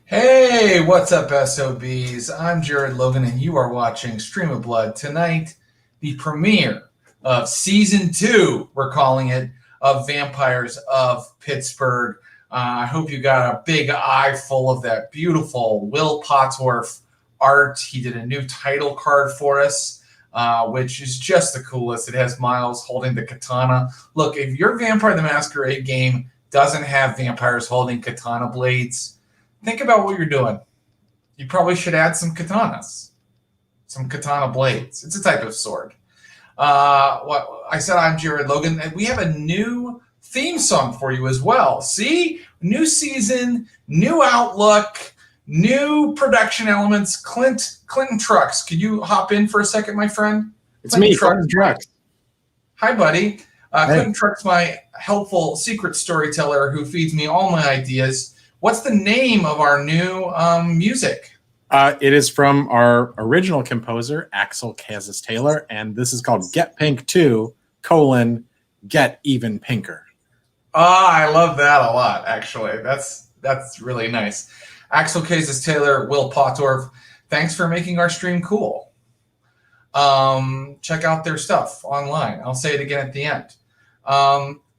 Hey, what's up, SOBs? I'm Jared Logan, and you are watching Stream of Blood. Tonight, the premiere of Season 2, we're calling it, of Vampires of Pittsburgh. I hope you got a big eye full of that beautiful Will Pottsworth art. He did a new title card for us, which is just the coolest. It has Miles holding the katana. Look, if your Vampire the Masquerade game doesn't have vampires holding katana blades, think about what you're doing. You probably should add some katanas, some katana blades. It's a type of sword. What I said, I'm Jared Logan, and we have a new theme song for you as well. See? New season, new outlook, new production elements. Clinton Trucks, could you hop in for a second, my friend? It's me, Clinton Trucks. Hi, buddy. Hey. Clinton Trucks, my helpful secret storyteller who feeds me all my ideas. What's the name of our new music? It is from our original composer, Axel Kazis Taylor, and this is called Get Pink 2, Get Even Pinker. I love that a lot, actually. That's really nice. Axel Kazis Taylor, Will Pottsworth, thanks for making our stream cool. Check out their stuff online. I'll say it again at the end.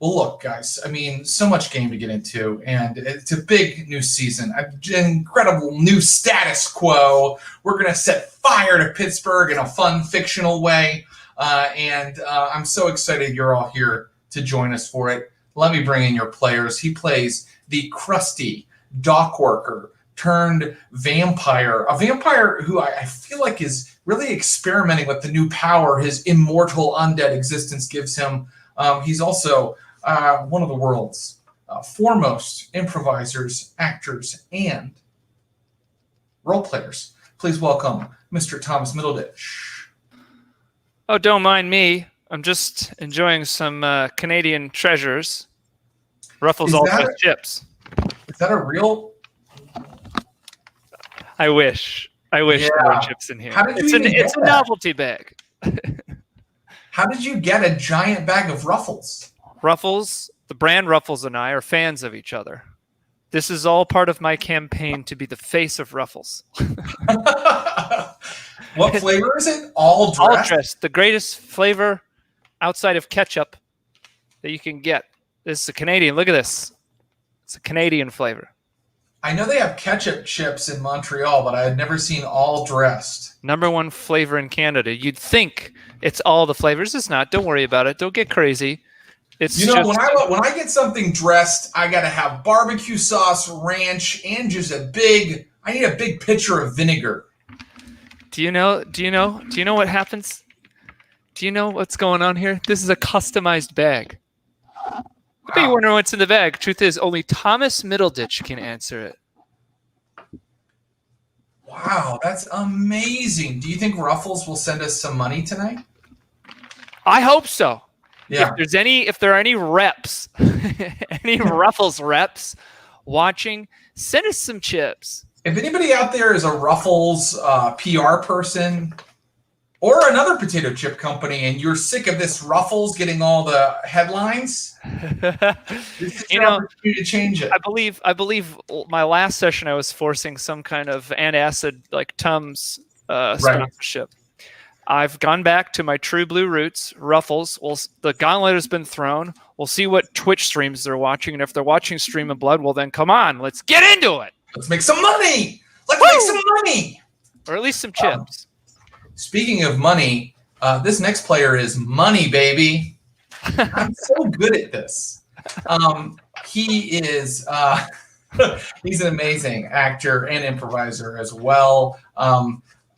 Well, look, guys, I mean, so much game to get into, and it's a big new season, an incredible new status quo. We're going to set fire to Pittsburgh in a fun, fictional way, and I'm so excited you're all here to join us for it. Let me bring in your players. He plays the crusty dock worker turned vampire, a vampire who I feel like is really experimenting with the new power his immortal undead existence gives him. He's also one of the world's foremost improvisers, actors, and role players. Please welcome Mr. Thomas Middleditch. Oh, don't mind me. I'm just enjoying some Canadian treasures. Ruffles all with chips. Is that a real? I wish there were chips in here. It's a novelty bag. How did you get a giant bag of Ruffles? Ruffles, the brand Ruffles and I are fans of each other. This is all part of my campaign to be the face of Ruffles. What flavor is it? All dressed? All dressed. The greatest flavor outside of ketchup that you can get. This is a Canadian. Look at this. It's a Canadian flavor. I know they have ketchup chips in Montreal, but I had never seen all dressed. #1 flavor in Canada. You'd think it's all the flavors. It's not. Don't worry about it. Don't get crazy. It's when I get something dressed, I got to have barbecue sauce, ranch, and just I need a big pitcher of vinegar. Do you know what happens? Do you know what's going on here? This is a customized bag. I bet you wonder what's in the bag. Truth is, only Thomas Middleditch can answer it. Wow, that's amazing. Do you think Ruffles will send us some money tonight? I hope so. Yeah. If there are any reps, any Ruffles reps watching, send us some chips. If anybody out there is a Ruffles PR person or another potato chip company and you're sick of this Ruffles getting all the headlines, this is your opportunity to change it. I believe my last session I was forcing some kind of antacid like Tums sponsorship. I've gone back to my true blue roots, Ruffles. Well, the gauntlet has been thrown. We'll see what Twitch streams they're watching, and if they're watching Stream of Blood, well then come on, let's get into it. Let's make some money. Make some money. Or at least some chips. Speaking of money, this next player is money, baby. I'm so good at this. He is he's an amazing actor and improviser as well.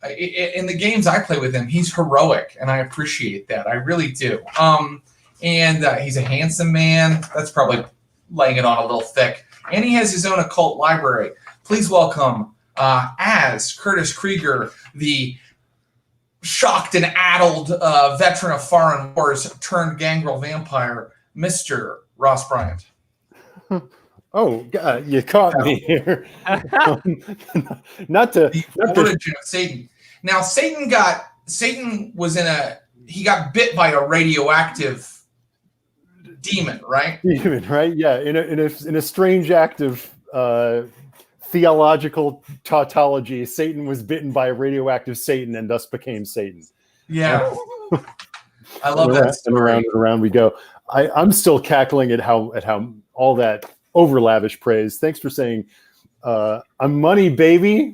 In the games I play with him, he's heroic, and I appreciate that. I really do. And he's a handsome man. That's probably laying it on a little thick. And he has his own occult library. Please welcome, as Curtis Krieger, the shocked and addled veteran of foreign wars turned gangrel vampire, Mr. Ross Bryant. Oh, you caught me here. Not the origin of Satan. Now, Satan got bit by a radioactive demon, right? Demon, right? Yeah, in a strange act of theological tautology, Satan was bitten by a radioactive Satan and thus became Satan. Yeah. I love that story. And around we go. I'm still cackling at how all that over lavish praise. Thanks for saying I'm money, baby.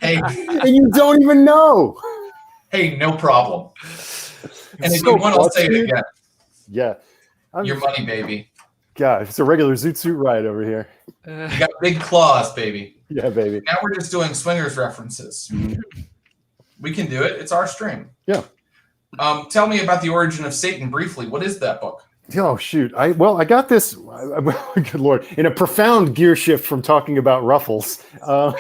Hey, and you don't even know. hey, no problem. And if So you want, I'll say it dude. again. Yeah. Your money, baby. God, it's a regular Zoot Suit ride over here. You got big claws, baby. Yeah, baby. Now we're just doing swingers references. We can do it. It's our stream. Yeah. Tell me about the origin of Satan briefly. What is that book? Oh shoot! I got this. Good Lord! In a profound gear shift from talking about ruffles, I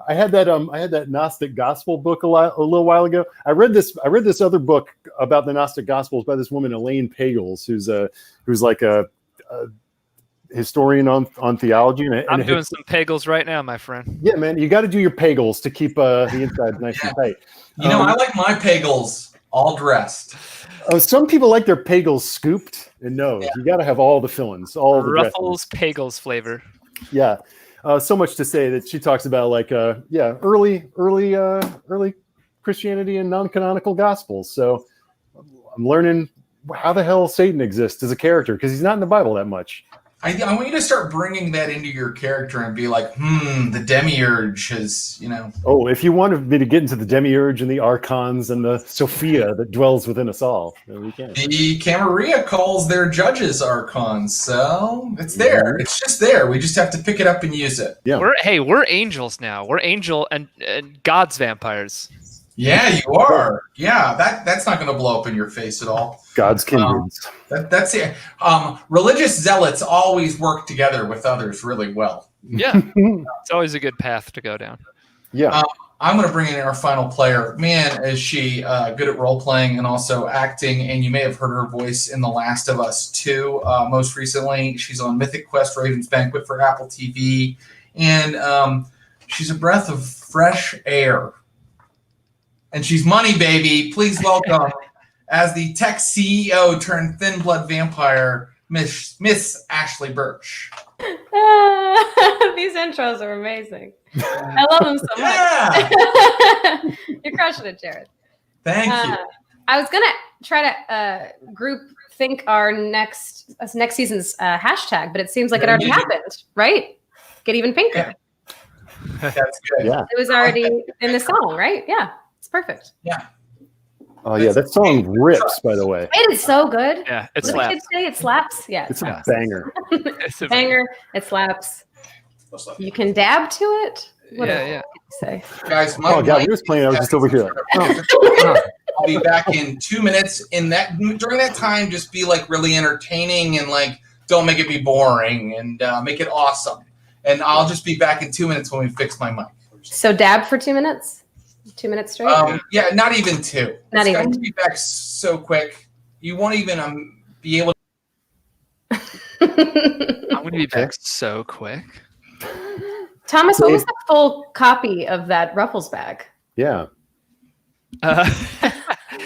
had that Gnostic Gospel book a little while ago. I read this other book about the Gnostic Gospels by this woman Elaine Pagels, who's like a historian on theology. And I'm doing some Pagels right now, my friend. Yeah, man, you got to do your Pagels to keep the inside nice and tight. You know, I like my Pagels all dressed. Some people like their Pagels scooped, and you got to have all the fillings, all the Ruffles Pagels flavor. Yeah, so much to say that she talks about like early Christianity and non-canonical gospels. So I'm learning how the hell Satan exists as a character because he's not in the Bible that much. I want you to start bringing that into your character and be like, the demiurge has, Oh, if you wanted me to get into the demiurge and the archons and the Sophia that dwells within us all, we can. The Camarilla calls their judges archons, so it's there. It's just there. We just have to pick it up and use it. Yeah. We're angels now. We're angel and God's vampires. Yeah, you are. Yeah, that's not going to blow up in your face at all. God's kindreds. That's it. Religious zealots always work together with others really well. Yeah, it's always a good path to go down. Yeah. I'm going to bring in our final player. Man, is she good at role playing and also acting. And you may have heard her voice in The Last of Us 2. Most recently, she's on Mythic Quest Raven's Banquet for Apple TV. And she's a breath of fresh air. And she's money, baby. Please welcome, as the tech CEO turned thin blood vampire, Miss Ashley Burch. These intros are amazing. I love them so much. You're crushing it, Jared. Thank you. I was gonna try to group think our next season's hashtag, but it seems like it already happened, right? Get even pinker. Yeah. That's good. Yeah. It was already in the song, right? Yeah. It's perfect. Yeah. Oh yeah, that song rips. By the way, It is so good. Yeah, it What did slaps. kids say? It slaps. Yeah, it's Yeah. a banger. It's a banger. It slaps. You can dab to it. What Yeah, else yeah. can you say? Guys, Oh god, we was playing. I was just over here. I'll be back in 2 minutes. During that time, just be like really entertaining and like don't make it be boring and make it awesome. And I'll just be back in 2 minutes when we fix my mic. So dab for 2 minutes. 2 minutes straight. Yeah, not even two. Not It's even. going to be back so quick. You won't even be able to. I'm going to be back so quick. Thomas, what was the full copy of that Ruffles bag? Yeah.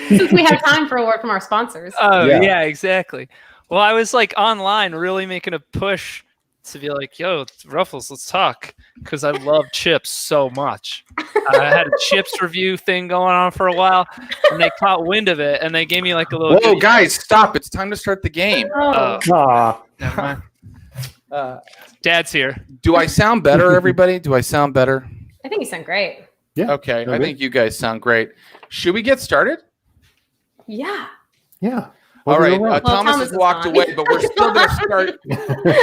Since we have time for a word from our sponsors. Oh, Yeah. yeah, exactly. Well, I was like online really making a push to be like, yo, Ruffles, let's talk. Because I love chips so much. I had a chips review thing going on for a while, and they caught wind of it, and they gave me like a little. Whoa, guys, stop. It's time to start the game. Oh. Ah. Never mind. Dad's here. Do I sound better, everybody? Do I sound better? I think you sound great. Yeah. Okay, No, I think you guys sound great. Should we get started? Yeah. Yeah. All right. Well, Thomas Thomas has is walked gone. away, but we're still going to start.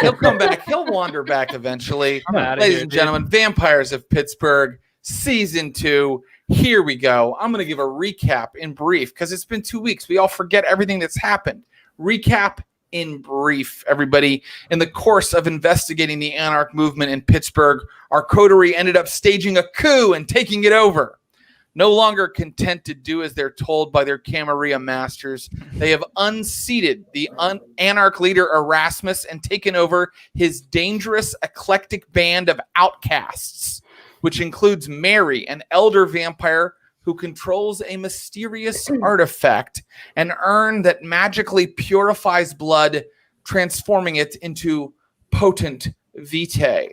He'll come back. He'll wander back eventually. I'm outta Ladies here, and dude. gentlemen, Vampires of Pittsburgh, Season 2. Here we go. I'm going to give a recap in brief because it's been 2 weeks. We all forget everything that's happened. Recap in brief, everybody. In the course of investigating the Anarch movement in Pittsburgh, our coterie ended up staging a coup and taking it over. No longer content to do as they're told by their Camarilla masters, they have unseated the Anarch leader Erasmus and taken over his dangerous, eclectic band of outcasts, which includes Mary, an elder vampire who controls a mysterious artifact, an urn that magically purifies blood transforming it into potent vitae.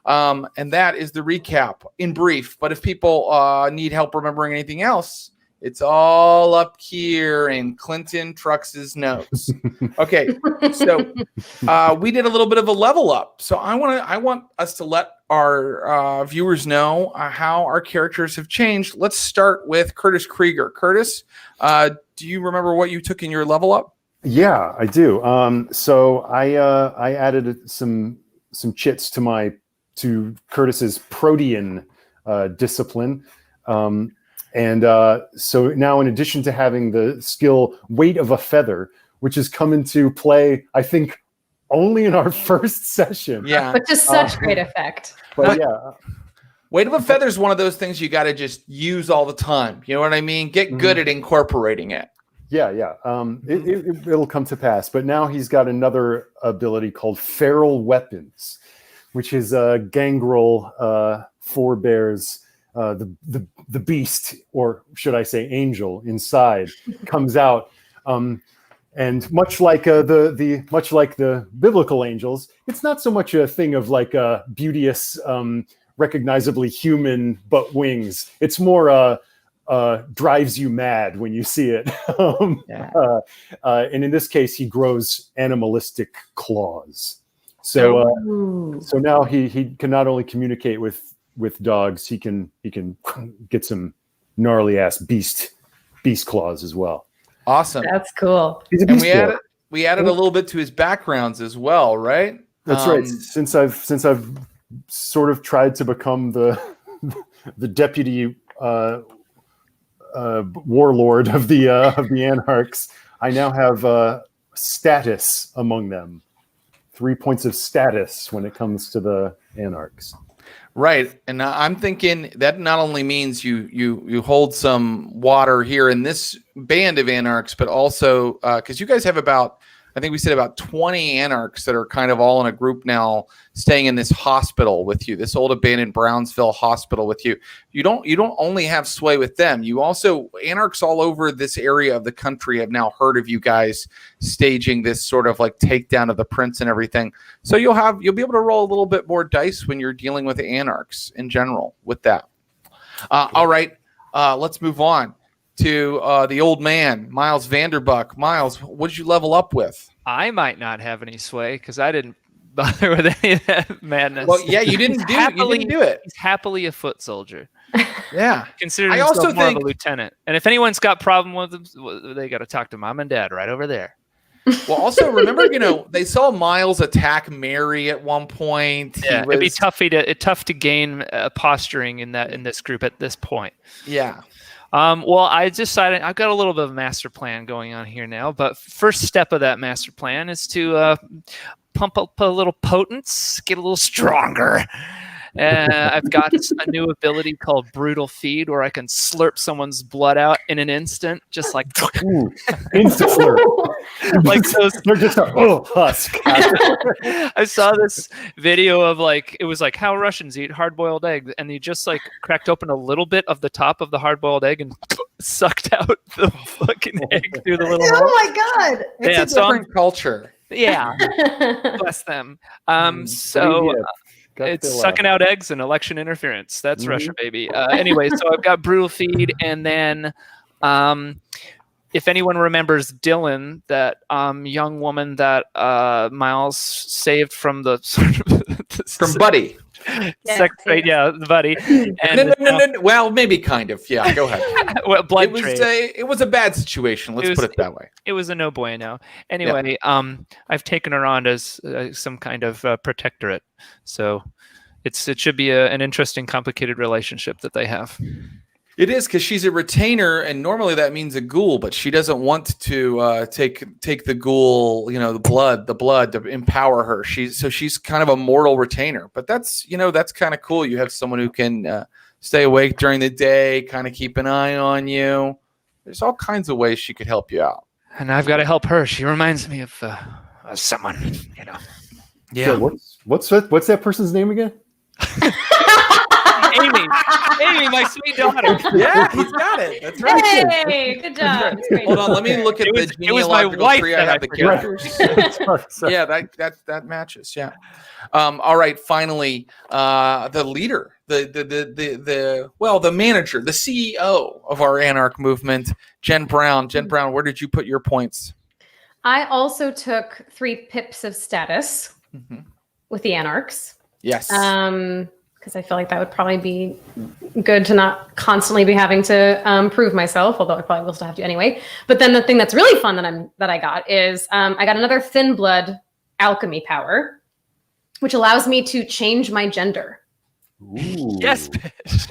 And that is the recap in brief. But if people need help remembering anything else, it's all up here in Clinton Trux's notes. Okay, so we did a little bit of a level up. So I want us to let our viewers know how our characters have changed. Let's start with Curtis Krieger. Curtis, do you remember what you took in your level up? Yeah, I do. So I added some chits to Curtis's Protean discipline. And so now, in addition to having the skill Weight of a Feather, which has come into play, I think, only in our first session. Yeah. But to such great effect. But yeah. Weight of a Feather is one of those things you got to just use all the time. You know what I mean? Get good at incorporating it. Yeah. It'll come to pass. But now he's got another ability called Feral Weapons, which is Gangrel forebears the beast, or should I say angel, inside comes out, and much like the biblical angels, it's not so much a thing of like a beauteous, recognizably human but wings. It's more drives you mad when you see it. And in this case, he grows animalistic claws. So now he can not only communicate with dogs, he can get some gnarly ass beast claws as well. Awesome. That's cool. He's a And beast we added a little bit to his backgrounds as well, right? That's right. Since I've sort of tried to become the deputy warlord of the Anarchs, I now have status among them. 3 points of status when it comes to the Anarchs. Right. And I'm thinking that not only means you hold some water here in this band of Anarchs, but also because you guys have about, I think we said about 20 Anarchs that are kind of all in a group now, staying in this hospital with you, this old abandoned Brownsville hospital with you. You don't only have sway with them. You also, Anarchs all over this area of the country have now heard of you guys staging this sort of like takedown of the prince and everything. So you'll be able to roll a little bit more dice when you're dealing with Anarchs in general with that. All right, let's move on to the old man, Miles Vanderbuck. Miles, what did you level up with? I might not have any sway because I didn't bother with any of that madness. Well, yeah, you didn't do it. He's happily a foot soldier. Yeah. Considering himself more of a lieutenant. And if anyone's got problem with him, they got to talk to mom and dad right over there. Well, also remember, they saw Miles attack Mary at one point. Yeah, it'd be tough to gain posturing in this group at this point. Yeah. Well, I decided I've got a little bit of a master plan going on here now, but first step of that master plan is to pump up a little potence, get a little stronger. I've got a new ability called Brutal Feed, where I can slurp someone's blood out in an instant, just like instant slurp. Like those. They're just husk. I saw this video of it was like how Russians eat hard-boiled eggs, and they just like cracked open a little bit of the top of the hard-boiled egg and sucked out the fucking egg through the little hole. Oh my god! It's a different culture. Yeah, bless them. It's sucking out eggs and election interference. That's Russia, baby. Anyway, so I've got Brutal Feed, and then if anyone remembers Dylan, that young woman that Miles saved from the from Buddy. Sex trade, yeah, the Buddy. And no. Well, maybe kind of. Yeah, go ahead. Well, blood trade. It was a bad situation. Let's put it that way. It was a no bueno. Anyway, I've taken her on as some kind of protectorate. So it should be an interesting, complicated relationship that they have. It is, because she's a retainer, and normally that means a ghoul, but she doesn't want to take the ghoul, the blood to empower her. She's kind of a mortal retainer. But that's kind of cool. You have someone who can stay awake during the day, kind of keep an eye on you. There's all kinds of ways she could help you out. And I've got to help her. She reminds me of someone, Yeah. So what's that person's name again? Amy, my sweet daughter. Yeah, he's got it. That's right. Hey, good job. That's great. Hold on, let me look at It was- the it was my genealogical wife tree. I that have I the forgot. characters. Yeah, that matches. Yeah. All right. Finally, the leader, the manager, the CEO of our Anarch movement, Jen Brown. Jen Brown, where did you put your points? I also took 3 pips of status with the Anarchs. Yes. Because I feel like that would probably be good to not constantly be having to prove myself, although I probably will still have to anyway. But then the thing that's really fun that I got is I got another thin blood alchemy power, which allows me to change my gender. Ooh. Yes, bitch.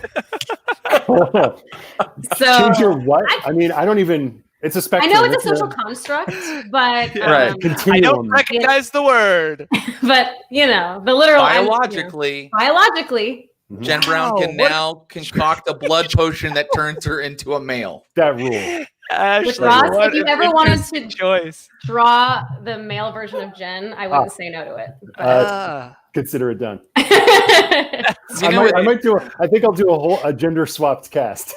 So Change your what? I mean, I don't even. It's a I spectrum. know it's a social construct, but Right. I Continuum. don't recognize the word. but the literal Biologically, biologically. Jen Brown can now concoct a blood potion that turns her into a male. That rule. Ashley, Ross, what if you an ever wanted interesting to- choice. Draw the male version of Jen, I wouldn't say no to it. But, Consider it done. You know, I might do. I think I'll do a gender swapped cast.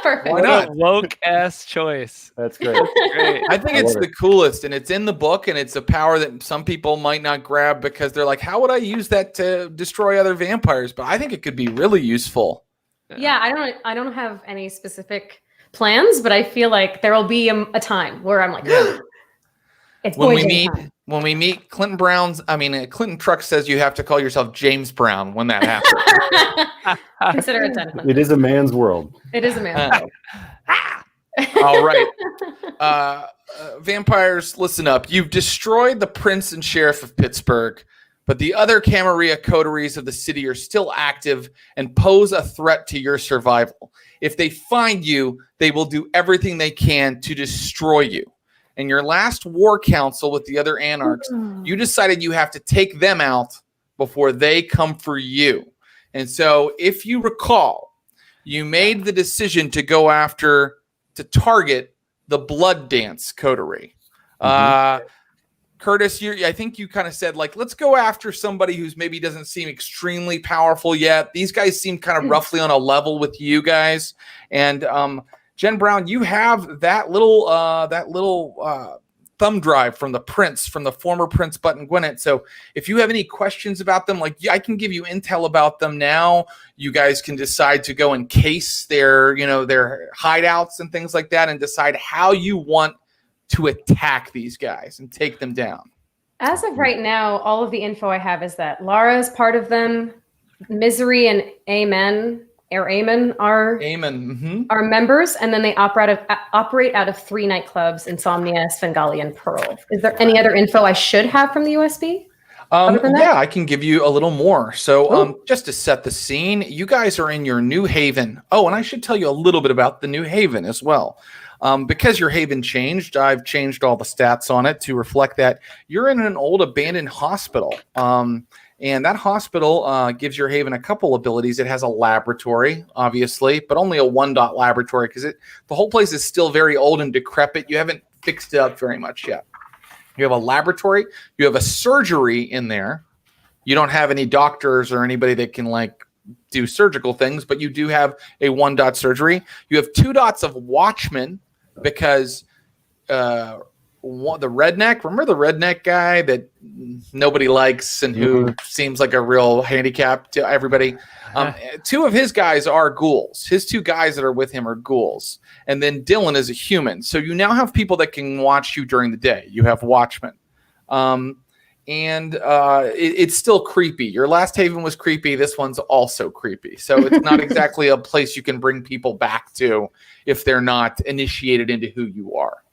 Perfect. Why What not? a woke ass choice. That's great. Great. I think I it's love the coolest, and it's in the book, and it's a power that some people might not grab because they're like, how would I use that to destroy other vampires? But I think it could be really useful. Yeah, I don't have any specific plans, but I feel like there will be a time where I'm like, it's When boy we J meet, time. Clinton Truck says you have to call yourself James Brown when that happens. Consider it done. It is a man's world. It is a man. All right. Vampires, listen up. You've destroyed the Prince and Sheriff of Pittsburgh, but the other Camarilla coteries of the city are still active and pose a threat to your survival. If they find you, they will do everything they can to destroy you. In your last war council with the other Anarchs, you decided you have to take them out before they come for you. And so, if you recall, you made the decision to go after, to target the Blood Dance coterie. Curtis, I think you kind of said, like, let's go after somebody who's maybe doesn't seem extremely powerful yet. These guys seem kind of roughly on a level with you guys. And Jen Brown, you have that little thumb drive from the Prince, from the former Prince Button Gwinnett. So if you have any questions about them, like, I can give you intel about them now. You guys can decide to go and case their hideouts and things like that, and decide how you want to attack these guys and take them down. As of right now, all of the info I have is that Lara is part of them. Misery and Amen are members, and then they operate out of 3 nightclubs: Insomnia, Svengali, and Pearl. Is there any other info I should have from the USB? Yeah, I can give you a little more. So just to set the scene, you guys are in your new haven. Oh, and I should tell you a little bit about the new haven as well. Because your haven changed, I've changed all the stats on it to reflect that you're in an old abandoned hospital. And that hospital gives your haven a couple abilities. It has a laboratory, obviously, but only a 1-dot laboratory because the whole place is still very old and decrepit. You haven't fixed it up very much yet. You have a laboratory. You have a surgery in there. You don't have any doctors or anybody that can do surgical things, but you do have a 1-dot surgery. You have 2 dots of watchmen because the redneck, remember the redneck guy that nobody likes and who seems like a real handicap to everybody? 2 of his guys are ghouls. His 2 guys that are with him are ghouls. And then Dylan is a human. So you now have people that can watch you during the day. You have watchmen. It's still creepy. Your last haven was creepy. This one's also creepy. So it's not exactly a place you can bring people back to if they're not initiated into who you are.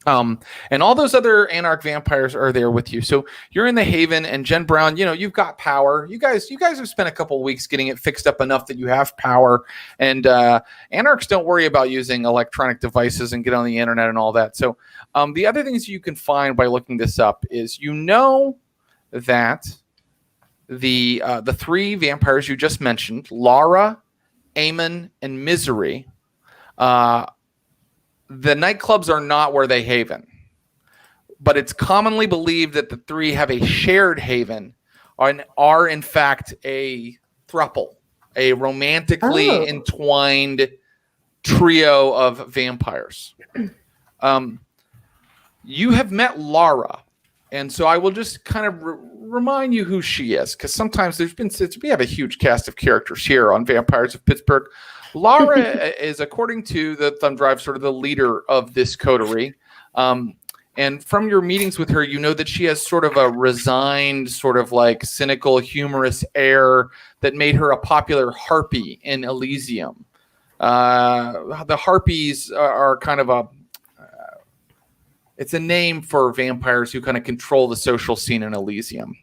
And all those other Anarch vampires are there with you. So you're in the haven, and Jen Brown, you've got power. You guys have spent a couple of weeks getting it fixed up enough that you have power. And Anarchs don't worry about using electronic devices and get on the internet and all that. So the other things you can find by looking this up is that the 3 vampires you just mentioned, Lara, Amon, and Misery, the nightclubs are not where they haven, but it's commonly believed that the 3 have a shared haven and are in fact a throuple. a romantically entwined trio of vampires. You have met Lara, and so I will just kind of remind you who she is, because sometimes we have a huge cast of characters here on Vampires of Pittsburgh. Lara is, according to the Thumb Drive, sort of the leader of this coterie. And from your meetings with her, you know that she has sort of a resigned, sort of like cynical, humorous air that made her a popular harpy in Elysium. The harpies are kind of it's a name for vampires who kind of control the social scene in Elysium.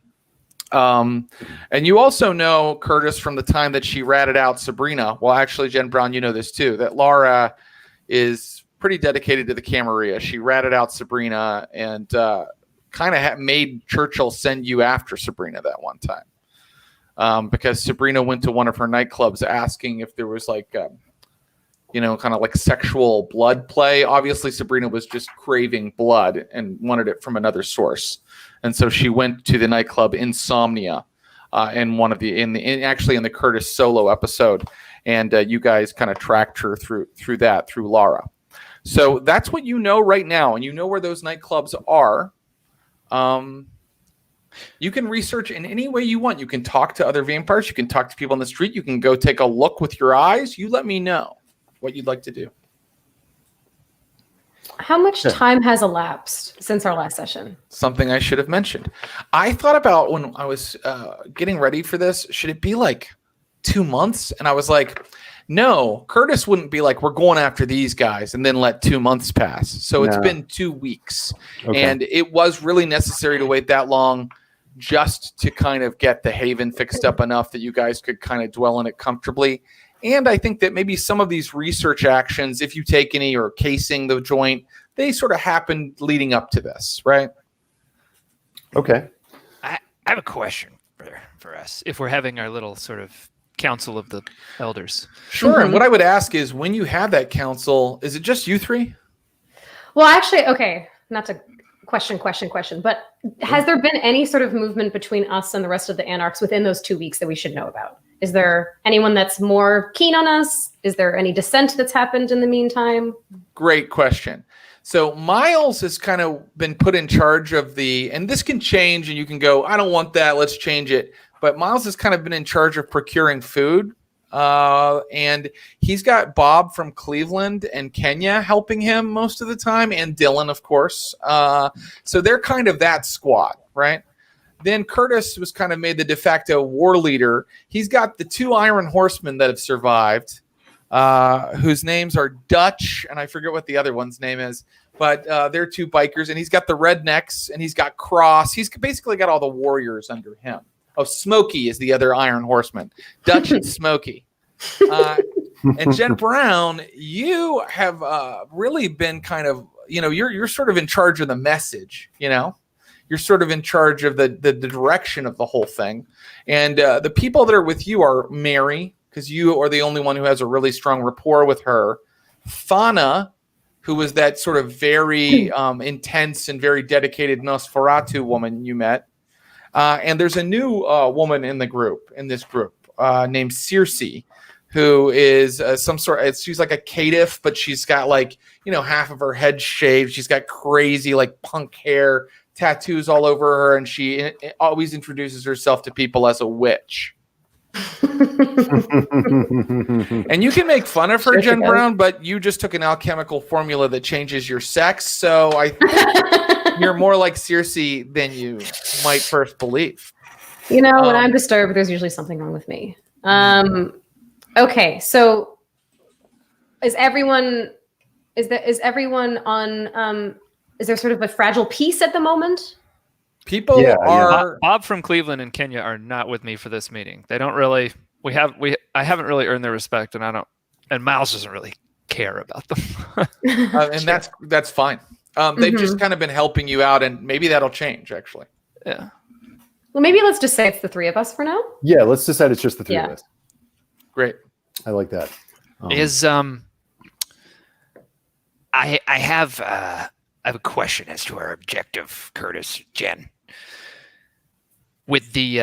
And you also know, Curtis, from the time that she ratted out Sabrina. Well, actually, Jen Brown, you know this too, that Lara is pretty dedicated to the Camarilla. She ratted out Sabrina and kind of made Churchill send you after Sabrina that one time. Because Sabrina went to one of her nightclubs asking if there was like, kind of like sexual blood play. Obviously, Sabrina was just craving blood and wanted it from another source. And so she went to the nightclub Insomnia in the Curtis solo episode. And you guys kind of tracked her through Lara. So that's what you know right now, and you know where those nightclubs are. You can research in any way you want. You can talk to other vampires. You can talk to people on the street. You can go take a look with your eyes. You let me know what you'd like to do. How much time has elapsed since our last session? Something I should have mentioned. I thought about when I was getting ready for this, should it be like 2 months? And I was like, no, Curtis wouldn't be like, we're going after these guys and then let 2 months pass. So it's been 2 weeks. Okay. And it was really necessary to wait that long just to kind of get the Haven fixed up enough that you guys could kind of dwell in it comfortably. And I think that maybe some of these research actions, if you take any, or casing the joint, they sort of happened leading up to this, right? Okay. I have a question for us, if we're having our little sort of council of the elders. Sure. Mm-hmm. And what I would ask is, when you have that council, is it just you three? Well, actually, okay, not to question, but has there been any sort of movement between us and the rest of the Anarchs within those 2 weeks that we should know about? Is there anyone that's more keen on us? Is there any dissent that's happened in the meantime? Great question. So Miles has kind of been put in charge of and this can change, and you can go, I don't want that, let's change it. But Miles has kind of been in charge of procuring food. And he's got Bob from Cleveland and Kenya helping him most of the time, and Dylan, of course. So they're kind of that squad, right? Then Curtis was kind of made the de facto war leader. He's got the 2 Iron Horsemen that have survived, whose names are Dutch, and I forget what the other one's name is, but they're 2 bikers. And he's got the Rednecks, and he's got Cross. He's basically got all the warriors under him. Oh, Smokey is the other Iron Horseman. Dutch and Smokey. And Jen Brown, you have really been kind of, you're sort of in charge of the message, You're sort of in charge of the direction of the whole thing. And the people that are with you are Mary, because you are the only one who has a really strong rapport with her. Thana, who was that sort of very intense and very dedicated Nosferatu woman you met. And there's a new woman in this group named Circe, who is she's like a caitiff, but she's got like, half of her head shaved. She's got crazy like punk hair, tattoos all over her, and she always introduces herself to people as a witch. And you can make fun of her, Jen Brown, but you just took an alchemical formula that changes your sex, so I think you're more like Circe than you might first believe. When I'm disturbed, there's usually something wrong with me. Okay, so is everyone on is there sort of a fragile peace at the moment? People are Bob from Cleveland and Kenya are not with me for this meeting. They don't really I haven't really earned their respect, and Miles doesn't really care about them. And that's fine. They've just kind of been helping you out, and maybe that'll change actually. Yeah. Well, maybe let's just say it's the 3 of us for now. Yeah, let's decide it's just the 3 of us. Great. I like that. I have a question as to our objective, Curtis, Jen. With the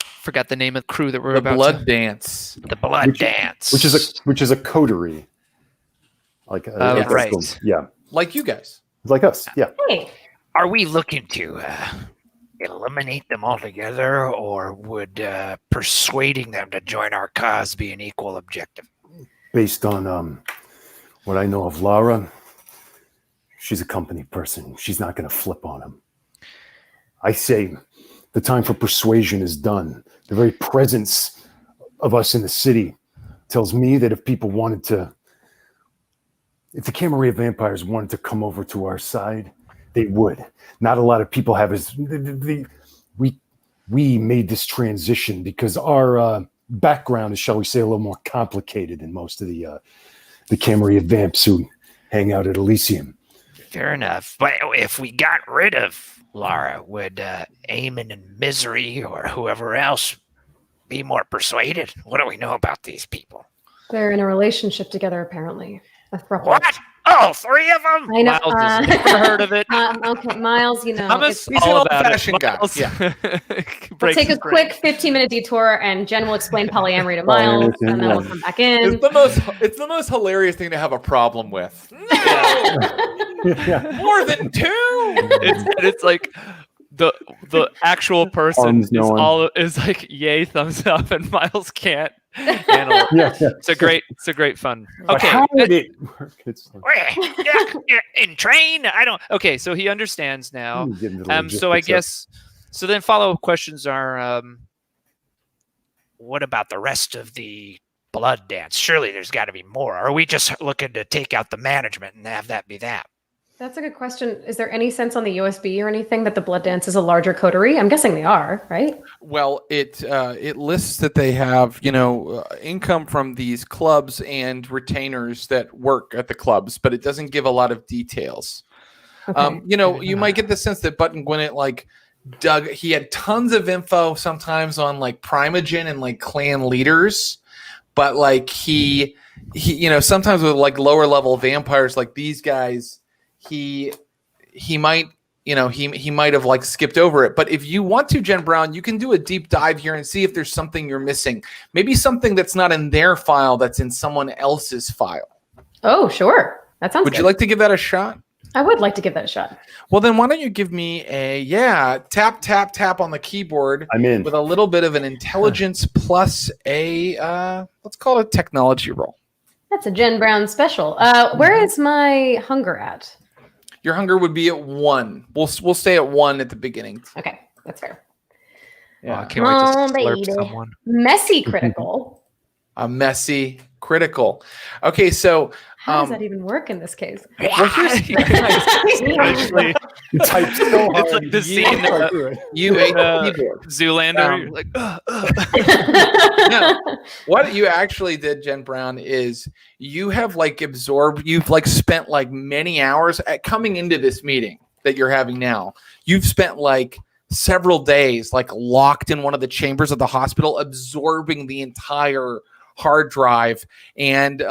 forgot the name of the crew that we're about Blood Dance. dance. The blood dance. which is a coterie. Like right. Yeah. Like you guys. Like us. Yeah. Hey, Are we looking to eliminate them altogether, or would persuading them to join our cause be an equal objective? Based on what I know of Lara, she's a company person. She's not going to flip on him. I say the time for persuasion is done. The very presence of us in the city tells me that if the Camarilla of Vampires wanted to come over to our side, they would. Not a lot of people have we made this transition because our background is, shall we say, a little more complicated than most of the Camarilla Vamps who hang out at Elysium. Fair enough. But if we got rid of Lara, would Eamon and Misery or whoever else be more persuaded? What do we know about these people? they're in a relationship together, apparently. What? Oh, 3 of them? I know. Miles has never heard of it. Okay, Miles, you know. Thomas, He's all an about old-fashioned it. guy. Miles Yeah. We'll breaks take a his brain. quick 15-minute detour, and Jen will explain polyamory to Miles, and then we'll come back in. It's the most hilarious thing to have a problem with. Yeah. More than 2. It's like the actual person Arms is going. is like yay thumbs up, and Miles can't handle it. Yeah. It's a great fun. But Okay. how would it work? It's In train? I don't. Okay, so he understands now. Get into the So I logistics of- guess so then follow-up questions are What about the rest of the blood dance? Surely there's got to be more. Or are we just looking to take out the management and have that be that? That's a good question. Is there any sense on the USB or anything that the blood dance is a larger coterie? I'm guessing they are, right? Well, it lists that they have, income from these clubs and retainers that work at the clubs, but it doesn't give a lot of details. Okay. You might get the sense that Button Gwinnett, he had tons of info sometimes on Primogen and clan leaders, but he sometimes with lower level vampires like these guys, he might have skipped over it. But if you want to, Jen Brown, you can do a deep dive here and see if there's something you're missing. Maybe something that's not in their file that's in someone else's file. Oh, sure. That sounds Would good. you like to give that a shot? I would like to give that a shot. Well, then why don't you give me a tap, tap, tap on the keyboard I'm in. with a little bit of an intelligence plus a, let's call it a technology roll. That's a Jen Brown special. Where is my hunger at? Your hunger would be at 1. We'll stay at 1 at the beginning. Okay, that's fair. Oh, I can't wait to Oh, slurp baby. someone. Messy critical. A messy critical. Okay, so How does that even work in this case? well, here's Actually, You type so hard. it's like the scene you ate Uh, the keyboard. Zoolander. Um, You're like, No, what you actually did, Jen Brown, is you have absorbed. You've spent many hours at coming into this meeting that you're having now. You've spent several days locked in one of the chambers of the hospital, absorbing the entire hard drive, and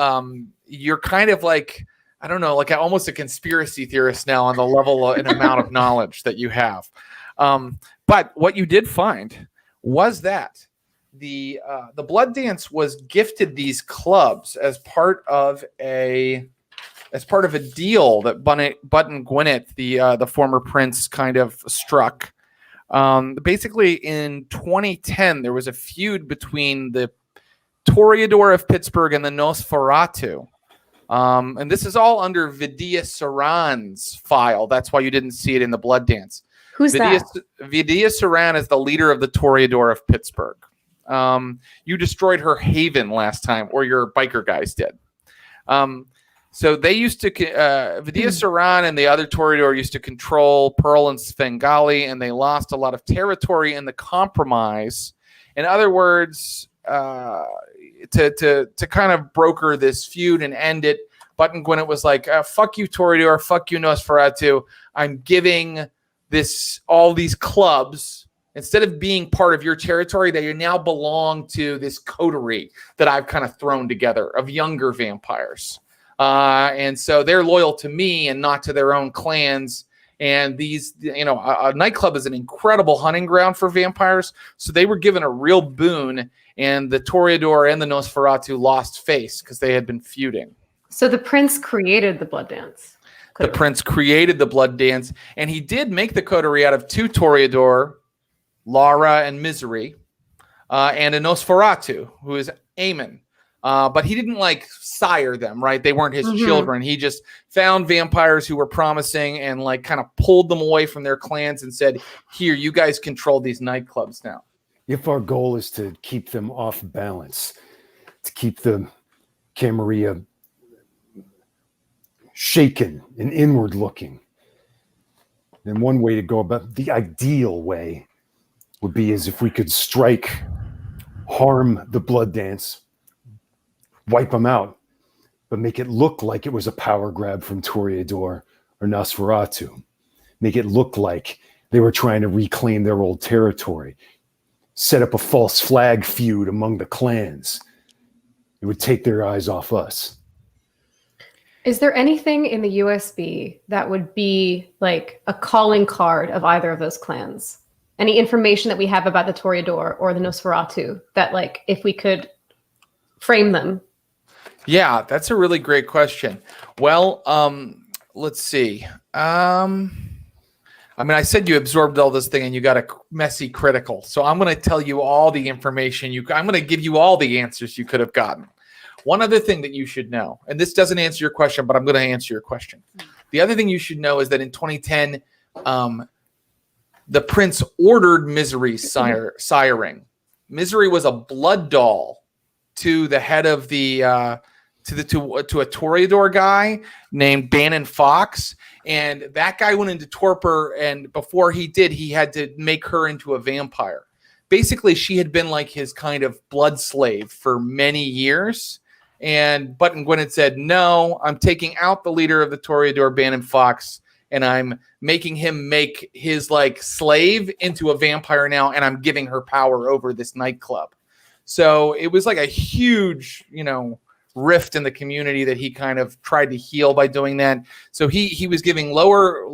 you're kind of I don't know, almost a conspiracy theorist now on the level and amount of knowledge that you have. But what you did find was that the blood dance was gifted these clubs as part of a deal that Button Gwinnett, the former prince, kind of struck. Basically, in 2010, there was a feud between the Toreador of Pittsburgh and the Nosferatu. And this is all under Vidya Saran's file. That's why you didn't see it in the blood dance. Who's that? Vidya Saran is the leader of the Toreador of Pittsburgh. You destroyed her haven last time, or your biker guys did. So they used to, Vidya Saran and the other Toreador used to control Pearl and Svengali, and they lost a lot of territory in the compromise. In other words, to kind of broker this feud and end it, Button Gwinnett was like, fuck you, Toreador, fuck you, Nosferatu. I'm giving all these clubs, instead of being part of your territory, they now belong to this coterie that I've kind of thrown together of younger vampires. And so they're loyal to me and not to their own clans. And these, a nightclub is an incredible hunting ground for vampires. So they were given a real boon. and the Toreador and the Nosferatu lost face because they had been feuding. So the prince created the blood dance. The prince created the blood dance, and he did make the coterie out of 2 Toreador, Lara and Misery, and a Nosferatu, who is Aemon. But he didn't like sire them, right? They weren't his children. He just found vampires who were promising and like kind of pulled them away from their clans and said, here, you guys control these nightclubs now. If our goal is to keep them off balance, to keep the Camarilla shaken and inward looking, then one way to go about the ideal way would be as if we could strike, harm the blood dance, wipe them out, but make it look like it was a power grab from Toreador or Nosferatu. Make it look like they were trying to reclaim their old territory. Set up a false flag feud among the clans. It would take their eyes off us. Is there anything in the USB that would be like a calling card of either of those clans? Any information that we have about the Toreador or the Nosferatu that, like, if we could frame them? Yeah, that's a really great question. Well, let's see. I mean, I said you absorbed all this thing and you got a messy critical. So I'm going to tell you all the information I'm going to give you all the answers you could have gotten. One other thing that you should know, and this doesn't answer your question, but I'm going to answer your question. The other thing you should know is that in 2010, the prince ordered Misery's siring. Misery was a blood doll to the head of the to a Toreador guy named Bannon Fox, and that guy went into torpor, and before he did, he had to make her into a vampire. Basically, she had been like his kind of blood slave for many years. And Button Gwynedd said, no, I'm taking out the leader of the Toreador, Bannon Fox, and I'm making him make his like slave into a vampire now, and I'm giving her power over this nightclub. So it was like a huge, rift in the community that he kind of tried to heal by doing that. So he was giving lower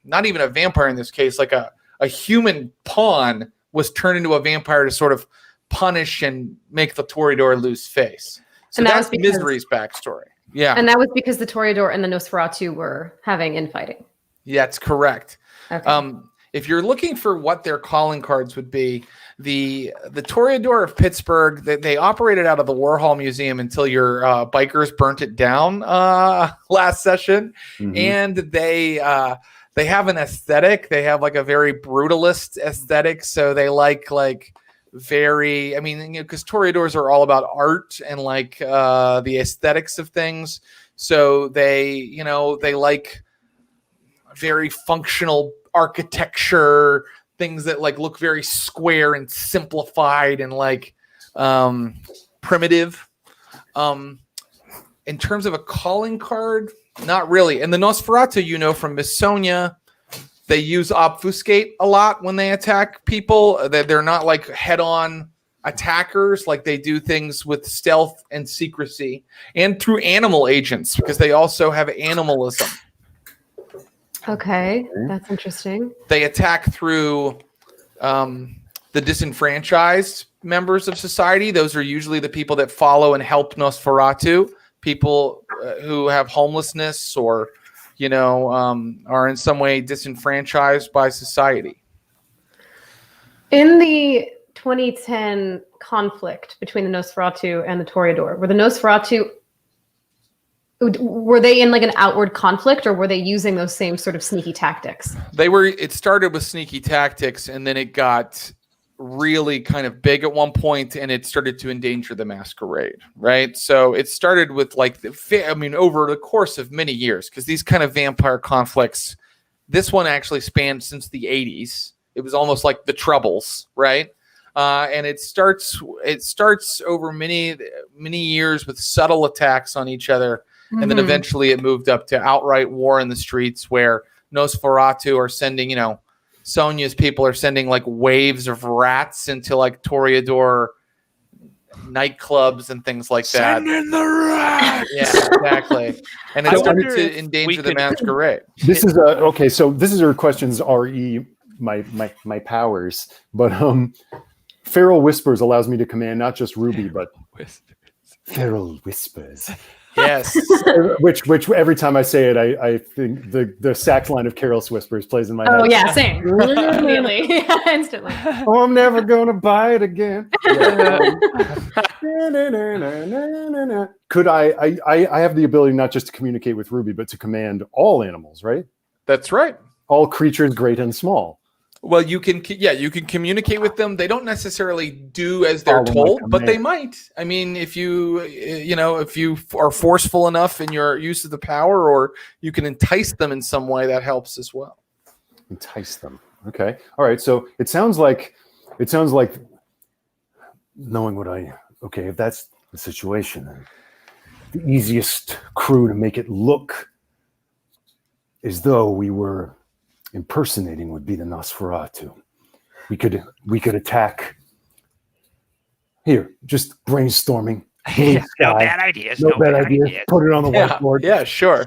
not even a vampire in this case, like a human pawn was turned into a vampire to sort of punish and make the Toreador lose face. So and that's Misery's backstory. Yeah. And that was because the Toreador and the Nosferatu were having infighting. Yeah, that's correct. Okay. If you're looking for what their calling cards would be, the Toreador of Pittsburgh, they operated out of the Warhol Museum until your bikers burnt it down last session. Mm-hmm. And they have an aesthetic. They have like a very brutalist aesthetic. So they like very, because Toreadors are all about art and like the aesthetics of things. So they like very functional architecture, things that like look very square and simplified and like primitive. In terms of a calling card, not really. And the Nosferatu, from Miss Sonia, they use obfuscate a lot when they attack people. They're not like head-on attackers. Like they do things with stealth and secrecy and through animal agents because they also have animalism. Okay, that's interesting. They attack through the disenfranchised members of society. Those are usually the people that follow and help Nosferatu, people who have homelessness or are in some way disenfranchised by society. In the 2010 conflict between the Nosferatu and the Toreador, were the Nosferatu, were they in like an outward conflict, or were they using those same sort of sneaky tactics? It started with sneaky tactics, and then it got really kind of big at one point, and it started to endanger the Masquerade, right? So it started with over the course of many years, because these kind of vampire conflicts, this one actually spanned since the 80s. It was almost like the Troubles, right? And it starts over many years with subtle attacks on each other, and then eventually it moved up to outright war in the streets, where Nosferatu are sending, Sonia's people are sending like waves of rats into like Toreador nightclubs and things like that. Send in the rats. Yeah, exactly. And it started to endanger the Masquerade. This is okay. So this is her questions. Re my powers, but Feral Whispers allows me to command not just Ruby, but Feral Whispers. Yes. which every time I say it, I think the sax line of Carol's Whispers plays in my head. Oh yeah, same. Immediately. Instantly. Oh, I'm never gonna buy it again. Could I have the ability not just to communicate with Ruby, but to command all animals, right? That's right. All creatures, great and small. Well, you can communicate with them. They don't necessarily do as they're Follow my told, but they command. might. I mean, if you are forceful enough in your use of the power, or you can entice them in some way, that helps as well. Entice them. Okay. All right. So it sounds like knowing if that's the situation, then the easiest crew to make it look as though we were impersonating would be the Nosferatu. We could attack. Here, just brainstorming. Blue No sky. bad ideas. No bad idea. Put it on the whiteboard. Yeah, sure.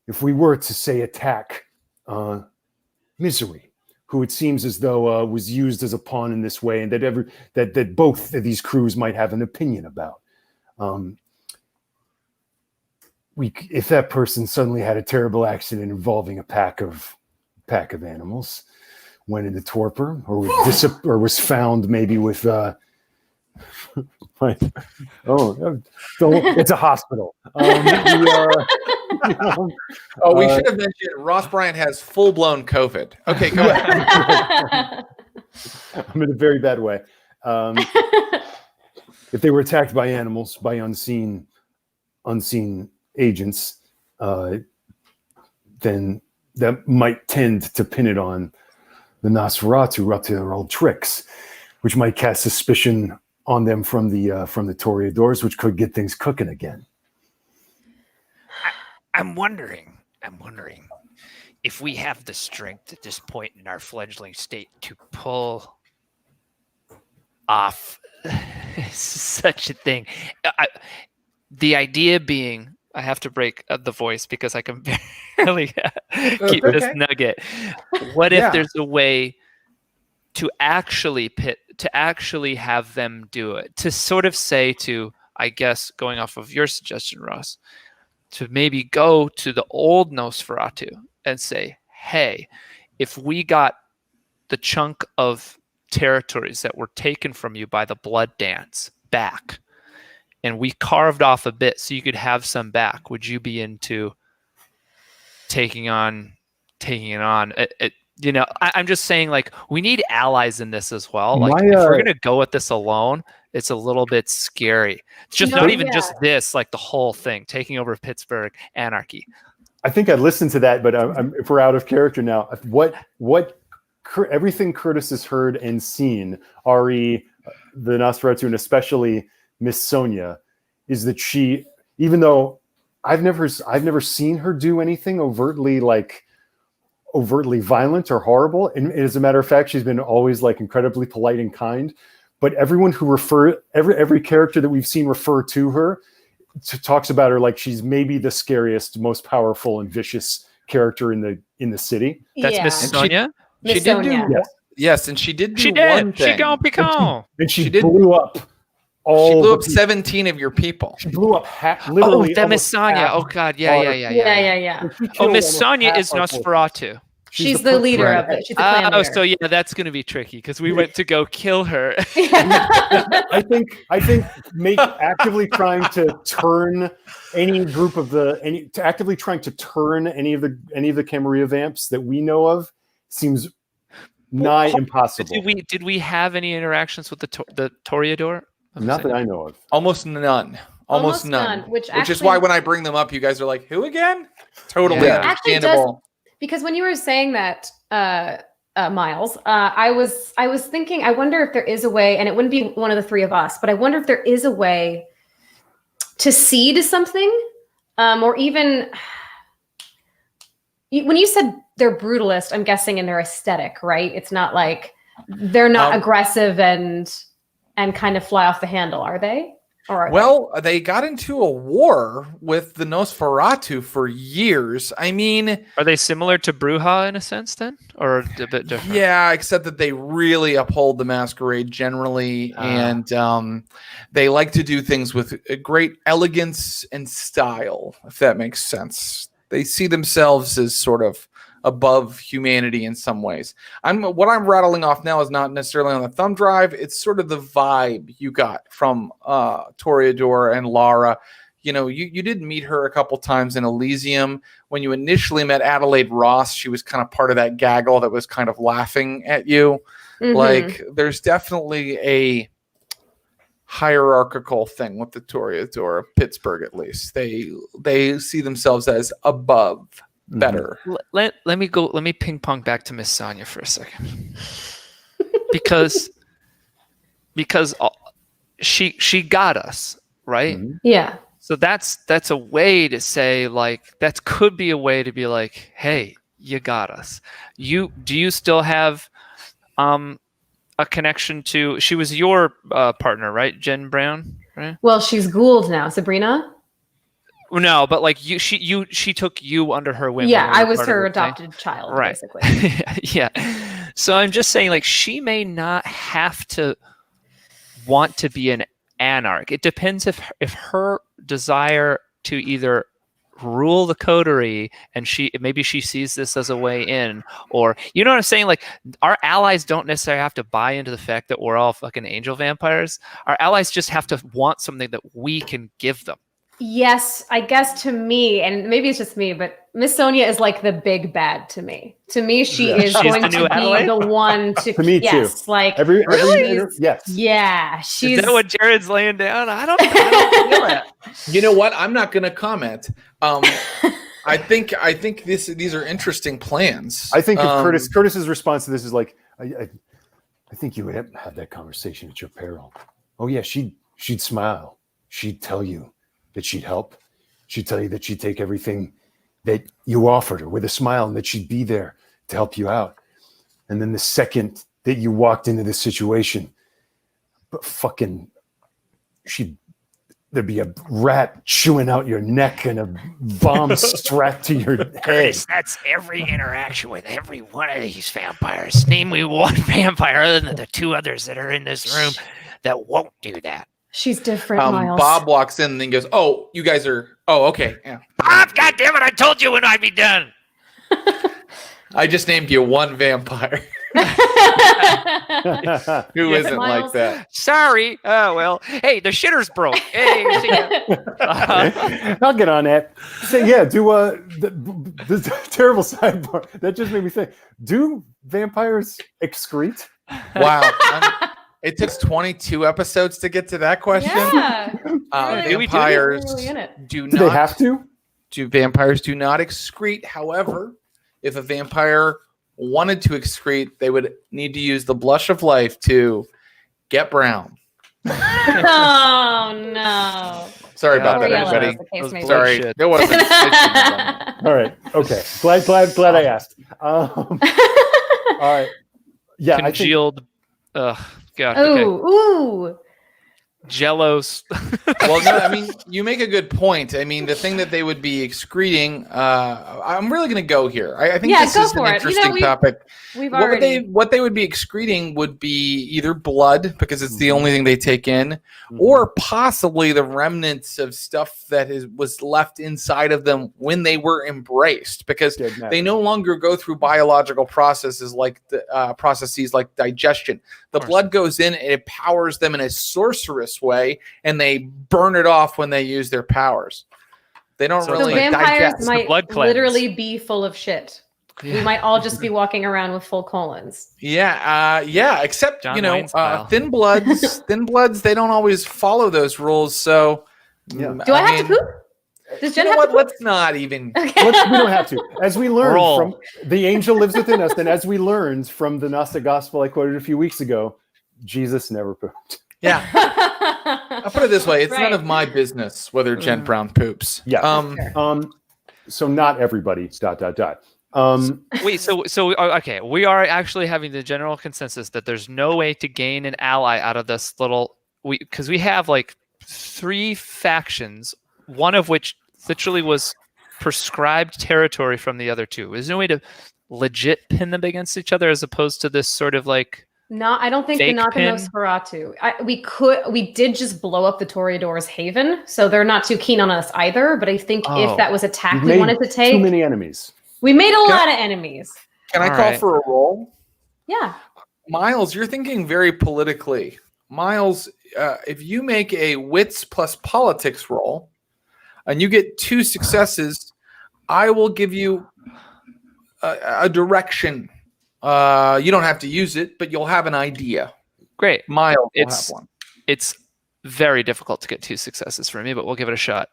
If we were to say attack Misery, who it seems as though was used as a pawn in this way, and that both of these crews might have an opinion about. If that person suddenly had a terrible accident involving a pack of animals, went into torpor, or was found maybe with it's a hospital. We should have mentioned Ross Bryant has full-blown COVID. Okay, go ahead. I'm in a very bad way. If they were attacked by animals, by unseen agents, then that might tend to pin it on the Nosferatu up to their old tricks, which might cast suspicion on them from the Toreadors, which could get things cooking again. I'm wondering if we have the strength at this point in our fledgling state to pull off such a thing. The idea being, I have to break the voice because I can barely keep this nugget. What if there's a way to actually have them do it? To sort of say to, I guess, going off of your suggestion, Ross, to maybe go to the old Nosferatu and say, hey, if we got the chunk of territories that were taken from you by the blood dance back, and we carved off a bit so you could have some back, would you be into taking it on? I'm just saying, like, we need allies in this as well. Like, if we're going to go with this alone, it's a little bit scary. It's just not even just this, like the whole thing, taking over Pittsburgh, anarchy. I think I listened to that, but if we're out of character now, everything Curtis has heard and seen, Ari, the Nosferatu, and especially Miss Sonia, is that she, even though I've never seen her do anything overtly violent or horrible, and as a matter of fact, she's been always like incredibly polite and kind. But everyone who every character that we've seen refer to her talks about her like she's maybe the scariest, most powerful, and vicious character in the city. That's Miss Sonia. She did do yes, and she did do one thing. She gonna become. And she blew up. She blew up 17 of your people. She blew up literally. Oh, that Miss Sonia. Oh God, yeah. Oh, Miss Sonia is Nosferatu. She's the leader of it. She's the clan leader. So yeah, that's going to be tricky because we went to go kill her. I think actively trying to turn any of the Camarilla vamps that we know of seems nigh impossible. Did we have any interactions with the Toreador? Not that I know of. Almost none. Almost none. Which is why when I bring them up, you guys are like, "Who again?" Totally understandable. Because when you were saying that, Miles, I was thinking, I wonder if there is a way, and it wouldn't be one of the three of us, but I wonder if there is a way to seed something, or even when you said they're brutalist, I'm guessing in their aesthetic, right? It's not like they're not aggressive and kind of fly off the handle, are they? Or well, they got into a war with the Nosferatu for years. I mean, Are they similar to Bruja in a sense then, or a bit different? yeah, except that they really uphold the Masquerade generally, and they like to do things with a great elegance and style, if that makes sense. They see themselves as sort of above humanity in some ways. What I'm rattling off now is not necessarily on the thumb drive. It's sort of the vibe you got from Toreador and Lara. You know, you did meet her a couple times in Elysium. When you initially met Adelaide Ross, she was kind of part of that gaggle that was kind of laughing at you. Mhm. Like, there's definitely a hierarchical thing with the Toreador of Pittsburgh, at least. They see themselves as above, better. Let me ping pong back to Miss Sonia for a second. because she got us, right? Mhm. Yeah. So that's a way to say, like, that could be a way to be like, hey, you got us. Do you still have a connection to, she was your partner, right? Jen Brown, right? Well, she's Gould now. Sabrina? No, but like she took you under her wing. Yeah, when you I were was part of her the thing. adopted child, Right. basically. Yeah. So I'm just saying, like, she may not have to want to be an anarch. It depends if her desire to either rule the coterie and maybe she sees this as a way in, or, you know what I'm saying? Like, our allies don't necessarily have to buy into the fact that we're all fucking angel vampires. Our allies just have to want something that we can give them. Yes, I guess to me, and maybe it's just me, but Miss Sonia is like the big bad to me. To me, she is She's going the to new be Adelaide? the one to. To me, too. yes, like Really? Yes. yeah, she's. Is that what Jared's laying down? I don't feel that. You know what? I'm not going to comment. I think these are interesting plans. I think if Curtis's response to this is like, I think you would have that conversation at your peril. Oh yeah, she'd smile. She'd tell you that she'd help. She'd tell you that she'd take everything that you offered her with a smile and that she'd be there to help you out. And then the second that you walked into this situation, but fucking, there'd be a rat chewing out your neck and a bomb strapped to your head. Curtis, that's every interaction with every one of these vampires. Name me one vampire other than the two others that are in this room that won't do that. She's different, Miles. Bob walks in and then goes, "Oh, you guys are. Oh, okay. Yeah. Bob, goddammit, I told you when I'd be done." I just named you one vampire. Who Yes, isn't Miles. like that? Sorry. Oh, well. Hey, the shitter's broke. Hey, see ya. I'll get on that. So yeah, do the terrible sidebar that just made me think. Do vampires excrete? Wow. It took 22 episodes to get to that question. Yeah. Vampires Really in it. do Do they not. have to? Vampires do not excrete. However, if a vampire wanted to excrete, they would need to use the blush of life to get brown. Oh no. Sorry about Or that, yellow, everybody. as the case may be. Sorry, Bloodshed. it wasn't. All right. Okay. Glad I asked. All right. Yeah. Congealed. God. Okay. Ooh. Jellos. Well, no, I mean, you make a good point. I mean, the thing that they would be excreting, I'm really going to go here. I think this go is an for it. interesting topic. We've What already. what they would be excreting would be either blood, because it's the only thing they take in, Mhm. or possibly the remnants of stuff that was left inside of them when they were embraced, because Dead matter. they no longer go through biological processes like digestion. The blood goes in and it powers them in a sorcerous way, and they burn it off when they use their powers. They don't So really So vampires digest. might blood cleanse. literally be full of shit. We might all just be walking around with full colons. Yeah, except John Wayne style. thin bloods, they don't always follow those rules. So, Yeah. Do I have to poop? Does You Jen know have what? to poop? Let's not even. We don't have to. As we learned Roll. from the angel lives within us, and as we learned from the Gnostic gospel I quoted a few weeks ago, Jesus never pooped. Yeah, I'll put it this way: it's none Right. of my business whether Jen Brown poops. Yeah. So not everybody. ... Wait, so okay, we are actually having the general consensus that there's no way to gain an ally out of this little, because we have like 3 factions, one of which literally was prescribed territory from the other 2. Is there no way to legit pin them against each other as opposed to this sort of like No, I don't think the fake pin? Nosferatu. We did just blow up the Toreador's haven, so they're not too keen on us either. But I think if that was a tack we wanted to take, too many enemies. We made a lot of enemies. Can I call for a roll? Yeah. Miles, you're thinking very politically. Miles, if you make a wits plus politics roll and you get 2 successes, I will give you a direction. You don't have to use it, but you'll have an idea. Great. Miles will have one. It's very difficult to get 2 successes for me, but we'll give it a shot.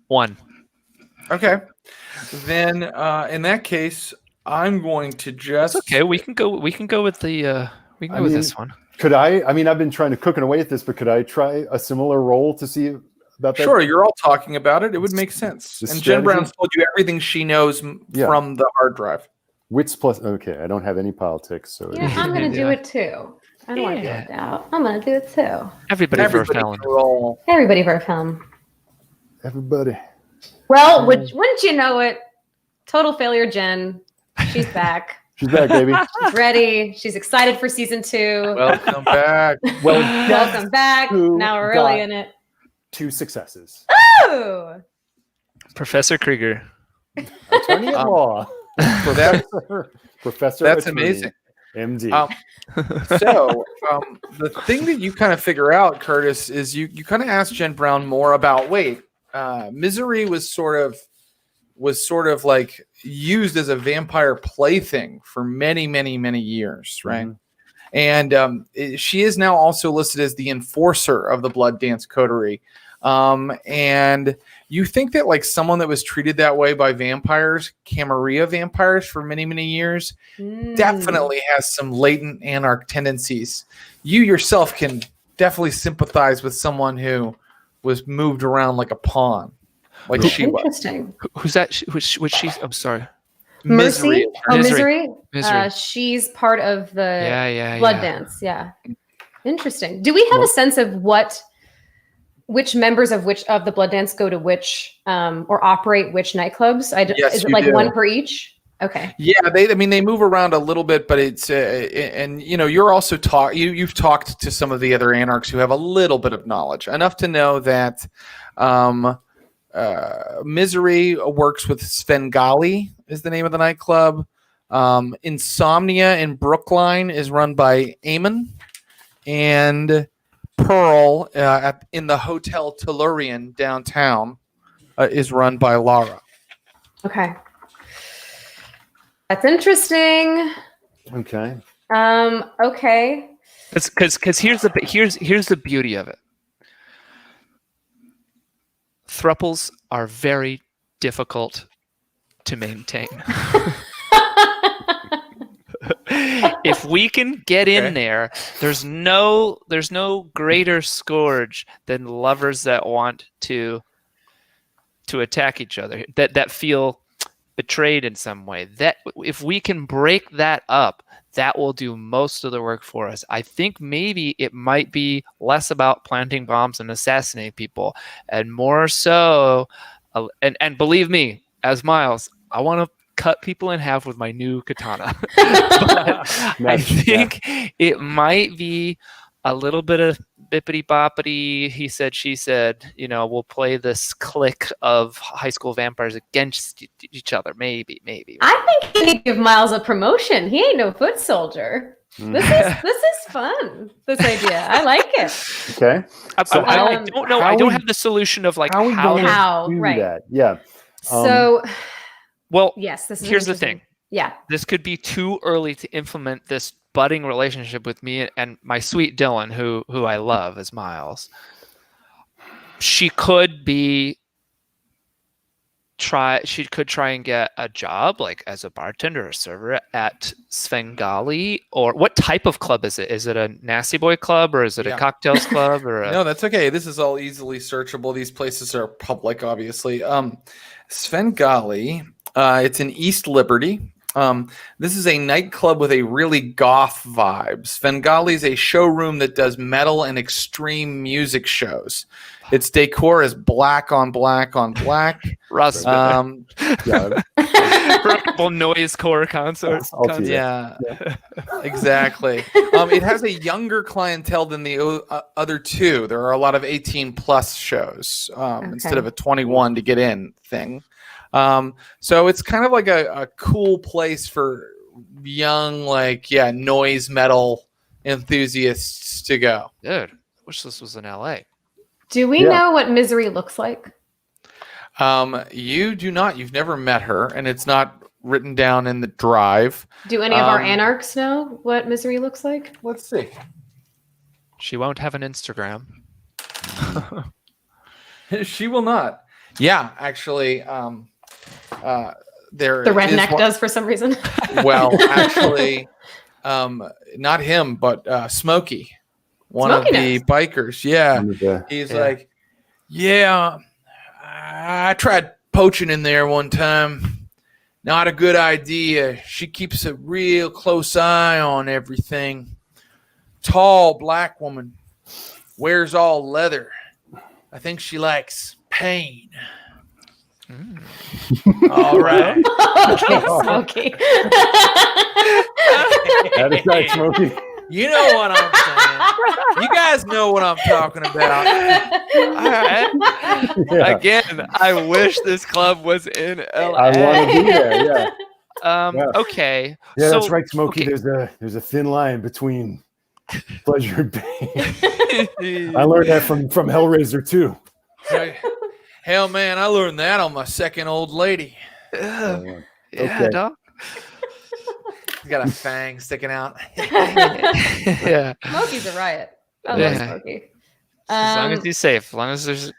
1. Okay. Then in that case, I'm going to just. It's okay. We can go with the. We can go with this one. Could I? I mean, I've been trying to cook away at this, but could I try a similar role to see about that? Sure. You're all talking about it. It would make sense. And Jen Brown's told you everything she knows from the hard drive. Wits plus. Okay, I don't have any politics, so. Yeah, I'm going to do it too. I don't want to be left out. I'm going to do it too. Everybody roll. Everybody Verfhelm. Everybody. Well, wouldn't you know it? Total failure, Jen. She's back. She's back, baby. She's ready. She's excited for season 2. Welcome back. Welcome back. Now we're really in it. 2 successes. Oh! Professor Krieger. Attorney at law. Professor. That's attorney, amazing. MD. So the thing that you kind of figure out, Curtis, is you kind of ask Jen Brown more about Misery was sort of like used as a vampire plaything for many, many, many years, right? And she is now also listed as the enforcer of the Blood Dance Coterie. And you think that like someone that was treated that way by vampires, Camarilla vampires for many, many years, definitely has some latent anarch tendencies. You yourself can definitely sympathize with someone who was moved around like a pawn, like she was. Interesting. Who's that? Which she? I'm sorry. Misery. Misery. She's part of the Blood Dance. Yeah. Interesting. Do we have a sense of which members of the Blood Dance go to which or operate which nightclubs? Yes, is it like one per each? Okay. Yeah, they move around a little bit, but it's and you're also you've talked to some of the other anarchs who have a little bit of knowledge, enough to know that Misery works with Svengali is the name of the nightclub. Insomnia in Brookline is run by Eamon, and Pearl in the Hotel Tellurian downtown is run by Lara. Okay. That's interesting. Okay. Okay. Because here's the beauty of it. Thruples are very difficult to maintain. If we can get in there, there's no greater scourge than lovers that want to attack each other, that feel betrayed in some way. That if we can break that up, that will do most of the work for us. I think maybe it might be less about planting bombs and assassinating people, and more so, and believe me, as Miles, I want to cut people in half with my new katana. But I think it might be a little bit of bippity boppity, he said, she said, we'll play this clique of high school vampires against each other. Maybe. I think you need to give Miles a promotion. He ain't no foot soldier. This is fun. This idea. I like it. Okay. So I don't know. I don't have the solution of like how do right. that. Yeah. Well, yes, this is here's the thing. Yeah. This could be too early to implement this budding relationship with me and my sweet Dylan, who I love as Miles. She could try and get a job like as a bartender or server at Svengali, or what type of club is it? Is it a nasty boy club or is it a cocktails club or No, that's okay. This is all easily searchable. These places are public, obviously. Svengali, it's in East Liberty. This is a nightclub with a really goth vibe. Svengali is a showroom that does metal and extreme music shows. Its decor is black on black on black. Ross, Yeah. noise core concert. Yeah, exactly. It has a younger clientele than the other two. There are a lot of 18 plus shows instead of a 21 to get in thing. So it's kind of like a cool place for young, noise metal enthusiasts to go. Dude, wish this was in LA. Do we know what Misery looks like? You do not. You've never met her, and it's not written down in the drive. Do any of our anarchs know what Misery looks like? Let's see. She won't have an Instagram. She will not. Yeah, actually, the redneck does for some reason. Well, actually, not him, but Smokey, one of the bikers. Yeah, he's like, I tried poaching in there one time. Not a good idea. She keeps a real close eye on everything. Tall black woman, wears all leather. I think she likes pain. All right. Okay, Smokey. That is right, Smokey. You know what I'm saying. You guys know what I'm talking about. Yeah. Again, I wish this club was in LA. I want to be there. Yeah. Okay. Yeah, so, that's right, Smokey. okay. There's a thin line between pleasure and pain. I learned that from Hellraiser too. Hell, man, I learned that on my second old lady. Yeah, Okay. dog. He's got a fang sticking out. Yeah. Smokey's a riot. I love Yeah. Smokey. As long as he's safe, as long as there's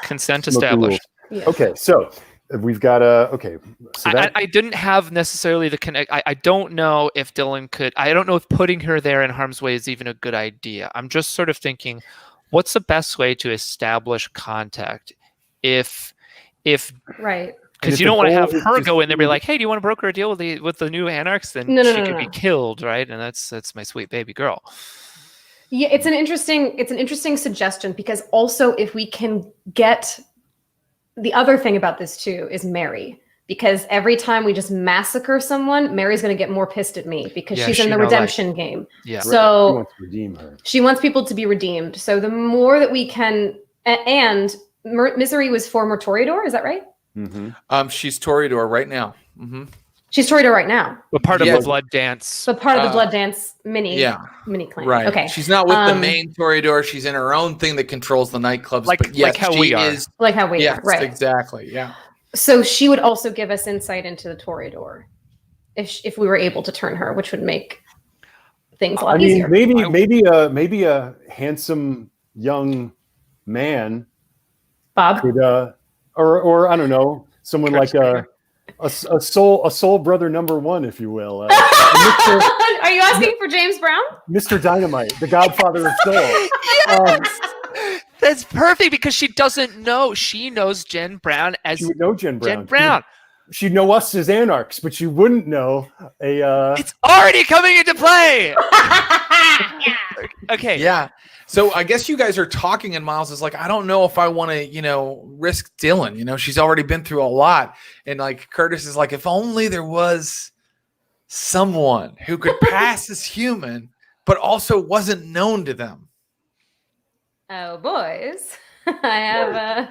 consent Smokey established. Yeah. Okay, so we've got okay. So that I didn't have necessarily the connect. I don't know if Dylan could. I don't know if putting her there in harm's way is even a good idea. I'm just sort of thinking, what's the best way to establish contact? If Right. because if you the don't want to goal have is her just go in there and be to- like, hey, do you want to broker a deal with the new anarchs? Then No, she no, could no. be killed, right? And that's my sweet baby girl. Yeah, it's an interesting suggestion, because also if we can get the other thing about this too is Mary, because every time we just massacre someone, Mary's going to get more pissed at me because Yeah, she's in she the know, redemption game. Yeah. She So wants to redeem her. she wants people to be redeemed. So the more that we can, and Misery was former Toreador, is that right? Mm-hmm. She's Toreador right now. Mm-hmm. She's Toreador right now, But part of Yeah. the blood dance. but part of the Blood Dance mini clan. Right. Okay. She's not with the main Toreador. She's in her own thing that controls the nightclubs. Like- but yes, like how she we are. is. Like how we Yes, are, right? exactly. Yeah. So she would also give us insight into the Toreador if we were able to turn her, which would make things a lot I mean, easier. maybe a handsome young man Bob, could, or I don't know, someone like a soul brother number one, if you will, are you asking for James Brown? Mr. Dynamite, the Godfather of Soul. Yes! That's perfect because she doesn't know. She knows Jen Brown as She would know Jen Brown. Jen Brown. She'd know us as anarchs, but she wouldn't know a. It's already coming into play. Okay. Yeah. So I guess you guys are talking, and Miles is like, I don't know if I want to, risk Dylan. She's already been through a lot. And like Curtis is like, if only there was someone who could pass as human, but also wasn't known to them. Oh, boys, I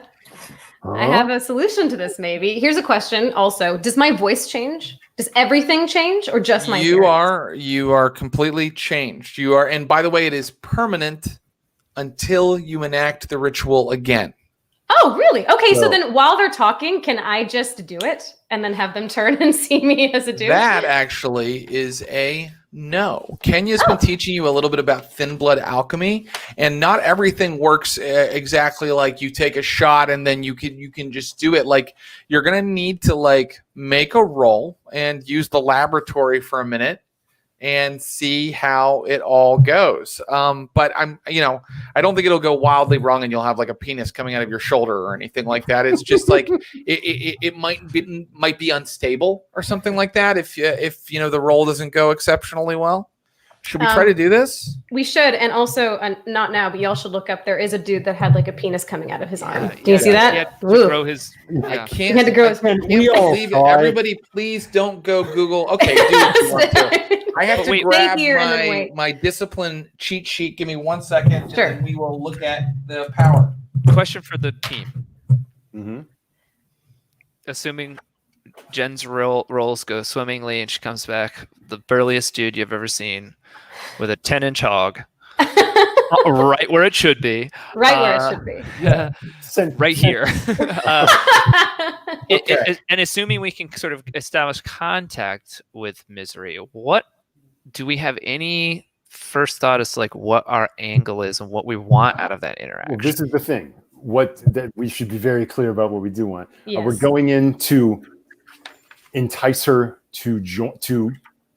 have a solution to this. Maybe here's a question. Also, does my voice change? Does everything change, or just my? You appearance? are completely changed. You are, and by the way, it is permanent until you enact the ritual again. Oh, really? Okay, so So- then while they're talking, can I just do it and then have them turn and see me as a dude? That actually is a no. Kenya's been teaching you a little bit about thin blood alchemy, and not everything works exactly like you take a shot and then you can just do it. Like, you're gonna need to make a roll and use the laboratory for a minute and see how it all goes. But I don't think it'll go wildly wrong and you'll have like a penis coming out of your shoulder or anything like that. It's just like it might be unstable or something like that if the role doesn't go exceptionally well. Should we try to do this? We should, and also not now, but y'all should look up. There is a dude that had like a penis coming out of his arm. Do you see that? He had to grow his. I can't. He had to grow his I can't believe it. Everybody, please don't go Google. Okay, do what you want to. I have to grab my discipline cheat sheet. Give me 1 second, Sure. and we will look at the power. Question for the team. Mm-hmm. Assuming Jen's rolls go swimmingly and she comes back the burliest dude you've ever seen with a 10-inch hog, right where it should be. Right where it should be. Right here. And assuming we can sort of establish contact with Misery, what do we have any first thought as to like what our angle is and what we want out of that interaction? Well, this is the thing. That we should be very clear about what we do want. Yes. We're going in to entice her to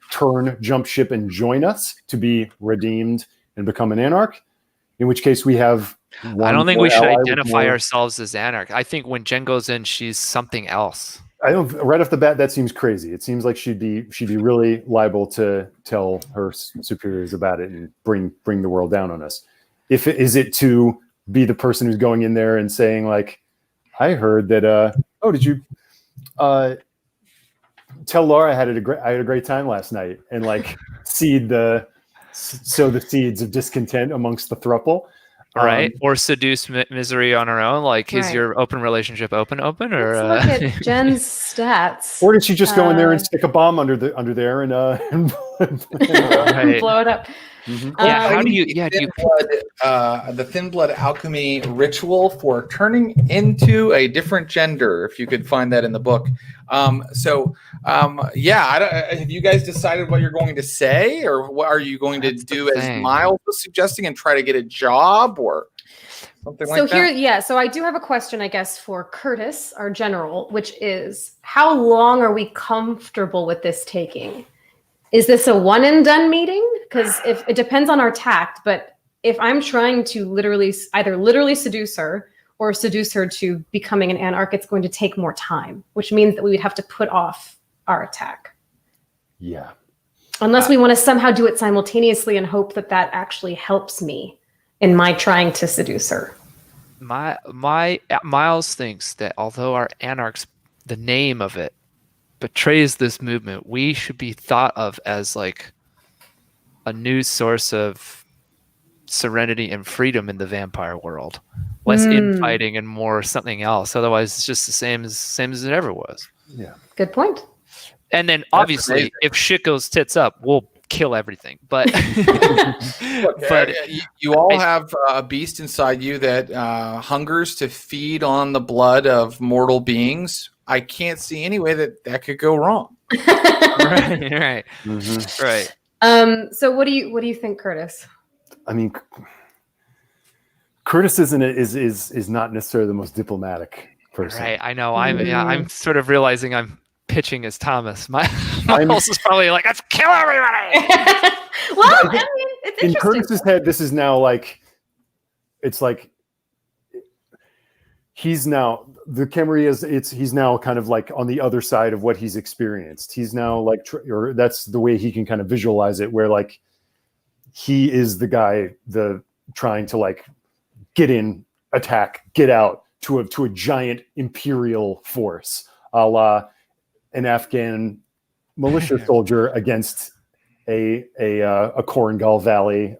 turn, jump ship, and join us to be redeemed and become an anarch. In which case, we have. I don't think we should identify ourselves as anarch. I think when Jen goes in, she's something else. I don't. Right off the bat, that seems crazy. It seems like she'd be really liable to tell her superiors about it and bring the world down on us. Is it to be the person who's going in there and saying like, I heard that. Did you? Tell Laura I had a great time last night, and like sow the seeds of discontent amongst the throuple. Right. Or seduce Misery on her own. Like, is your open relationship open? Or let's look at Jen's stats. Or did she just go in there and stick a bomb under there and blow it up? Mm-hmm. How do you? The thin blood alchemy ritual for turning into a different gender. If you could find that in the book. Have you guys decided what you're going to say, or what are you going to do as Miles was suggesting, and try to get a job or something like that? So I do have a question, I guess, for Curtis, our general, which is how long are we comfortable with this taking? Is this a one and done meeting? Because if it depends on our tact, but if I'm trying to either literally seduce her or seduce her to becoming an anarch, it's going to take more time, which means that we would have to put off our attack. Yeah. Unless we want to somehow do it simultaneously and hope that actually helps me in my trying to seduce her. Miles thinks that although our anarchs, the name of it betrays this movement, we should be thought of as like a new source of serenity and freedom in the vampire world, less infighting and more something else. Otherwise, it's just the same as it ever was. Yeah, good point. And then obviously, if shit goes tits up, we'll kill everything. But you all have a beast inside you that hungers to feed on the blood of mortal beings. I can't see any way that could go wrong. Right. Mm-hmm. Right. So what do you think, Curtis? I mean, Curtis is not necessarily the most diplomatic person. Right. I know. I'm sort of realizing I'm pitching as Thomas. Miles is probably like, let's kill everybody. Well, I mean, it's interesting. In Curtis's head, this is now like, it's like he's now the Camarilla. He's now kind of like on the other side of what he's experienced. He's now like, or that's the way he can kind of visualize it, where like he is the guy trying to like get in, attack, get out to a giant imperial force, a la an Afghan militia soldier against a Korengal Valley.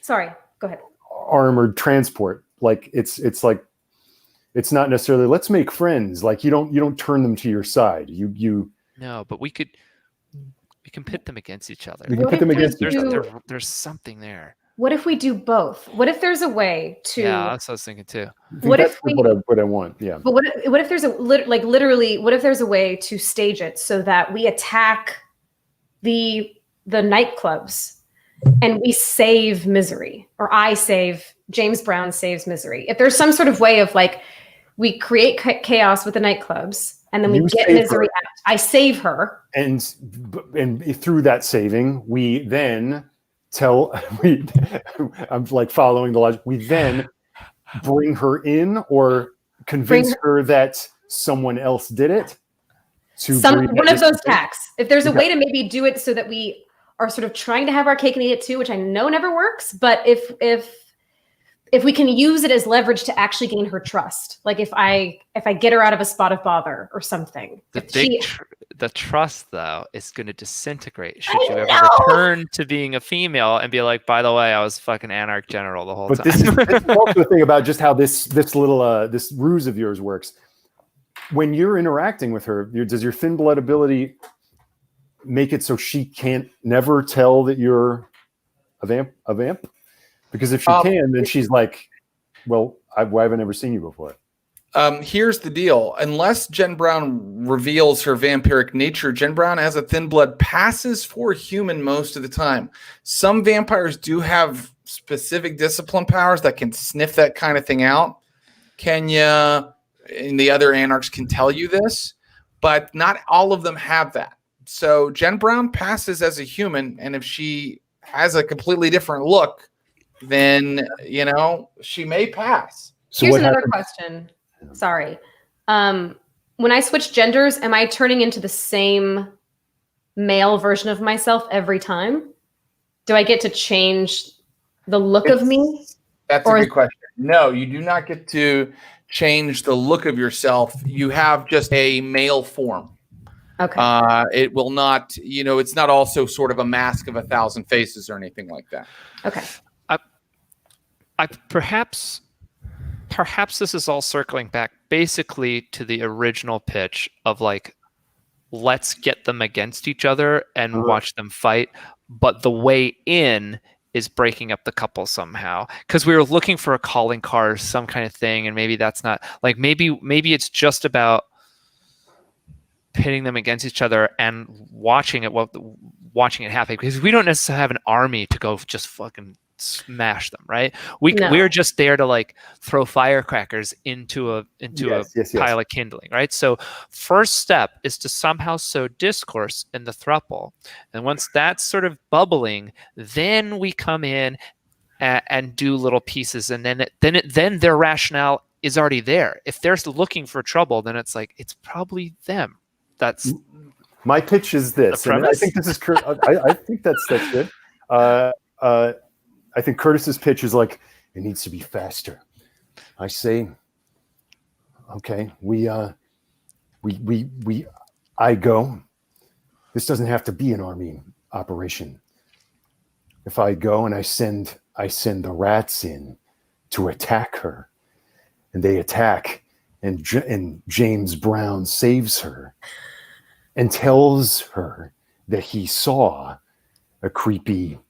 Sorry, go ahead. Armored transport. Like it's like, it's not necessarily let's make friends. Like you don't turn them to your side. You no, but we can pit them against each other. We can pit them against each other. There's something there. What if we do both? What if there's a way to? Yeah, that's what I was thinking too. What I want? Yeah. But what if there's literally? What if there's a way to stage it so that we attack the nightclubs and we save Misery, or James Brown saves Misery? If there's some sort of way of like, we create chaos with the nightclubs, and then we get Misery out. I save her, and through that saving, we then I'm like following the logic. We then bring her in or convince her that someone else did it. One of those tacks. If there's a way to maybe do it so that we are sort of trying to have our cake and eat it too, which I know never works, but if we can use it as leverage to actually gain her trust, like if I get her out of a spot of bother or something. The trust though is going to disintegrate should you ever return to being a female and be like, by the way, I was fucking Anarch General the whole time. This is also the thing about just how this little this ruse of yours works. When you're interacting with her, does your thin blood ability make it so she can't never tell that you're a vamp? Because if she can, then she's like, well, why have I never seen you before? Here's the deal. Unless Jen Brown reveals her vampiric nature, Jen Brown as a thin blood passes for human most of the time. Some vampires do have specific discipline powers that can sniff that kind of thing out. Kenya and the other anarchs can tell you this, but not all of them have that. So Jen Brown passes as a human, and if she has a completely different look, then, she may pass. So here's another question. Sorry. When I switch genders, am I turning into the same male version of myself every time? Do I get to change the look of me? That's a good question. No, you do not get to change the look of yourself. You have just a male form. Okay. It will not, it's not also sort of a mask of 1,000 faces or anything like that. Okay. Perhaps this is all circling back basically to the original pitch of like, let's get them against each other and watch them fight. But the way in is breaking up the couple somehow, because we were looking for a calling card or some kind of thing. And maybe that's not like, maybe it's just about pitting them against each other and watching it happen, because we don't necessarily have an army to go just fucking smash them, right? We're just there to like throw firecrackers into a pile of kindling, right? So first step is to somehow sow discourse in the throuple, and once that's sort of bubbling, then we come in and do little pieces, and then their rationale is already there. If they're looking for trouble, then it's like it's probably them. That's my pitch is this, and I think this is I think that's good. I think Curtis's pitch is like, it needs to be faster. I say, okay, I go. This doesn't have to be an army operation. If I go and I send the rats in to attack her, and they attack, and James Brown saves her and tells her that he saw a creepy.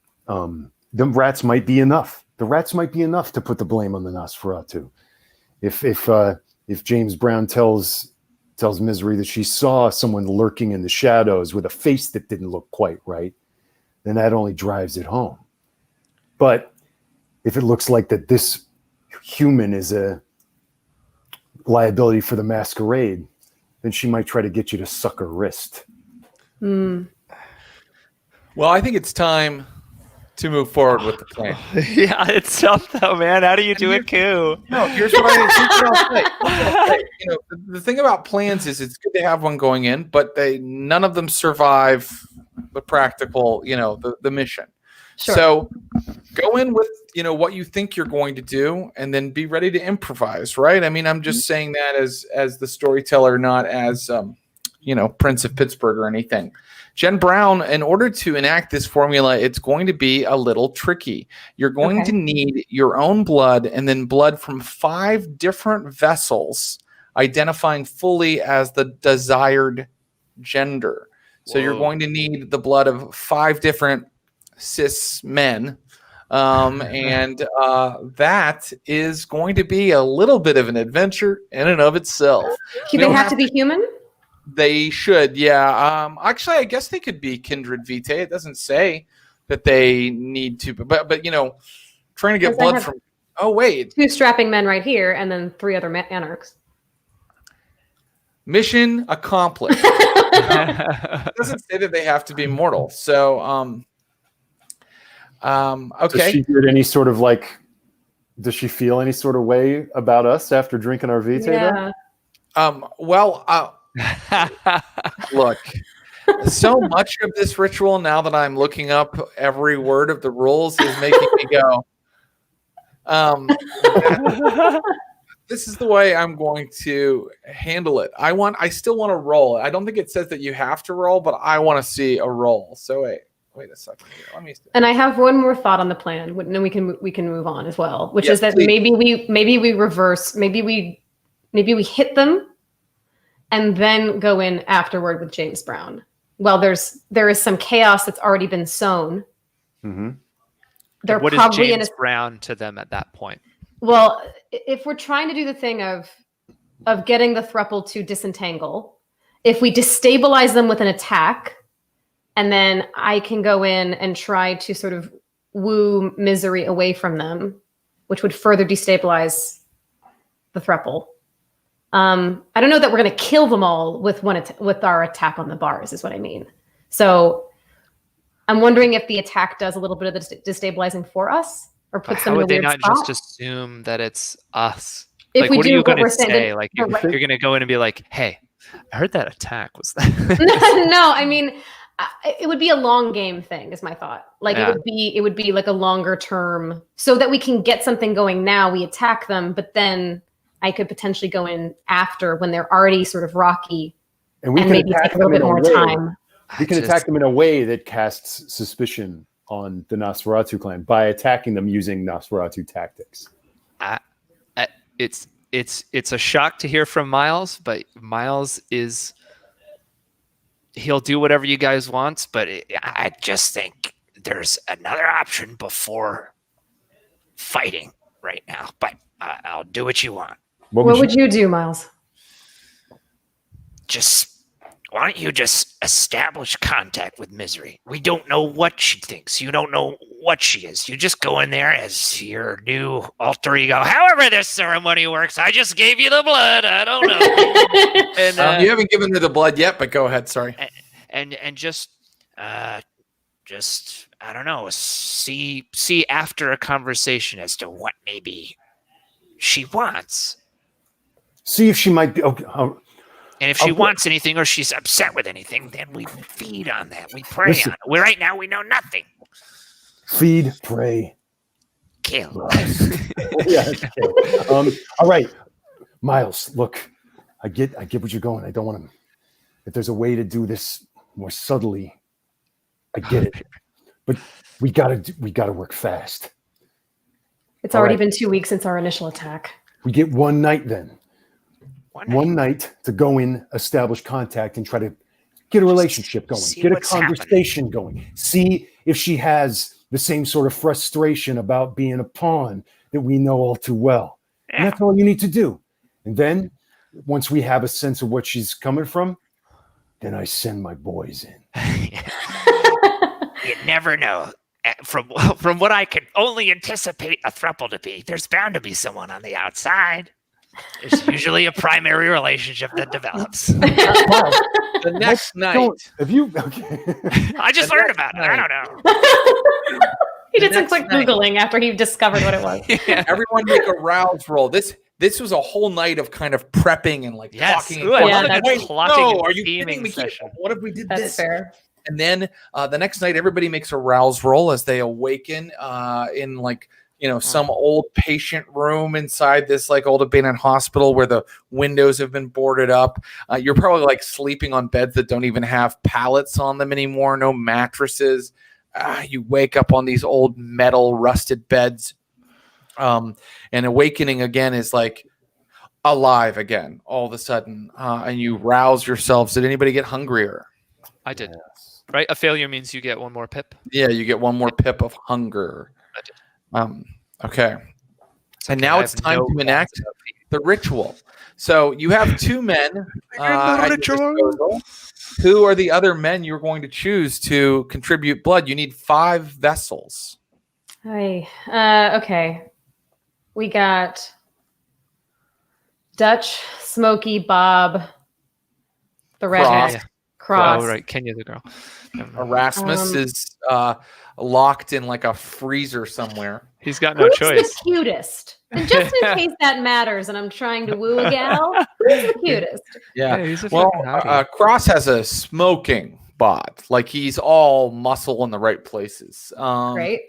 The rats might be enough. The rats might be enough to put the blame on the Nosferatu. If James Brown tells Misery that she saw someone lurking in the shadows with a face that didn't look quite right, then that only drives it home. But if it looks like that this human is a liability for the Masquerade, then she might try to get you to suck her wrist. Well, I think it's time to move forward with the plan. Yeah, it's tough though, man. How do you do a coup? No, here's what I'll say. The thing about plans is it's good to have one going in, but none of them survive the practical, the mission. Sure. So go in with, what you think you're going to do, and then be ready to improvise, right? I mean, I'm just saying that as the storyteller, not as, Prince of Pittsburgh or anything. Jen Brown, in order to enact this formula, it's going to be a little tricky. You're going to need your own blood, and then blood from 5 different vessels, identifying fully as the desired gender. So you're going to need the blood of 5 different cis men. And that is going to be a little bit of an adventure in and of itself. Do they have to be human? They should, yeah. Actually, I guess they could be kindred vitae. It doesn't say that they need to, but trying to get blood from. Oh wait, 2 strapping men right here, and then 3 other anarchs. Mission accomplished. It doesn't say that they have to be mortal. So, okay. Does she get any sort of like? Does she feel any sort of way about us after drinking our Vitae? Yeah. Look, so much of this ritual, now that I'm looking up every word of the rules, is making me go, this is the way I'm going to handle it. I still want to roll. I don't think it says that you have to roll, but I want to see a roll. So wait a second here. Let me see. And I have one more thought on the plan, and then we can move on as well, which Yes, is that please. maybe we reverse, maybe we hit them and then go in afterward with James Brown. Well, there is some chaos that's already been sown. Mm-hmm. They're What is probably James Brown to them at that point? Well, if we're trying to do the thing of getting the thruple to disentangle, if we destabilize them with an attack, and then I can go in and try to sort of woo misery away from them, which would further destabilize the thruple. I don't know that we're going to kill them all with with our attack on the bars, is what I mean. So I'm wondering if the attack does a little bit of the destabilizing for us, or puts them in a weird spot. How would they not just assume that it's us? If Like, we what are do you what going to we're saying, say? then- Like, you're going to go in and be like, "Hey, I heard that attack was that." No, I mean, it would be a long game thing, is my thought. Like Yeah. it would be like a longer term, so that we can get something going now. We attack them, but then I could potentially go in after, when they're already sort of rocky, And we and can maybe attack take a little them bit in a more way. time. We can attack them in a way that casts suspicion on the Nosferatu clan by attacking them using Nosferatu tactics. It's a shock to hear from Miles, but Miles he'll do whatever you guys want, but I just think there's another option before fighting right now. But I'll do what you want. What would you do, Miles? Why don't you just establish contact with Misery? We don't know what she thinks. You don't know what she is. You just go in there as your new alter ego. However this ceremony works, I just gave you the blood. I don't know. And You haven't given her the blood yet, but go ahead. Sorry. and just I don't know. See after a conversation as to what maybe she wants. See if she might be. Okay, And if she wants anything or she's upset with anything, then we feed on that. We prey on it. Right now, we know nothing. feed, pray, Kill. yeah. Okay. All right, Miles. Look, I get what you're going. I don't want to. If there's a way to do this more subtly, I get it. But we gotta work fast. It's already been 2 weeks since our initial attack. We get one night then. One night to go in, establish contact, and try to get a relationship going, get a conversation going. See if she has the same sort of frustration about being a pawn that we know all too well. Yeah. And that's all you need to do. And then once we have a sense of what she's coming from, then I send my boys in. You never know. From what I can only anticipate a throuple to be, there's bound to be someone on the outside. There's usually a primary relationship that develops. The next night. Have you? Okay. I just learned about it. I don't know. He did some quick Googling after he discovered what it was. Yeah. Everyone make a rouse roll. This was a whole night of kind of prepping and like talking. Ooh, no, are you kidding me? What if we did That's this? Fair. And then the next night, everybody makes a rouse roll as they awaken in like, some old patient room inside this like old abandoned hospital where the windows have been boarded up. You're probably like sleeping on beds that don't even have pallets on them anymore. No mattresses. You wake up on these old metal rusted beds. And awakening again is like alive again all of a sudden. And you rouse yourselves. Did anybody get hungrier? I did. Right? A failure means you get one more pip. Yeah, you get one more pip of hunger. Okay. And now it's time to enact the ritual. So you have two men at your disposal. Who are the other men you're going to choose to contribute blood? You need 5 vessels. Hi. Okay. We got Dutch, Smokey, Bob, The redhead. Yeah. Cross. Oh, right. Kenya's a girl. Erasmus is locked in like a freezer somewhere. He's got no Who's choice. the cutest? And just in case that matters, and I'm trying to woo a gal, who's the cutest? Yeah. he's a Well, fucking hottie. Cross has a smoking bod. Like he's all muscle in the right places. Right?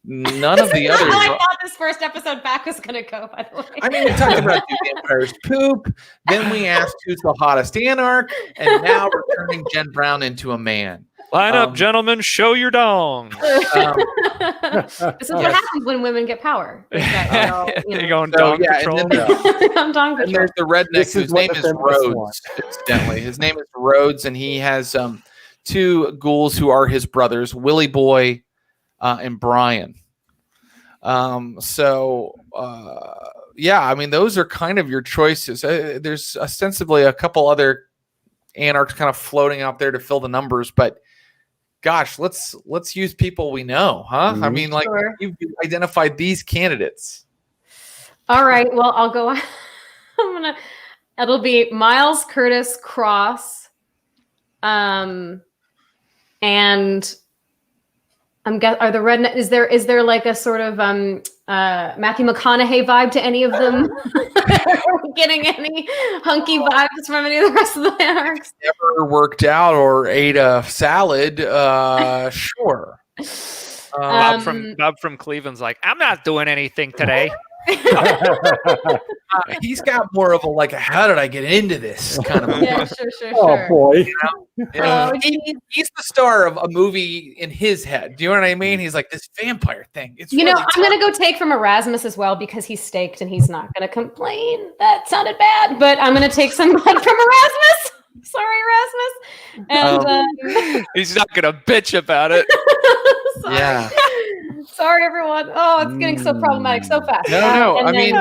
None of the This is others. not how I thought this first episode back was going to go, by the way. I mean, we talked about the vampires poop. Then we asked who's the hottest anarch, and now we're turning Jen Brown into a man. Line up, gentlemen. Show your dong. This is what happens when women get power. Is that they're all, You're going So, dong yeah, patrol. and then I'm dong And patrol. there's the redneck This is whose what name the is feminists Rhodes. want. Incidentally, his name is Rhodes, and he has two ghouls who are his brothers, Willie Boy and Brian. Yeah, I mean, those are kind of your choices. There's ostensibly a couple other anarchs kind of floating out there to fill the numbers, but gosh, let's use people we know, huh? I mean, like Sure. you've identified these candidates. All right. Well, I'll go. It'll be Miles, Curtis, Cross, and are the redneck? Is there like a sort of Matthew McConaughey vibe to any of them? Are we getting any hunky vibes from any of the rest of the anarchs? Never worked out or ate a salad. Sure. Bob from Cleveland's like, I'm not doing anything today. He's got more of a like, how did I get into this kind of. Yeah, sure. Oh boy. Oh, He's the star of a movie in his head. Do you know what I mean? He's like this vampire thing. It's You know, really I'm going to go take from Erasmus as well because he's staked and he's not going to complain. That sounded bad, but I'm going to take some blood from Erasmus. Sorry, Erasmus. And He's not gonna bitch about it. sorry. Yeah. Sorry, everyone. Oh, it's getting so problematic so fast. No. And I then-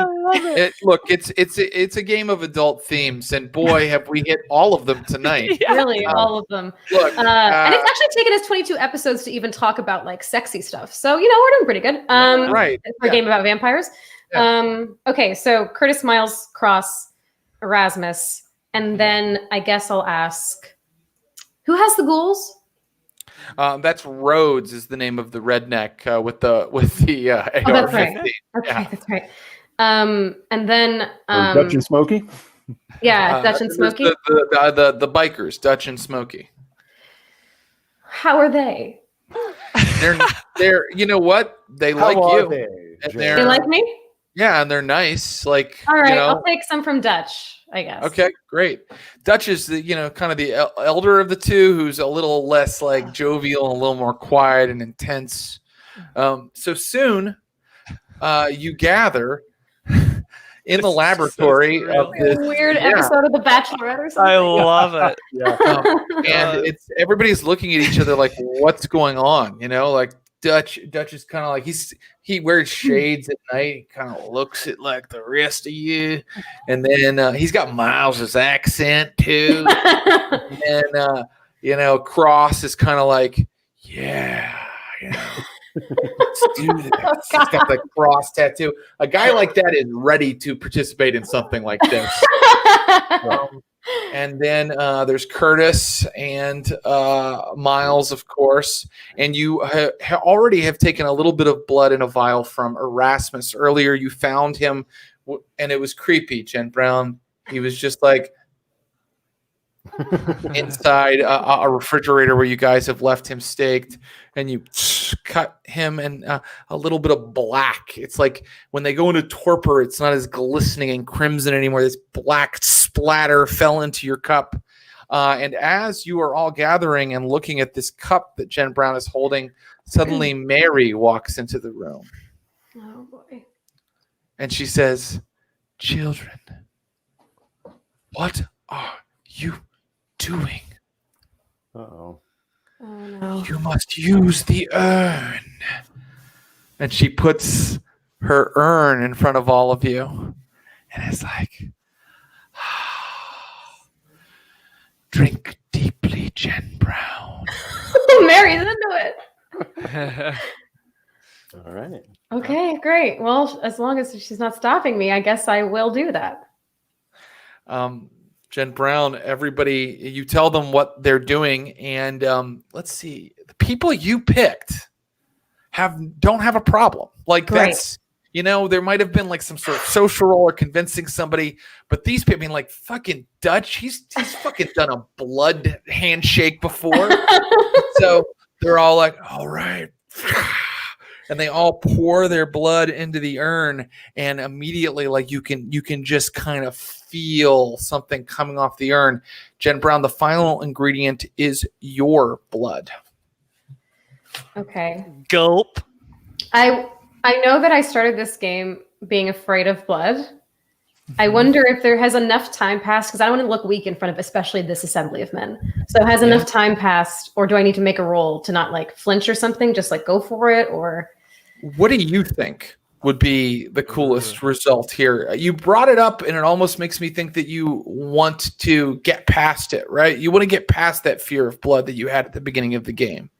mean, look, it's a game of adult themes, and boy, have we hit all of them tonight. really, all of them. Look, And it's actually taken us 22 episodes to even talk about like sexy stuff. So we're doing pretty good. right. For a game about vampires. Yeah. Okay, so Curtis, Miles, Cross, Erasmus, and then I guess I'll ask, who has the ghouls? That's Rhodes is the name of the redneck with the AR-15. That's right. Okay, Yeah. that's right. And then Dutch and Smokey. yeah, Dutch and Smokey. The bikers, Dutch and Smokey. How are they? They're you know what? They How like are you. they, And Jay? they're- They like me? Yeah, and they're nice. Like All right, you know, I'll take some from Dutch, I guess. okay, great. Dutch is the kind of the elder of the two, who's a little less like jovial and a little more quiet and intense. So soon, you gather in the laboratory of this, Weird yeah. episode of The Bachelorette or something. I love it. Yeah. and it's everybody's looking at each other like, what's going on? Like Dutch is kind of like he wears shades at night. He kind of looks at like the rest of you, and then he's got Miles's accent too. And Cross is kind of like, yeah, let's do this. He's got the cross tattoo. A guy like that is ready to participate in something like this. And then there's Curtis and Miles, of course. And you already have taken a little bit of blood in a vial from Erasmus. Earlier, you found him, and it was creepy, Jen Brown. He was just like inside a refrigerator where you guys have left him staked, and you cut him, and a little bit of black. It's like when they go into torpor, it's not as glistening and crimson anymore. This black splatter fell into your cup. And as you are all gathering and looking at this cup that Jen Brown is holding, suddenly Mary walks into the room. Oh boy. And she says, "Children, what are you doing? Uh-oh. Oh no. You must use the urn." And she puts her urn in front of all of you. And it's like, drink deeply, Jen Brown. Mary's into it. All right. Okay, great. Well, as long as she's not stopping me, I guess I will do that. Jen Brown, everybody, you tell them what they're doing, and let's see, the people you picked don't have a problem. Like that's, there might have been like some sort of social role or convincing somebody, but these people, I mean, like fucking Dutch, he's fucking done a blood handshake before, so they're all like, all right. And they all pour their blood into the urn, and immediately, like you can just kind of feel something coming off the urn. Jen Brown, the final ingredient is your blood. Okay. Gulp. I know that I started this game being afraid of blood. I wonder if there has enough time passed, because I don't want to look weak in front of especially this assembly of men. So has enough time passed, or do I need to make a roll to not like flinch or something? Just like go for it, or... What do you think would be the coolest result here? You brought it up, and it almost makes me think that you want to get past it, right? You want to get past that fear of blood that you had at the beginning of the game.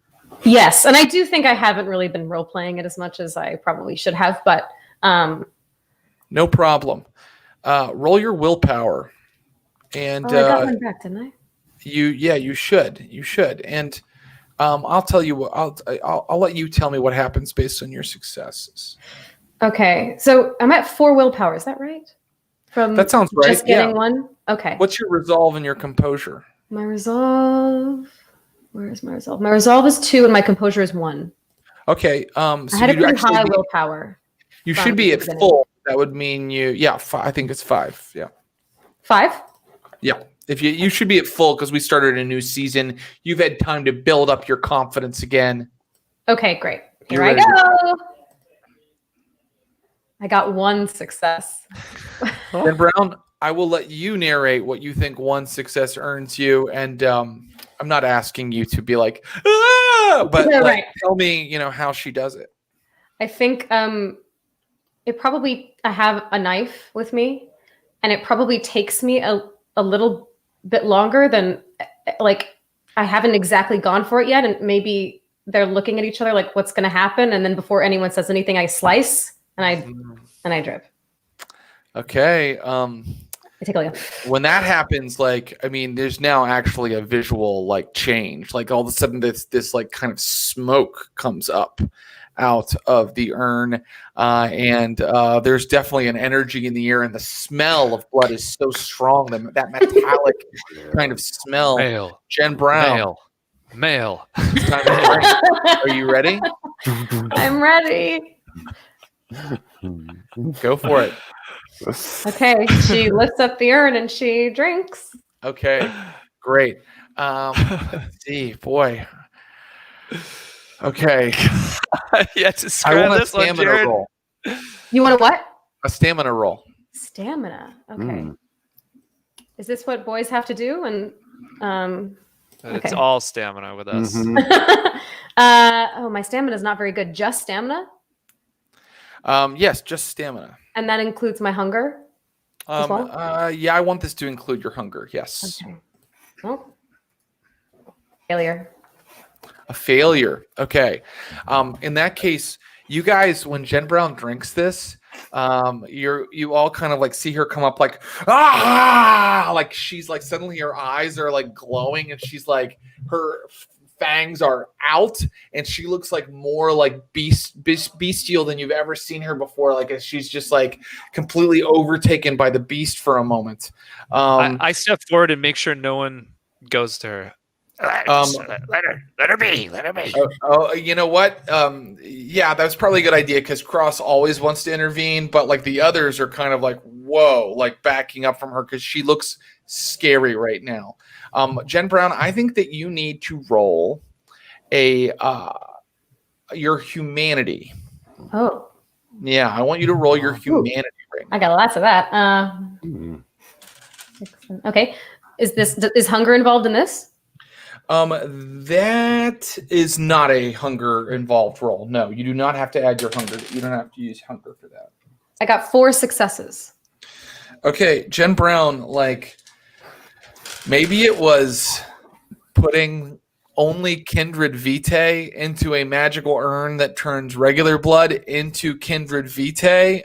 Yes, and I do think I haven't really been role-playing it as much as I probably should have, but... No problem. Roll your willpower. And I got one back, didn't I? You should. And I'll tell you what. I'll let you tell me what happens based on your successes. Okay, so I'm at 4 willpower. Is that right? That sounds right. Just getting one. Okay. What's your resolve and your composure? My resolve. Where is my resolve? My resolve is 2, and my composure is 1. Okay. So I had a pretty high willpower. You should be at full. That would mean I think it's 5. Yeah. 5? Yeah. If you should be at full, because we started a new season. You've had time to build up your confidence again. Okay, great. Here I go. I got 1 success. Ben Brown, I will let you narrate what you think 1 success earns you, and I'm not asking you to be like, but tell me, how she does it. I think it probably, I have a knife with me, and it probably takes me a little bit longer than, like, I haven't exactly gone for it yet, and maybe they're looking at each other like, what's going to happen? And then before anyone says anything, I slice and I drip. Okay. I take a look. When that happens, like, I mean, there's now actually a visual like change. Like all of a sudden, this like kind of smoke comes up out of the urn, and there's definitely an energy in the air, and the smell of blood is so strong, that metallic kind of smell. Male. Jen Brown. Male. It's time to drink. Are you ready? I'm ready. Go for it. Okay, she lifts up the urn and she drinks. Okay, great. Let's see, boy. Okay. Yeah, describe this one, Jared. Roll. You want a what? A stamina roll. Stamina. Okay. Is this what boys have to do? And It's all stamina with us. My stamina is not very good. Just stamina? Yes, just stamina. And that includes my hunger as well? Yeah, I want this to include your hunger. Yes. Okay. Well, failure. A failure. Okay. In that case, you guys, when Jen Brown drinks this, you all kind of like see her come up like, like she's like suddenly her eyes are like glowing, and she's like her fangs are out, and she looks like more like bestial than you've ever seen her before. Like she's just like completely overtaken by the beast for a moment. I step forward and make sure no one goes to her. Let her be. Oh, you know what? Yeah, that was probably a good idea, because Cross always wants to intervene, but like the others are kind of like, whoa, like backing up from her because she looks scary right now. Jen Brown, I think that you need to roll your humanity. Oh. Yeah, I want you to roll your humanity right now. I got lots of that. Okay. Is hunger involved in this? That is not a hunger involved roll. No, you do not have to add your hunger. You don't have to use hunger for that. I got 4 successes. Okay, Jen Brown, like maybe it was putting only kindred vitae into a magical urn that turns regular blood into kindred vitae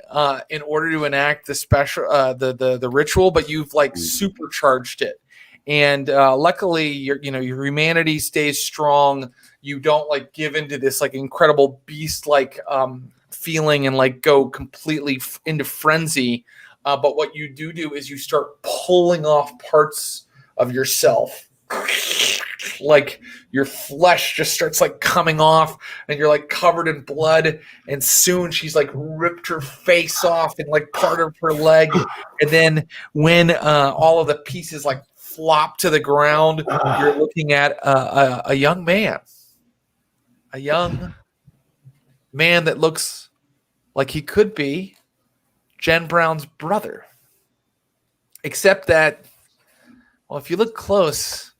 in order to enact the special the ritual, but you've like supercharged it. And luckily your humanity stays strong. You don't like give into this like incredible beast like feeling and like go completely into frenzy. But what you do is you start pulling off parts of yourself. Like your flesh just starts like coming off and you're like covered in blood, and soon she's like ripped her face off and like part of her leg. And then when all of the pieces like flop to the ground, you're looking at a young man that looks like he could be Jen Brown's brother, except that, well, if you look close,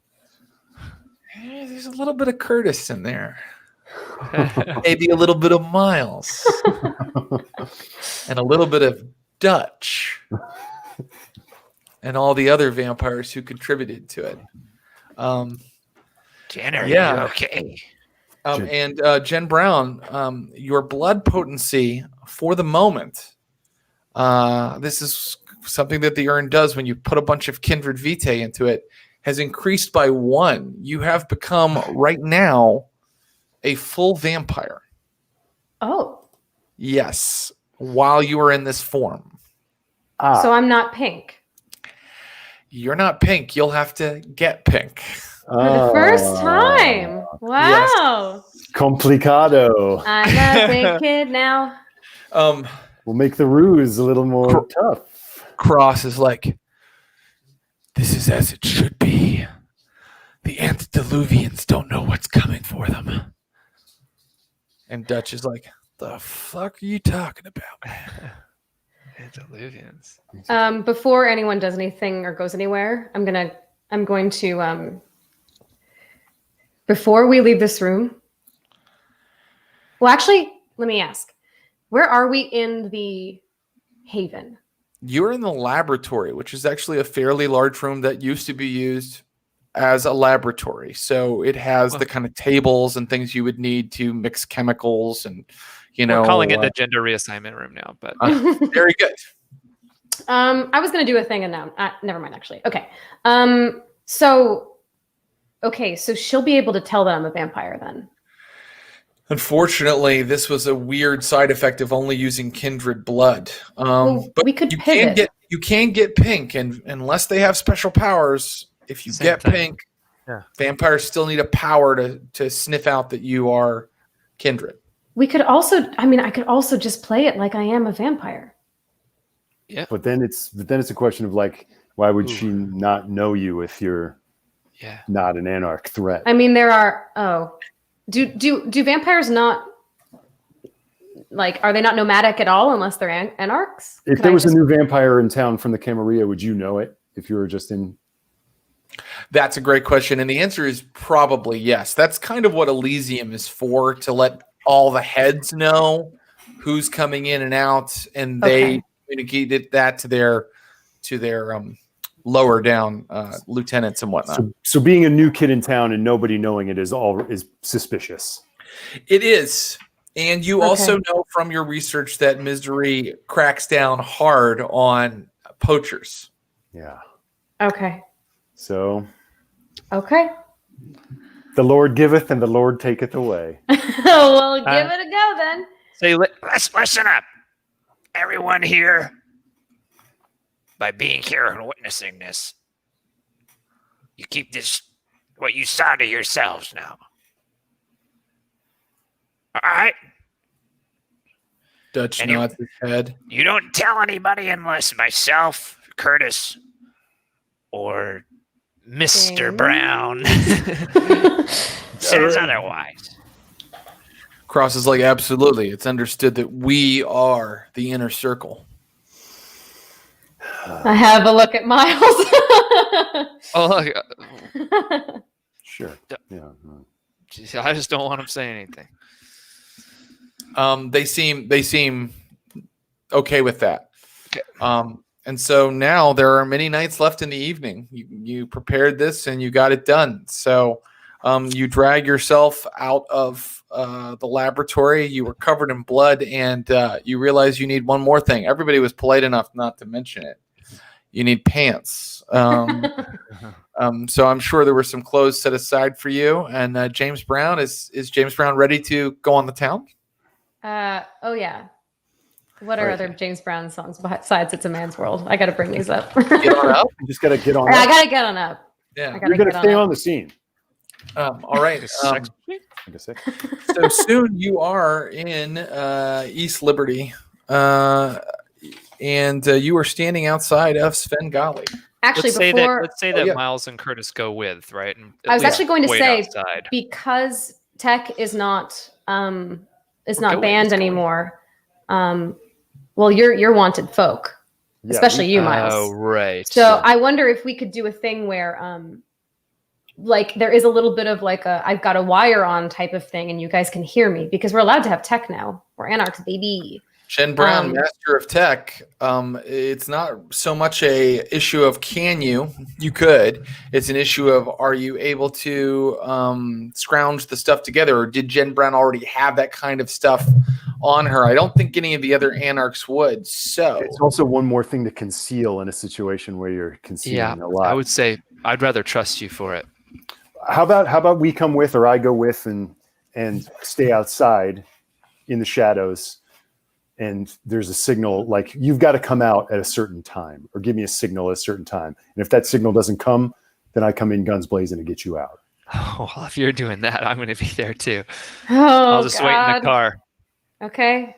there's a little bit of Curtis in there. Maybe a little bit of Miles. And a little bit of Dutch. And all the other vampires who contributed to it. Jen, are you okay? And Jen Brown, your blood potency for the moment, this is something that the urn does when you put a bunch of kindred vitae into it, has increased by 1. You have become right now a full vampire. Oh. Yes, while you are in this form. So I'm not pink. You're not pink. You'll have to get pink. For the first time. Wow. Yes. Complicado. I'm a big kid now. We'll make the ruse a little more tough. Cross is like, this is as it should be. The antediluvians don't know what's coming for them. And Dutch is like, the fuck are you talking about? Antediluvians. Before anyone does anything or goes anywhere, I'm going to before we leave this room. Well, actually, let me ask. Where are we in the Haven? You're in the laboratory, which is actually a fairly large room that used to be used as a laboratory. So it has the kind of tables and things you would need to mix chemicals and, We're calling it the gender reassignment room now, but very good. I was going to do a thing and now, never mind, actually. Okay. So she'll be able to tell that I'm a vampire then. Unfortunately, this was a weird side effect of only using kindred blood. But we could you pivot. you can get pink, and unless they have special powers, if you get pink, vampires still need a power to sniff out that you are kindred. We could also, I could also just play it like I am a vampire. Yeah. But then it's a question of like, why would she not know you if you're not an anarch threat? I mean, there are. Do vampires not are they not nomadic at all unless they're anarchs? If there was a new vampire in town from the Camarilla, would you know it if you were just in? That's a great question, and the answer is probably yes. That's kind of what Elysium is for, to let all the heads know who's coming in and out, and they communicated that to their lower down lieutenants and whatnot. So being a new kid in town and nobody knowing it is suspicious. It is. And you also know from your research that Misery cracks down hard on poachers. Yeah. Okay. So. Okay. The Lord giveth and the Lord taketh away. Well, give it a go then. So let's listen up. Everyone here, by being here and witnessing this, you keep this, what you saw, to yourselves now. All right? Dutch nods his head. You don't tell anybody unless myself, Curtis, or Mr. Brown says otherwise. Cross is like, absolutely. It's understood that we are the inner circle. I have a look at Miles. Oh, look. Sure. Yeah. Geez, I just don't want him saying anything. They seem okay with that. Okay. And so now there are many nights left in the evening. You prepared this and you got it done. So You drag yourself out of the laboratory. You were covered in blood, and you realize you need one more thing. Everybody was polite enough not to mention it. You need pants. So I'm sure there were some clothes set aside for you. And James Brown, is James Brown ready to go on the town? Oh yeah. What are other James Brown songs besides "It's a Man's World"? I got to bring these up. Get on up. You just got to get on. I got to get on up. Yeah, you're going to stay on the scene. All right. So soon you are in East Liberty, and you are standing outside of Svengali. Actually, let's say that Miles and Curtis go with, right? And I was actually going to say outside. Because tech is not banned anymore. Well, you're wanted folk, especially you, Miles. Oh, right. So I wonder if we could do a thing where, like, there is a little bit of like I've got a wire on type of thing, and you guys can hear me because we're allowed to have tech now. We're anarchs, baby. Jen Brown, Master of Tech. It's not so much a issue of can you could. It's an issue of are you able to scrounge the stuff together, or did Jen Brown already have that kind of stuff on her? I don't think any of the other anarchs would. So it's also one more thing to conceal in a situation where you're concealing a lot. I would say I'd rather trust you for it. How about we come with, or I go with and stay outside in the shadows. And there's a signal, like you've got to come out at a certain time, or give me a signal at a certain time. And if that signal doesn't come, then I come in guns blazing to get you out. Oh, well, if you're doing that, I'm going to be there too. Oh, I'll just wait in the car. Okay.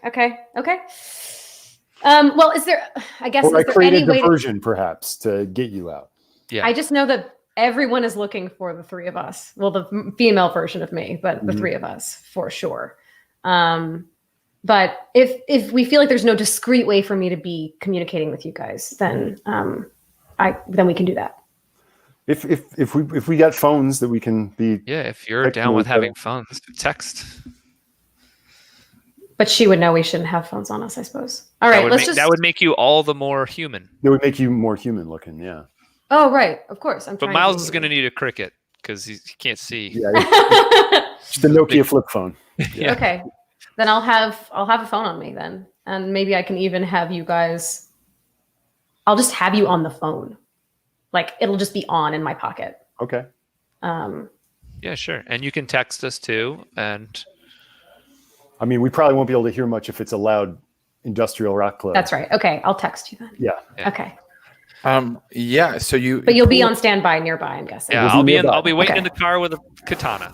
Well, is there? I guess. Or I create a way diversion, perhaps, to get you out. Yeah. I just know that everyone is looking for the three of us. Well, the female version of me, but the three of us for sure. But if we feel like there's no discreet way for me to be communicating with you guys, then then we can do that. If we got phones that we can be, if you're down with having phones, text. But she would know we shouldn't have phones on us, I suppose. All right, that would make you all the more human. It would make you more human looking, yeah. Oh right, of course. But Miles is going to need a cricket because he can't see. Yeah, it's the Nokia flip phone. Yeah. Okay. Then I'll have a phone on me then. And maybe I can even have you guys, I'll just have you on the phone. Like it'll just be on in my pocket. Okay. Yeah, sure. And you can text us too. And I mean, we probably won't be able to hear much if it's a loud industrial rock club. That's right. Okay. I'll text you then. Yeah. Okay. So but you'll be on standby nearby, I'm guessing. Yeah, I'll be waiting in the car with a katana.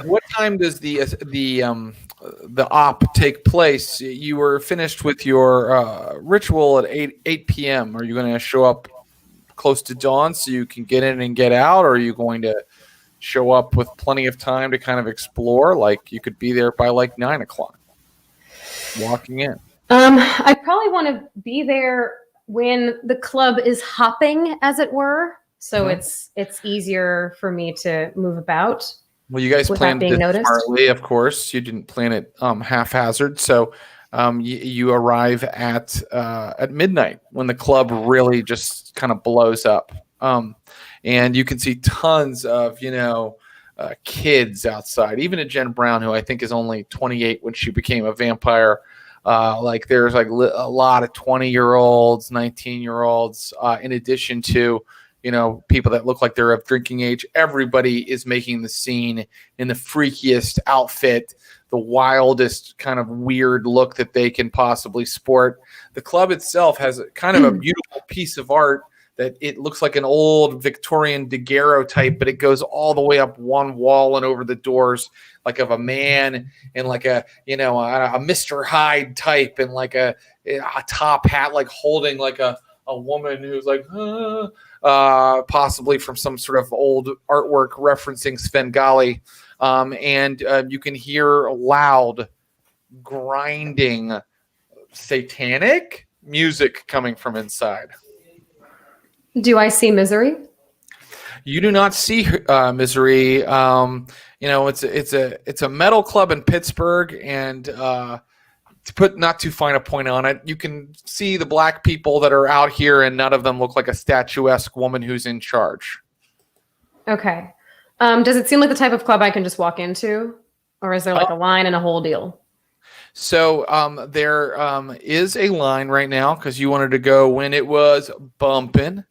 What time does the op take place? You were finished with your ritual at 8 p.m. Are you going to show up close to dawn so you can get in and get out, or are you going to show up with plenty of time to kind of explore? Like you could be there by like 9 o'clock, walking in. I probably want to be there when the club is hopping, as it were. So it's easier for me to move about. Well, you guys planned it smartly, of course. You didn't plan it haphazard. So you arrive at midnight when the club really just kind of blows up. And you can see tons of, kids outside. Even a Jen Brown, who I think is only 28 when she became a vampire. There's a lot of 20-year-olds, 19-year-olds, in addition to people that look like they're of drinking age. Everybody is making the scene in the freakiest outfit, the wildest kind of weird look that they can possibly sport. The club itself has kind of a beautiful piece of art that it looks like an old Victorian daguerreotype, but it goes all the way up one wall and over the doors, like of a man and like a Mr. Hyde type and like a top hat, like holding like a woman who's like, possibly from some sort of old artwork referencing Svengali. And you can hear loud, grinding, satanic music coming from inside. Do I see Misery? You do not see Misery. It's a metal club in Pittsburgh, and to put not too fine a point on it, you can see the black people that are out here, and none of them look like a statuesque woman who's in charge. Okay. Does it seem like the type of club I can just walk into, or is there like a line and a whole deal? So there is a line right now because you wanted to go when it was bumping.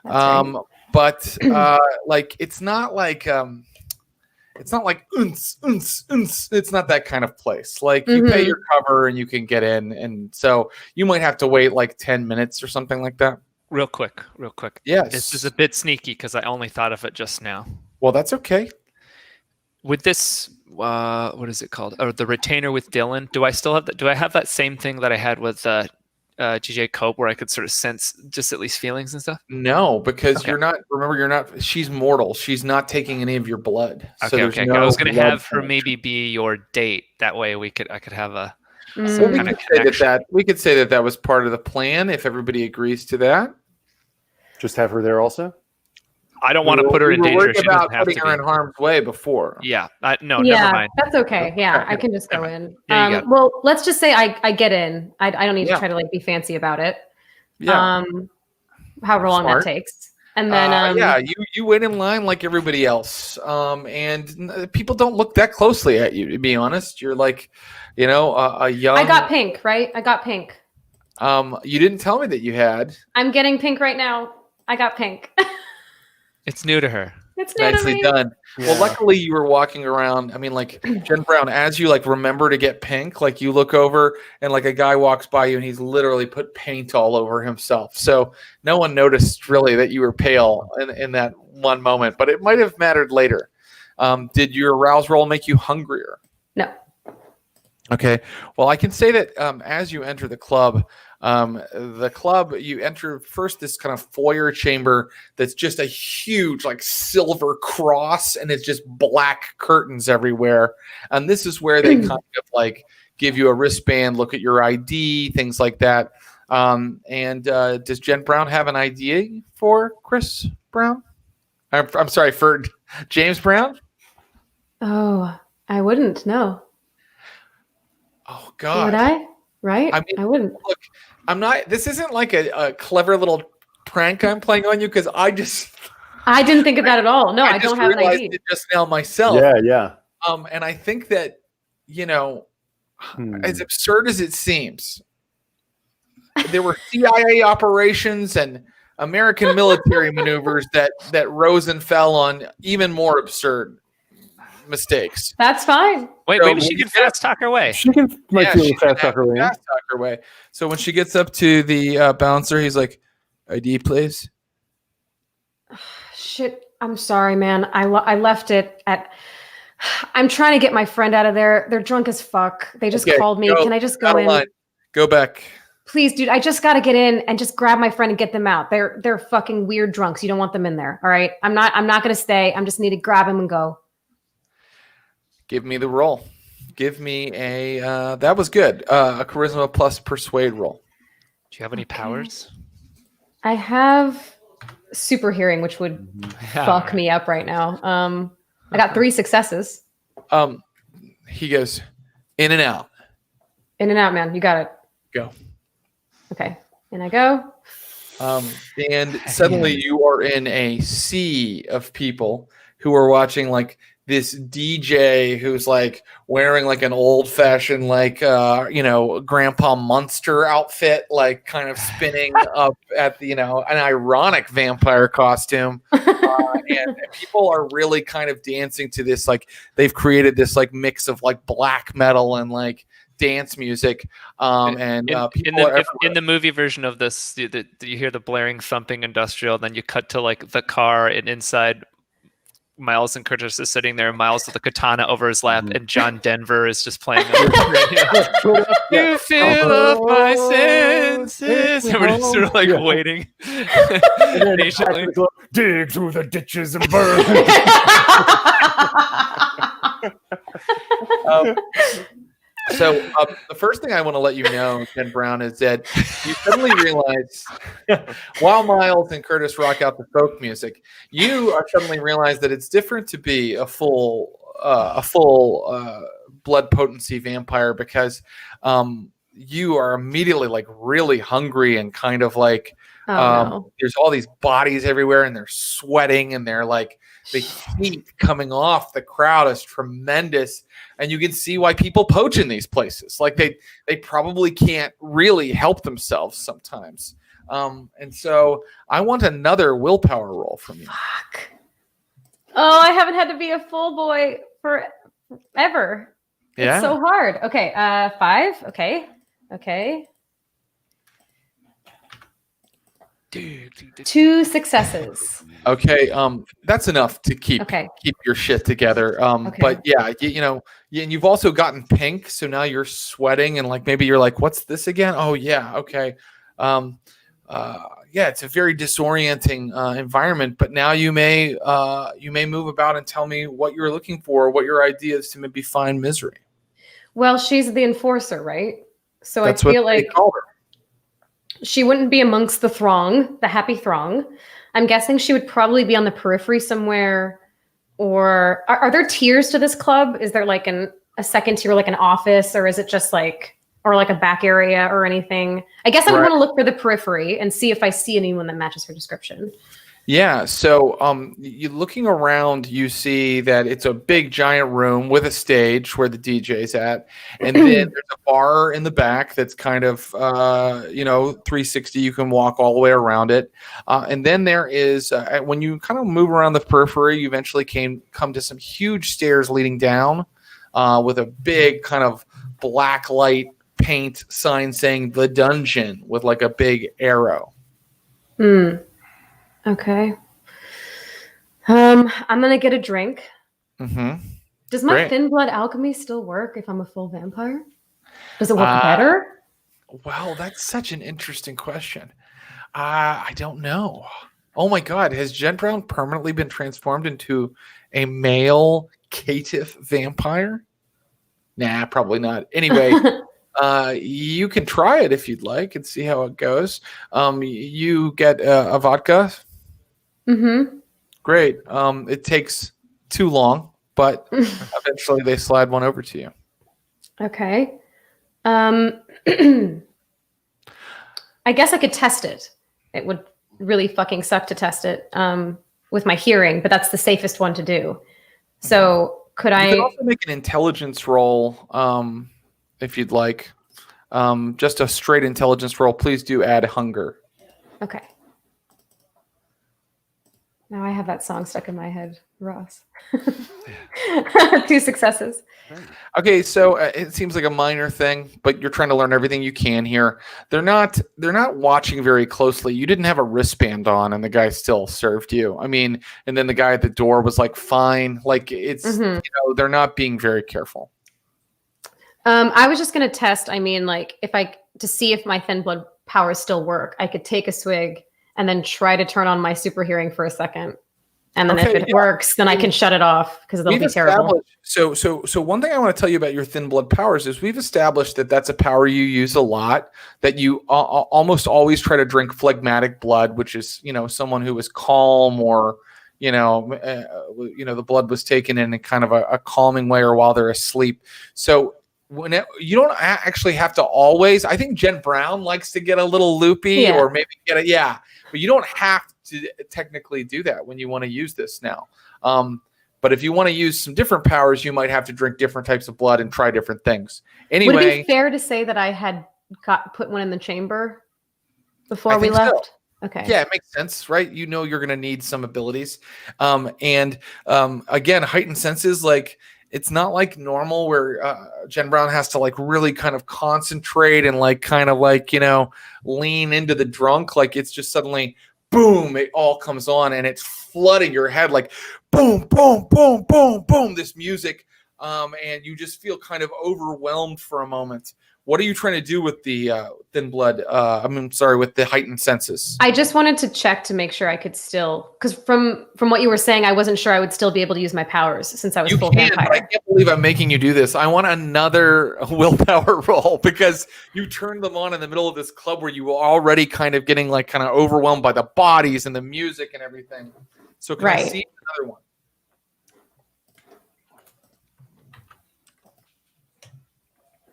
Right. But like it's not like unce, unce, unce. It's not that kind of place. Like you pay your cover and you can get in, and so you might have to wait like 10 minutes or something like that. Real quick. Yes. This is a bit sneaky because I only thought of it just now. Well, that's okay. With this, what is it called? Or the retainer with Dylan. Do I still have that? Do I have that same thing that I had with GJ Cope, where I could sort of sense just at least feelings and stuff? No, because you're not. Remember, you're not. She's mortal. She's not taking any of your blood. Okay. No I was going to have her connection. maybe be your date. That way, I could have a So kind of connection. we could say that was part of the plan if everybody agrees to that. Just have her there also. I don't want to put her in We were danger. worried She about doesn't have putting to her in be. harm's way before. Yeah. Never Yeah, mind. that's okay. Yeah, I can just go Never in. Yeah, you got it. Well, let's just say I get in. I don't need to Yeah. try to like be fancy about it. Yeah. However long Smart. that takes. And then you wait in line like everybody else. And people don't look that closely at you, to be honest. You're like, a young. I got pink, right? I got pink. You didn't tell me that you had. I'm getting pink right now. I got pink. It's new to her. It's new to Nicely me. done. Yeah. Well, luckily you were walking around. I mean, like Jen Brown, as you like remember to get pink, like you look over and like a guy walks by you and he's literally put paint all over himself. So no one noticed really that you were pale in that one moment, but it might have mattered later. Did your arouse roll make you hungrier? No. Okay. Well, I can say that as you enter the club, you enter first this kind of foyer chamber that's just a huge like silver cross, and it's just black curtains everywhere. And this is where they kind of like give you a wristband, look at your ID, things like that. And does Jen Brown have an idea for Chris Brown? I'm sorry, for James Brown? Oh, I wouldn't. No. Oh God. Would I? Right? I mean, I wouldn't. Look, I'm not. This isn't like a clever little prank I'm playing on you because I didn't think of that at all. No, I just don't have an realized ID. it just now myself. Yeah. And I think that as absurd as it seems, there were CIA operations and American military maneuvers that rose and fell on even more absurd mistakes. That's fine. Wait, So maybe she can fast talk her way. She can might be able to fast talk her way in. Fast talk her way. So when she gets up to the bouncer, he's like, "ID, please." Shit. I'm sorry, man. I left it at. I'm trying to get my friend out of there. They're drunk as fuck. They just called me. Can I just go out of in? line. Go back. Please, dude. I just got to get in and just grab my friend and get them out. They're fucking weird drunks. You don't want them in there. All right. I'm not going to stay. I'm just need to grab them and go. Give me the roll. Give me a that was good. A charisma plus persuade roll. Do you have any powers? I have super hearing, which would fuck me up right now. I got 3 successes. He goes in and out. In and out, man. You got it. Go. Okay. In I go. And suddenly you are in a sea of people who are watching like this DJ who's like wearing like an old fashioned like Grandpa Munster outfit, like kind of spinning up at the an ironic vampire costume, and people are really kind of dancing to this. Like they've created this like mix of like black metal and like dance music, in the movie version of this, you hear the blaring thumping industrial, then you cut to like the car, and inside Miles and Curtis is sitting there, Miles with a katana over his lap, and John Denver is just playing on the radio. You fill up my senses. And we're just sort of like waiting patiently. Dig through the ditches and burn. So the first thing I want to let you know, Ken Brown, is that you suddenly realize, while Miles and Curtis rock out the folk music, you suddenly realize that it's different to be a full blood potency vampire, because you are immediately like really hungry and kind of like No. There's all these bodies everywhere, and they're sweating, and they're like the heat coming off the crowd is tremendous, and you can see why people poach in these places. Like they probably can't really help themselves sometimes. And so I want another willpower roll from you. Fuck. Oh, I haven't had to be a full boy forever. Yeah. It's so hard. Okay, 5. Okay. 2 successes. Okay, that's enough to keep your shit together. But yeah, and you've also gotten pink, so now you're sweating, and like maybe you're like, what's this again? Oh yeah, okay. Yeah, it's a very disorienting environment, but now you may move about and tell me what you're looking for, what your idea is to maybe find Misery. Well, she's the enforcer, right? So That's I feel what they like call her. she wouldn't be amongst the throng, the happy throng. I'm guessing she would probably be on the periphery somewhere. Or are there tiers to this club? Is there like a second tier, like an office, or is it just like, or like a back area or anything? I guess I would want to look for the periphery and see if I see anyone that matches her description. Yeah, so you looking around, you see that it's a big giant room with a stage where the DJ's at, and then there's a bar in the back that's kind of 360. You can walk all the way around it, and then there is when you kind of move around the periphery, you eventually come to some huge stairs leading down, with a big kind of black light paint sign saying "The Dungeon" with like a big arrow. Okay. I'm gonna get a drink. Mm-hmm. Does my thin blood alchemy still work if I'm a full vampire? Does it work better? Well, that's such an interesting question. I don't know. Oh my God, has Jen Brown permanently been transformed into a male caitiff vampire? Nah, probably not. Anyway, you can try it if you'd like and see how it goes. You get a vodka. Mm-hmm. Great. It takes too long, but eventually they slide one over to you. Okay. I guess I could test it. It would really fucking suck to test it with my hearing, but that's the safest one to do. So could I? You can also make an intelligence roll if you'd like. Just a straight intelligence roll. Please do add hunger. Okay. Now I have that song stuck in my head, Ross. 2 successes. Okay, so it seems like a minor thing, but you're trying to learn everything you can here. They're not watching very closely. You didn't have a wristband on, and the guy still served you. I mean, and then the guy at the door was like, "Fine." Like it's they're not being very careful. I was just gonna test. I mean, like to see if my thin blood powers still work, I could take a swig and then try to turn on my super hearing for a second. And then if it works, then I can shut it off because it'll be terrible. So one thing I want to tell you about your thin blood powers is we've established that that's a power you use a lot, that you almost always try to drink phlegmatic blood, which is, someone who is calm or, the blood was taken in kind of a calming way or while they're asleep. So you don't actually have to always. I think Jen Brown likes to get a little loopy or maybe but you don't have to technically do that when you want to use this now. But if you want to use some different powers, you might have to drink different types of blood and try different things. Anyway, would it be fair to say that I had put one in the chamber before we left? So. Okay. Yeah, it makes sense, right? You're going to need some abilities. Again, heightened senses, like it's not like normal where Jen Brown has to like really kind of concentrate and like kind of like, lean into the drunk. Like it's just suddenly, boom, it all comes on and it's flooding your head like boom, boom, boom, boom, boom, this music. And you just feel kind of overwhelmed for a moment. What are you trying to do with the thin blood? With the heightened senses. I just wanted to check to make sure I could still, because from what you were saying, I wasn't sure I would still be able to use my powers since I was full vampire. I can't believe I'm making you do this. I want another willpower roll because you turned them on in the middle of this club where you were already kind of getting like kind of overwhelmed by the bodies and the music and everything. So can I see another one?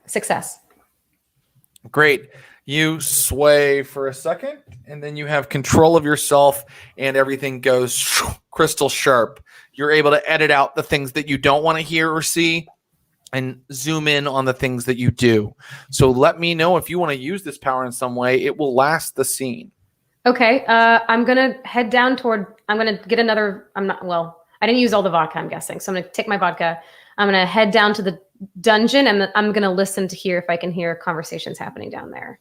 Success. Great. You sway for a second, and then you have control of yourself, and everything goes crystal sharp. You're able to edit out the things that you don't want to hear or see and zoom in on the things that you do. So let me know if you want to use this power in some way. It will last the scene. Okay. I'm going to head down I'm going to get another, I didn't use all the vodka, I'm guessing. So I'm going to take my vodka. I'm going to head down to the dungeon, and I'm going to listen to hear if I can hear conversations happening down there.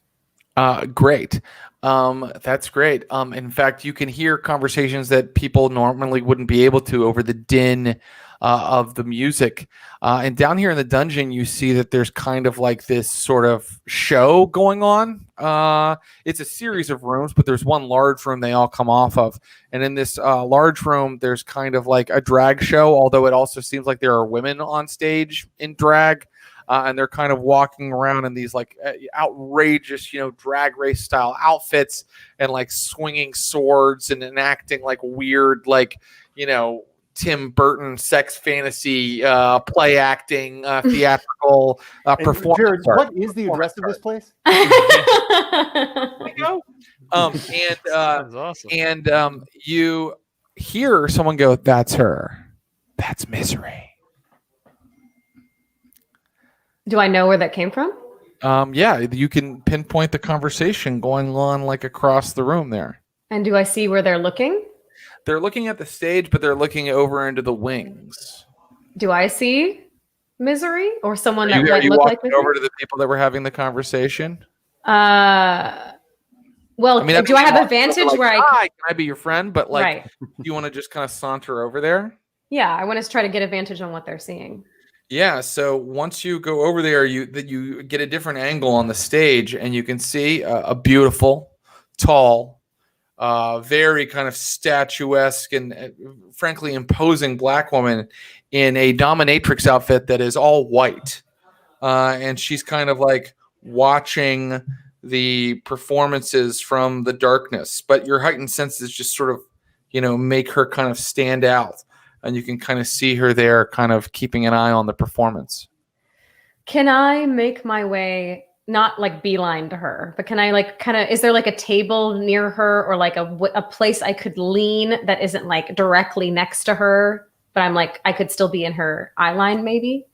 Great. That's great. In fact, you can hear conversations that people normally wouldn't be able to over the din of the music. And down here in the dungeon, you see that there's kind of like this sort of show going on. It's a series of rooms, but there's one large room they all come off of. And in this large room, there's kind of like a drag show, although it also seems like there are women on stage in drag. And they're kind of walking around in these like outrageous, drag race style outfits and like swinging swords and enacting like weird, like, Tim Burton sex fantasy, play acting, theatrical performance. Jared, what is the address of this place? Sounds awesome. And you hear someone go, "That's her. That's Misery." Do I know where that came from? Yeah, you can pinpoint the conversation going on like across the room there. And do I see where they're looking? They're looking at the stage, but they're looking over into the wings. Do I see Misery or someone that Are might you look walking like Misery? over to the people that were having the conversation? Well, do I have advantage like, where Hi, can I be your friend? But like, Right. do you want to just kind of saunter over there? Yeah, I want to try to get advantage on what they're seeing. Yeah, so once you go over there, you get a different angle on the stage, and you can see a beautiful, tall, very kind of statuesque and frankly imposing black woman in a dominatrix outfit that is all white. And she's kind of like watching the performances from the darkness, but your heightened senses just sort of, make her kind of stand out. And you can kind of see her there kind of keeping an eye on the performance. Can I make my way, not like beeline to her, but can I like kind of, is there like a table near her or like a place I could lean that isn't like directly next to her, but I'm like, I could still be in her eye line maybe?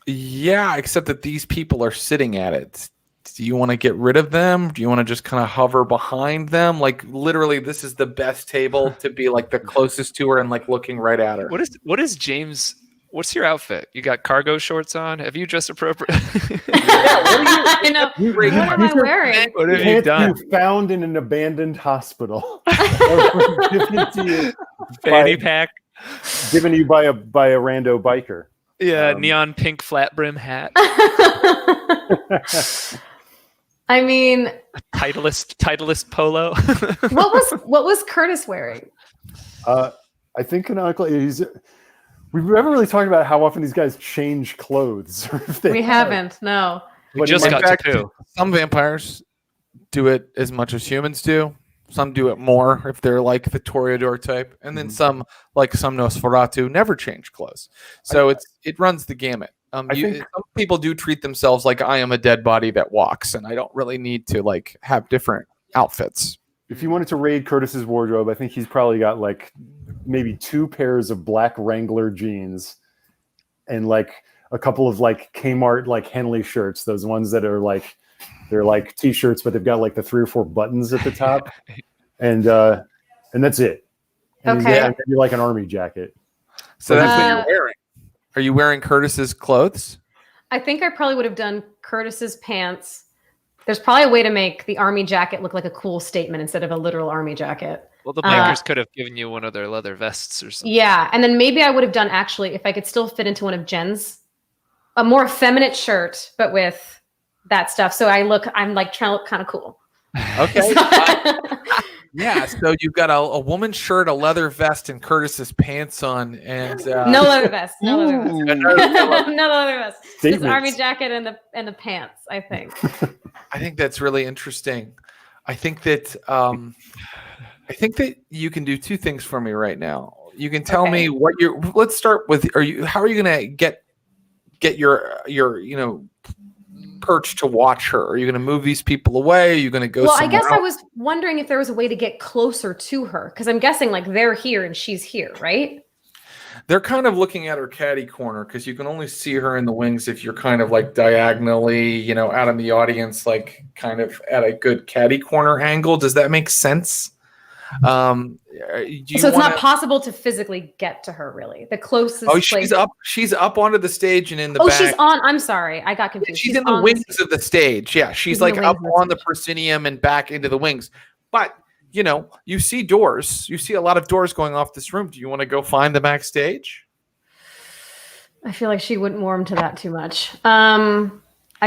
Yeah, except that these people are sitting at it. Do you want to get rid of them? Do you want to just kind of hover behind them? Like literally, this is the best table to be like the closest to her and like looking right at her. What is James? What's your outfit? You got cargo shorts on? Have you dressed appropriate? I know. What am I wearing? What have you done? You found in an abandoned hospital. Fanny pack. Given to you by a rando biker. Yeah, neon pink flat brim hat. I mean, Titleist polo. what was Curtis wearing? I think canonically we haven't really talked about how often these guys change clothes. We haven't, no. We just got to two. Some vampires do it as much as humans do. Some do it more if they're like the Toreador type, and then some, like some Nosferatu, never change clothes. So it runs the gamut. Some people do treat themselves like I am a dead body that walks, and I don't really need to like have different outfits. If you wanted to raid Curtis's wardrobe, I think he's probably got like maybe 2 pairs of black Wrangler jeans and like a couple of like Kmart like Henley shirts, those ones that are like they're like t-shirts, but they've got like the 3 or 4 buttons at the top, and that's it. And okay, and maybe like an army jacket. So that's what you're wearing. Are you wearing Curtis's clothes? I think I probably would have done Curtis's pants. There's probably a way to make the army jacket look like a cool statement instead of a literal army jacket. Well, the makers could have given you one of their leather vests or something. Yeah, and then maybe I would have done actually, if I could still fit into one of Jen's, a more effeminate shirt, but with that stuff. So I'm like trying to look kind of cool. Okay. Yeah, so you've got a woman's shirt, a leather vest, and Curtis's pants on, and no leather vest. No leather vest. No leather vest. Just army jacket and the pants, I think. I think that's really interesting. I think that you can do 2 things for me right now. You can tell me what you're. Let's start with. How are you gonna get your perched to watch her? Are you going to move these people away? Are you going to go? Well, I guess else? I was wondering if there was a way to get closer to her, because I'm guessing like they're here and she's here, right? They're kind of looking at her caddy corner because you can only see her in the wings if you're kind of like diagonally, out in the audience, like kind of at a good caddy corner angle. Does that make sense? So it's not possible to physically get to her, really. The closest. Oh, she's up. She's up onto the stage and in the back. Oh, she's on. I'm sorry, I got confused. She's in the wings of the stage. Yeah, she's like up on the proscenium and back into the wings. But you see doors. You see a lot of doors going off this room. Do you want to go find the backstage? I feel like she wouldn't warm to that too much. I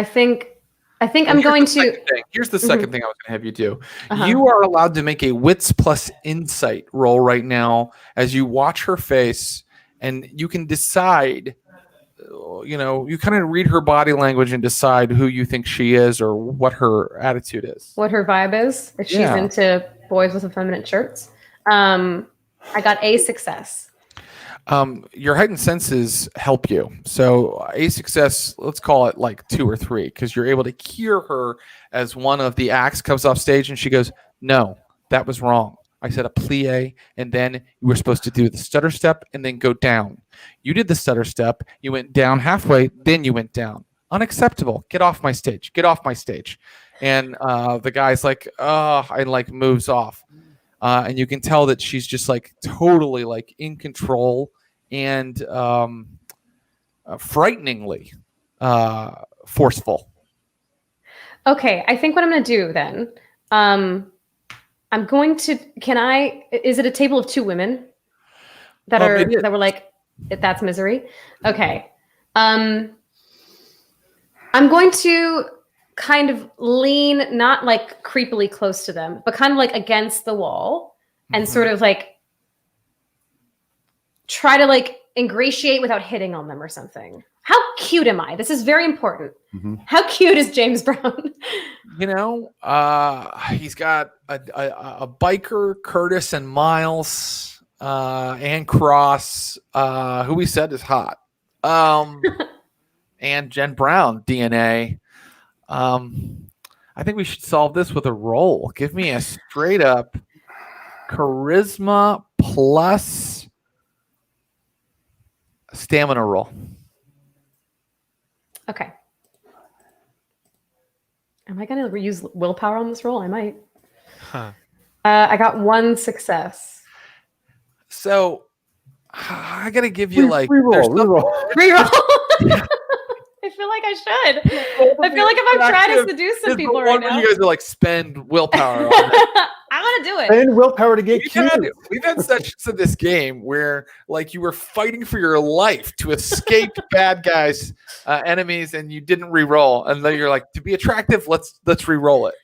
think I'm going to. Here's the second thing I was going to have you do. You are allowed to make a wits plus insight roll right now as you watch her face, and you can decide. You kind of read her body language and decide who you think she is or what her attitude is. What her vibe is. If she's into boys with effeminate shirts. I got a success. Your heightened senses help you. So a success, let's call it like 2 or 3, because you're able to hear her as one of the acts comes off stage and she goes, "No, that was wrong. I said a plie, and then you were supposed to do the stutter step and then go down. You did the stutter step, you went down halfway, then you went down. Unacceptable. Get off my stage. Get off my stage." And the guy's like, "Oh," and like moves off. And you can tell that she's just like totally like in control and frighteningly forceful. Okay, I think what I'm going to do then, I'm going to. Is it a table of 2 women that were like, that's Misery? Okay. I'm going to kind of lean, not like creepily close to them, but kind of like against the wall and sort of like try to like ingratiate without hitting on them or something. How cute am I? This is very important. How cute is James Brown? He's got a biker, Curtis and Miles, and Cross, who we said is hot. And Jen Brown, DNA. I think we should solve this with a roll. Give me a straight up charisma plus stamina roll. Okay. Am I going to use willpower on this roll? I might. I got 1 success. So I got to give you reroll. I feel like I should. I feel like if I'm trying to seduce some people right now. You guys are like spend willpower on it. I want to do it. And willpower to get cute. We've had sections of this game where like you were fighting for your life to escape bad guys, enemies, and you didn't re-roll. And then you're like, to be attractive, let's re-roll it.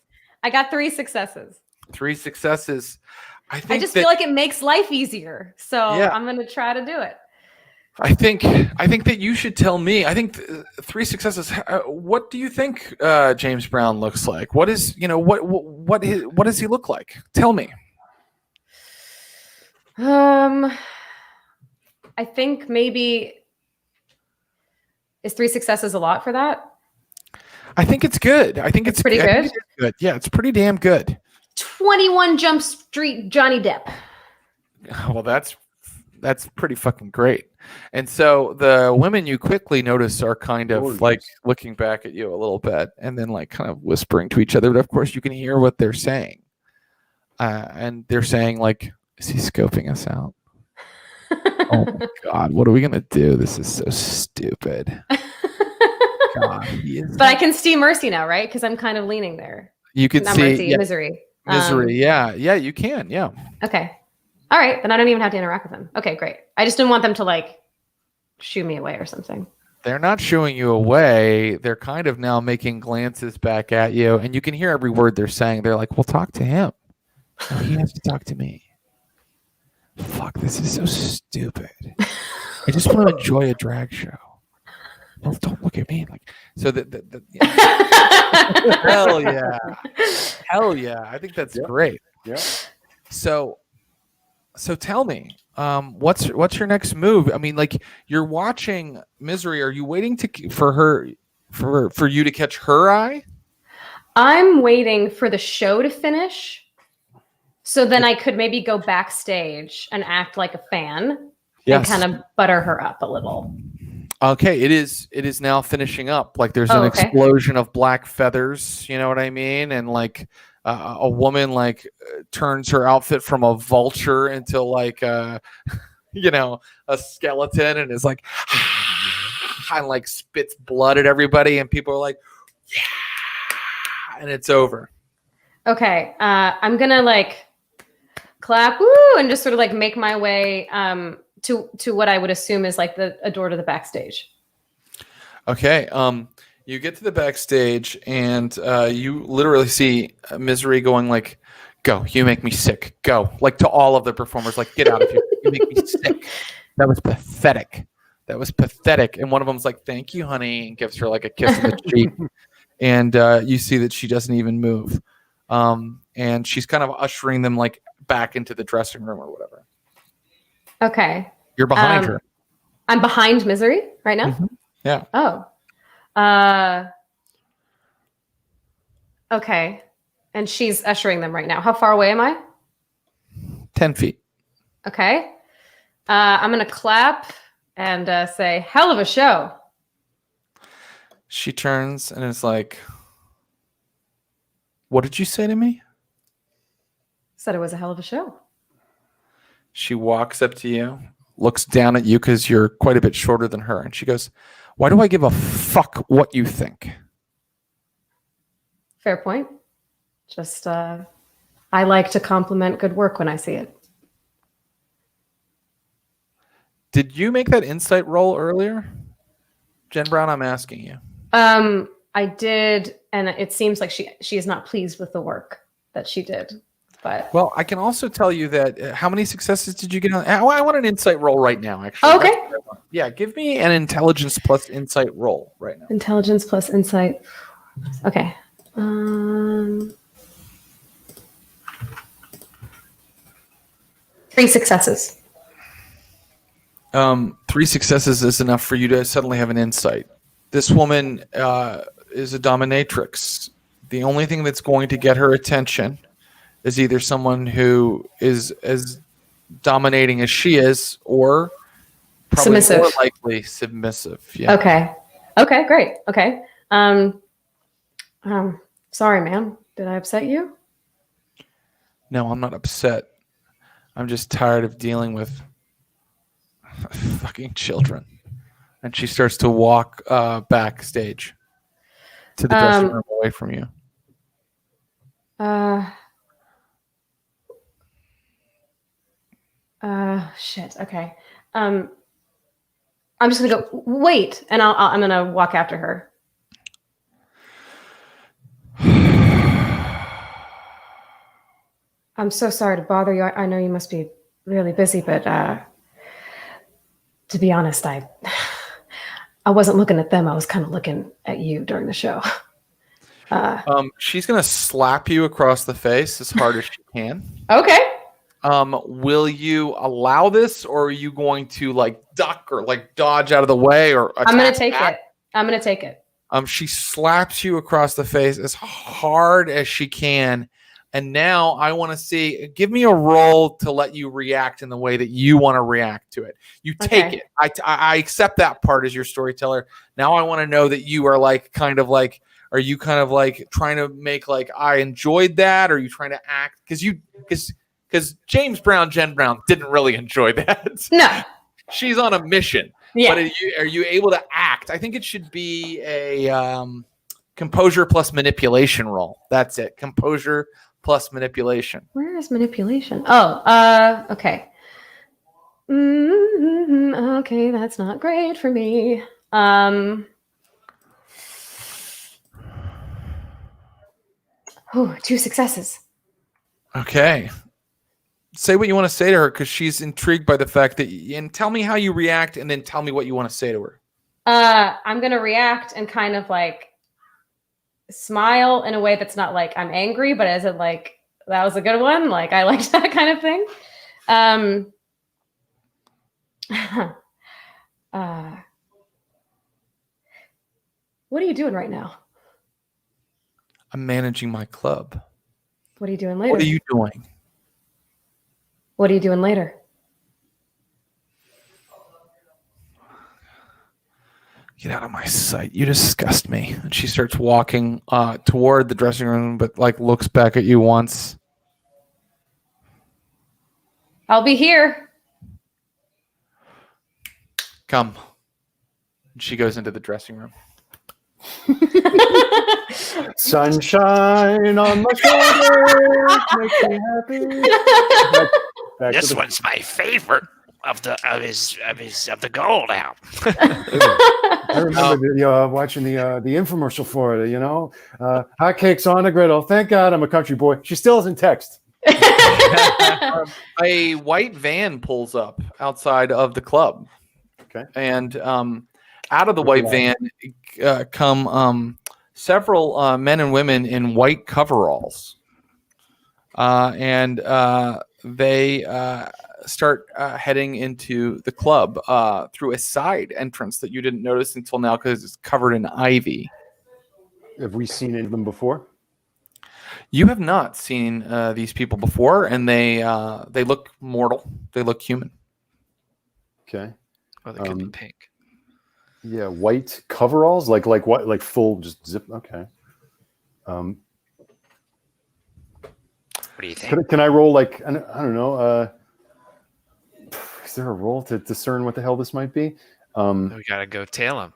I got 3 successes. 3 successes. I just feel like it makes life easier. So I'm going to try to do it. I think that you should tell me. I think 3 successes. What do you think James Brown looks like? What is what does he look like? Tell me. I think maybe is 3 successes a lot for that? I think it's good. I think it's pretty good. Good. Yeah, it's pretty damn good. 21 Jump Street Johnny Depp. Well, that's pretty fucking great. And so the women you quickly notice are kind of like looking back at you a little bit and then like kind of whispering to each other. But of course you can hear what they're saying. And they're saying like, is he scoping us out? Oh my God, what are we going to do? This is so stupid. God, but I can see Mercy now, right? Because I'm kind of leaning there. You can Not see Mercy, Misery. Misery. Yeah, you can. Yeah. Okay. All right. Then I don't even have to interact with them. Okay, great. I just didn't want them to like shoo me away or something. They're not shooing you away. They're kind of now making glances back at you, and you can hear every word they're saying. They're like, "Well, talk to him. No, he has to talk to me." Fuck, this is so stupid. I just want to enjoy a drag show. Well, don't look at me like so. Hell yeah, hell yeah! I think that's great. Yeah. So tell me, what's your next move? I mean, like you're watching Misery. Are you waiting for for you to catch her eye? I'm waiting for the show to finish, so then I could maybe go backstage and act like a fan and kind of butter her up a little. Okay, it is now finishing up. Like there's an explosion of black feathers, you know what I mean? And like a woman like turns her outfit from a vulture into like a skeleton and is like and like spits blood at everybody and people are like, yeah, and it's over. Okay, I'm gonna like clap, woo, and just sort of like make my way to what I would assume is like a door to the backstage. Okay. You get to the backstage and you literally see Misery going like, "Go! You make me sick. Go!" Like to all of the performers, like, "Get out of here! You make me sick." That was pathetic. That was pathetic. And one of them's like, "Thank you, honey," and gives her like a kiss on the cheek. And you see that she doesn't even move. And she's kind of ushering them like back into the dressing room or whatever. Okay. You're behind her. I'm behind Misery right now? Mm-hmm. Yeah. Oh. Okay. And she's ushering them right now. How far away am I? 10 feet. Okay. I'm going to clap and say, "Hell of a show." She turns and is like, "What did you say to me?" Said it was a hell of a show. She walks up to you, looks down at you because you're quite a bit shorter than her. And she goes, "Why do I give a fuck what you think?" Fair point. Just, I like to compliment good work when I see it. Did you make that insight roll earlier? Jen Brown, I'm asking you. I did, and it seems like she is not pleased with the work that she did. But well, I can also tell you that how many successes did you get on? I want an insight roll right now, actually. Okay. Yeah, give me an intelligence plus insight roll right now. Intelligence plus insight. Okay. 3 successes. 3 successes is enough for you to suddenly have an insight. This woman is a dominatrix. The only thing that's going to get her attention is either someone who is as dominating as she is, or probably submissive. More likely submissive. Yeah. Okay. Okay. Great. Okay. Sorry, ma'am. Did I upset you? No, I'm not upset. I'm just tired of dealing with fucking children. And she starts to walk backstage to the dressing room away from you. Shit. Okay. I'm just gonna go. Wait, and I'm gonna walk after her. I'm so sorry to bother you. I know you must be really busy, but to be honest, I wasn't looking at them. I was kind of looking at you during the show. She's gonna slap you across the face as hard as she can. Okay. Will you allow this, or are you going to like duck or like dodge out of the way, or I'm gonna take it. I'm gonna take it. She slaps you across the face as hard as she can. And now I want to see, give me a roll to let you react in the way that you want to react to it. You take it. I accept that part as your storyteller. Now I want to know that you are like, kind of like, are you kind of like trying to make like, I enjoyed that? Or are you trying to act? Because James Brown, Jen Brown didn't really enjoy that. No. She's on a mission. Yeah. But are you able to act? I think it should be a composure plus manipulation roll. That's it. Composure plus manipulation. Where is manipulation? Oh, okay. Okay, that's not great for me. 2 successes. Okay. Say what you want to say to her, because she's intrigued by the fact that, and tell me how you react, and then tell me what you want to say to her. I'm going to react and kind of like smile in a way that's not like I'm angry, but as it like, that was a good one. Like I liked that kind of thing. What are you doing right now? I'm managing my club. What are you doing later? What are you doing? What are you doing later? Get out of my sight. You disgust me. And she starts walking toward the dressing room, but like looks back at you once. I'll be here. Come. And she goes into the dressing room. Sunshine on my shoulders makes me happy. This one's my favorite of the gold album. I remember watching the infomercial for it. Hotcakes on the griddle. Thank God I'm a country boy. She still doesn't text. A white van pulls up outside of the club. Okay. And out of the white van come several men and women in white coveralls. And they start heading into the club through a side entrance that you didn't notice until now because it's covered in ivy. Have we seen any of them before? You have not seen these people before, and they look mortal. They look human. Okay. Oh, they could be pink. Yeah, white coveralls, like what, like full just zip. Okay. What do you think? Can I roll like I don't know? Is there a roll to discern what the hell this might be? We gotta go tail them.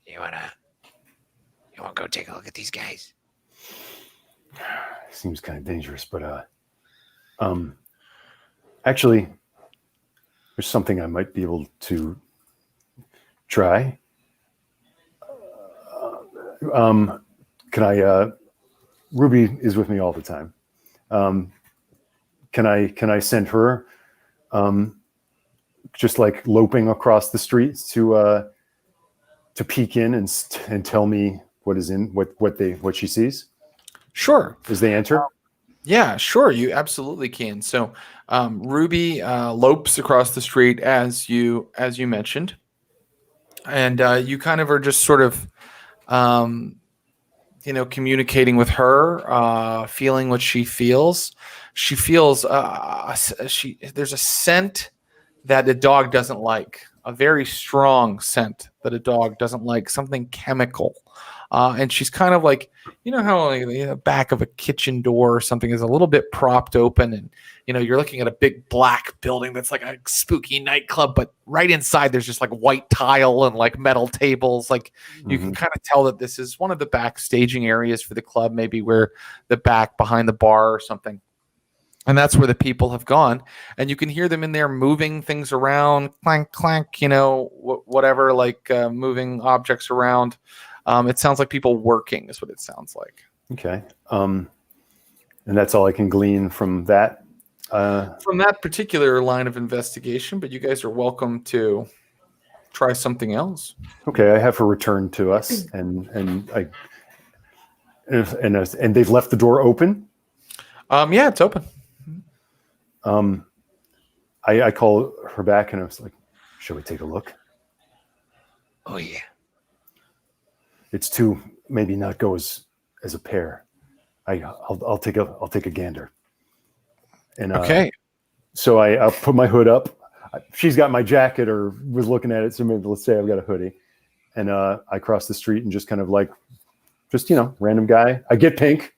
You wanna go take a look at these guys? Seems kind of dangerous, but actually, there's something I might be able to try. Can I? Ruby is with me all the time. Can I send her, just like loping across the streets to peek in and tell me what she sees? Sure. As they enter? Yeah, sure. You absolutely can. So Ruby lopes across the street as you mentioned. And you kind of are just sort of, communicating with her, feeling what she feels. She feels there's a scent that a dog doesn't like, a very strong scent that a dog doesn't like, something chemical. And she's kind of like, how like, the back of a kitchen door or something is a little bit propped open, and you're looking at a big black building that's like a spooky nightclub, but right inside there's just like white tile and like metal tables. Like you can kind of tell that this is one of the backstaging areas for the club, maybe where the back behind the bar or something. And that's where the people have gone, and you can hear them in there moving things around, clank, clank, whatever, like moving objects around. It sounds like people working is what it sounds like. Okay. And that's all I can glean from that? From that particular line of investigation, but you guys are welcome to try something else. Okay, I have her return to us, and they've left the door open? Yeah, it's open. I call her back, and I was like, "Shall we take a look?" Oh yeah. It's two, maybe not go as a pair. I'll take a gander. And okay. So I'll put my hood up. She's got my jacket or was looking at it, so maybe let's say I've got a hoodie. And I cross the street and just kind of like, random guy. I get pink.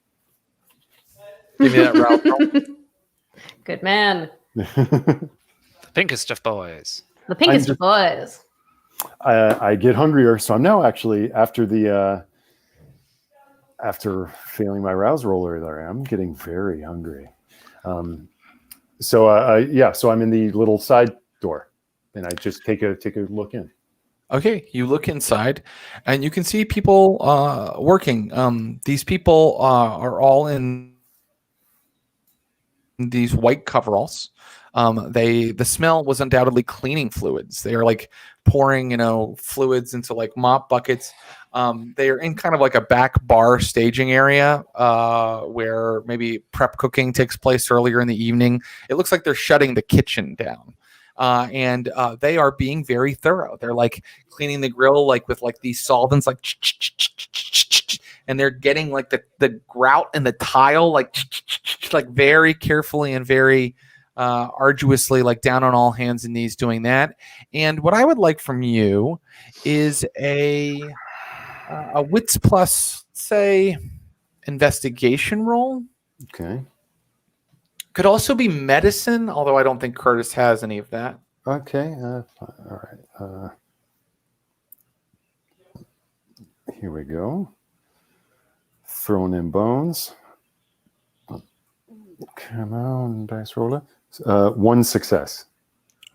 Give me that route. Good man. The pinkest of boys. The pinkest of boys. I get hungrier, so I'm now actually after failing my rouse roller there, I'm getting very hungry. So I'm in the little side door, and I just take a look in. Okay, you look inside, and you can see people working. These people are all in these white coveralls. The smell was undoubtedly cleaning fluids. They are like pouring, fluids into like mop buckets. They are in kind of like a back bar staging area where maybe prep cooking takes place earlier in the evening. It looks like they're shutting the kitchen down. And they are being very thorough. They're like cleaning the grill, like with like these solvents, like and they're getting like the grout and the tile like very carefully and very arduously, like down on all hands and knees doing that. And what I would like from you is a wits plus, say, investigation roll. Okay. Could also be medicine, although I don't think Curtis has any of that. Okay. All right. Here we go. Throwing in bones. Come on, dice roller. 1 success.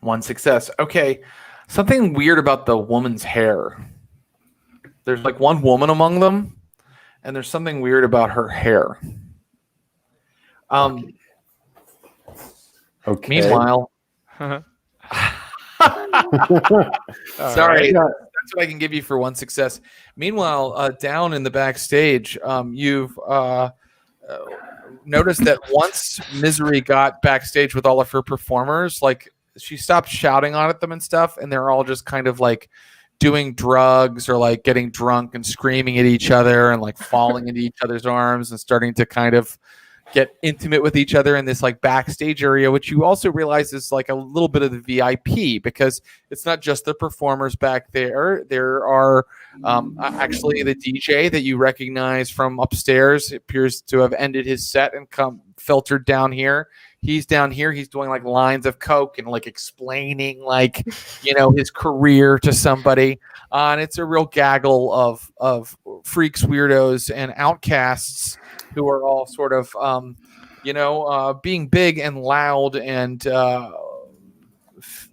1 success. Okay. Something weird about the woman's hair. There's like one woman among them, and there's something weird about her hair. Okay. Meanwhile, Uh-huh. sorry, that's what I can give you for 1 success. Meanwhile, down in the backstage, you've noticed that once Misery got backstage with all of her performers, like she stopped shouting on at them and stuff, and they're all just kind of like doing drugs or like getting drunk and screaming at each other and like falling into each other's arms and starting to kind of get intimate with each other in this like backstage area, which you also realize is like a little bit of the VIP, because it's not just the performers back there. There are actually the DJ that you recognize from upstairs appears to have ended his set and come filtered down here. He's down here. He's doing like lines of coke and like explaining like, you know, his career to somebody. And it's a real gaggle of freaks, weirdos, and outcasts who are all sort of, being big and loud and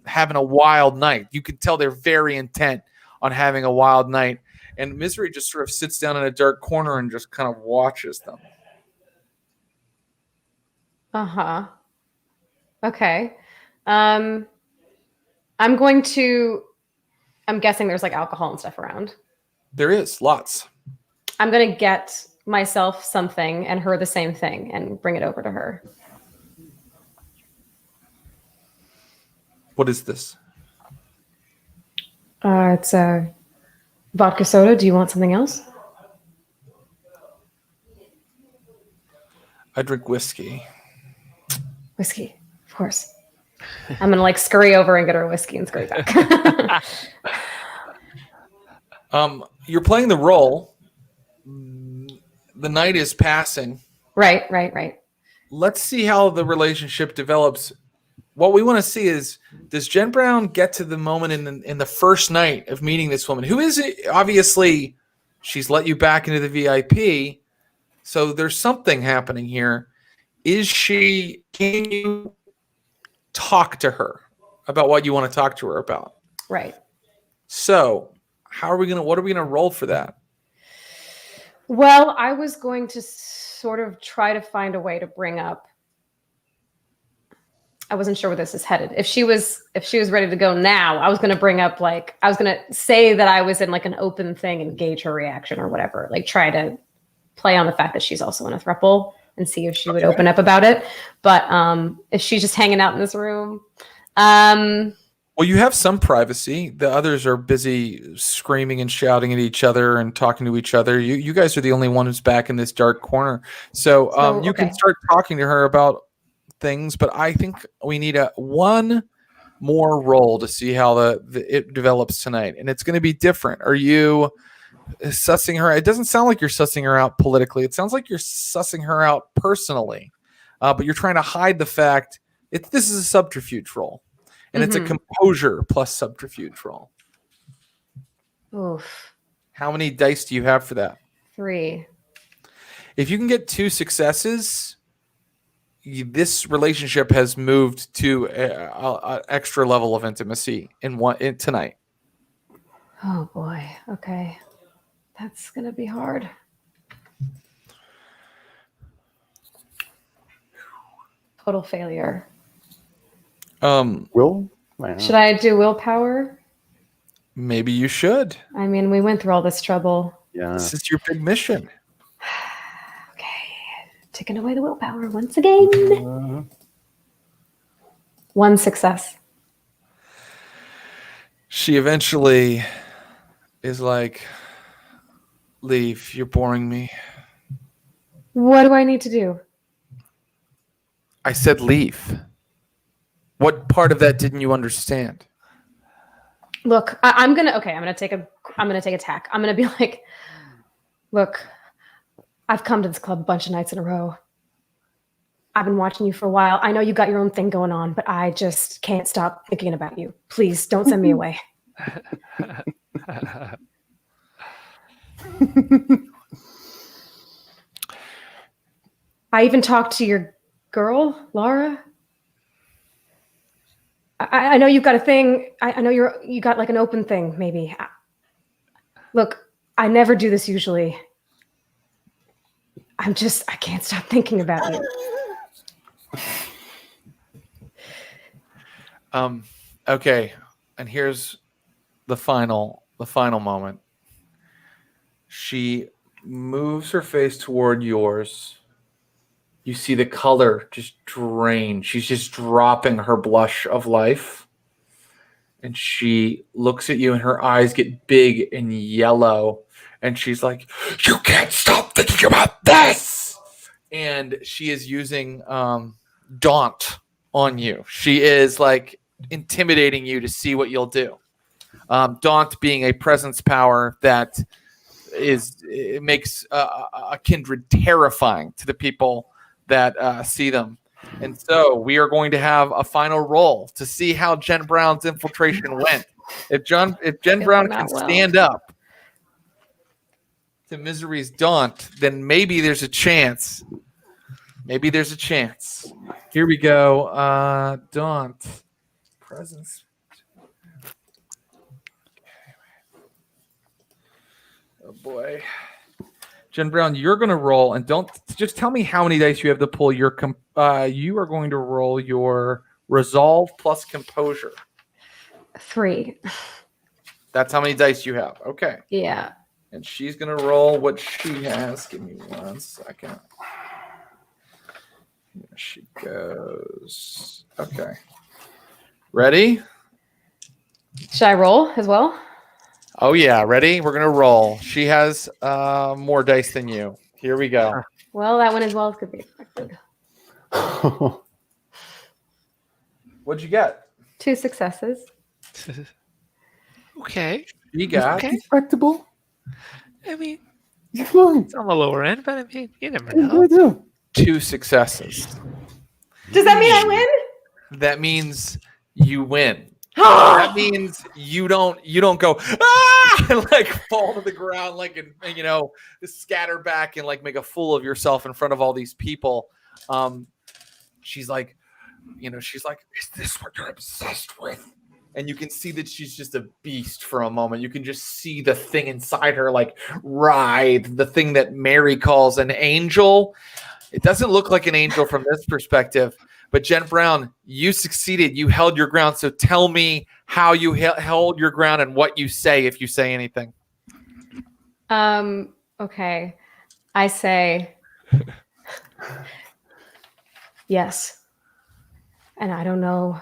having a wild night. You can tell they're very intent on having a wild night. And Misery just sort of sits down in a dark corner and just kind of watches them. Uh-huh. Okay. I'm guessing there's like alcohol and stuff around. There is lots. I'm going to get myself something and her the same thing and bring it over to her. What is this? It's a vodka soda. Do you want something else? I drink whiskey. Whiskey, of course. I'm going to like scurry over and get her whiskey and scurry back. You're playing the role. The night is passing. Right. Let's see how the relationship develops. What we want to see is, does Jen Brown get to the moment in the first night of meeting this woman? Who is it? Obviously, she's let you back into the VIP. So there's something happening here. Can you talk to her about what you want to talk to her about? Right. So what are we going to roll for that? Well, I was going to sort of try to find a way to bring up. I wasn't sure where this is headed. If she was ready to go now, I was going to bring up I was going to say that I was in like an open thing and gauge her reaction or whatever. Like try to play on the fact that she's also in a throuple and see if she would open up about it. But if she's just hanging out in this room, well, you have some privacy. The others are busy screaming and shouting at each other and talking to each other. You guys are the only one who's back in this dark corner. So you can start talking to her about things, but I think we need one more roll to see how it develops tonight. And it's going to be different. Are you sussing her? It doesn't sound like you're sussing her out politically. It sounds like you're sussing her out personally. But you're trying to hide the fact this is a subterfuge roll. And it's a composure plus subterfuge roll. Oof. How many dice do you have for that? 3. If you can get 2 successes, this relationship has moved to an extra level of intimacy in tonight. Oh boy. Okay. That's going to be hard. Total failure. Will? Should I do willpower? Maybe you should. I mean, we went through all this trouble. Yeah. This is your big mission. Okay. Taking away the willpower once again. 1 success. She eventually is like, Leave. You're boring me. What do I need to do? I said leave. What part of that didn't you understand? Look, I'm gonna take a tack. I'm gonna be like, look, I've come to this club a bunch of nights in a row. I've been watching you for a while. I know you got your own thing going on, but I just can't stop thinking about you. Please don't send me away. I even talked to your girl, Laura. I know you've got a thing. I know you got like an open thing, maybe. Look, I never do this usually. I can't stop thinking about you. Okay, and here's the final moment. She moves her face toward yours. You see the color just drain. She's just dropping her blush of life. And she looks at you and her eyes get big and yellow. And she's like, you can't stop thinking about this. And she is using daunt on you. She is like intimidating you to see what you'll do. Daunt being a presence power that makes a kindred terrifying to the people that see them. And so we are going to have a final roll to see how Jen Brown's infiltration went. If Jen Brown can stand up to Misery's daunt, then maybe there's a chance. Maybe there's a chance. Here we go. Daunt. Presence. Oh boy. Jen Brown, you're going to roll, and don't just tell me how many dice you have to pull. You are going to roll your resolve plus composure. 3. That's how many dice you have. Okay. Yeah. And she's going to roll what she has. Give me 1 second. Here she goes. Okay. Ready? Should I roll as well? Oh, yeah. Ready? We're going to roll. She has more dice than you. Here we go. Well, that one as well could be expected. What'd you get? 2 successes. Okay. You got Respectable. I mean, You're fine. it's on the lower end, but I mean, you never know. 2 successes. Does that mean I win? That means you win. That means you don't go and like fall to the ground like and scatter back and like make a fool of yourself in front of all these people. She's like, is this what you're obsessed with? And you can see that she's just a beast for a moment. You can just see the thing inside her like writhe, the thing that Mary calls an angel. It doesn't look like an angel from this perspective. But Jen Brown, you succeeded. You held your ground. So tell me how you held your ground and what you say if you say anything. Okay. I say yes. And I don't know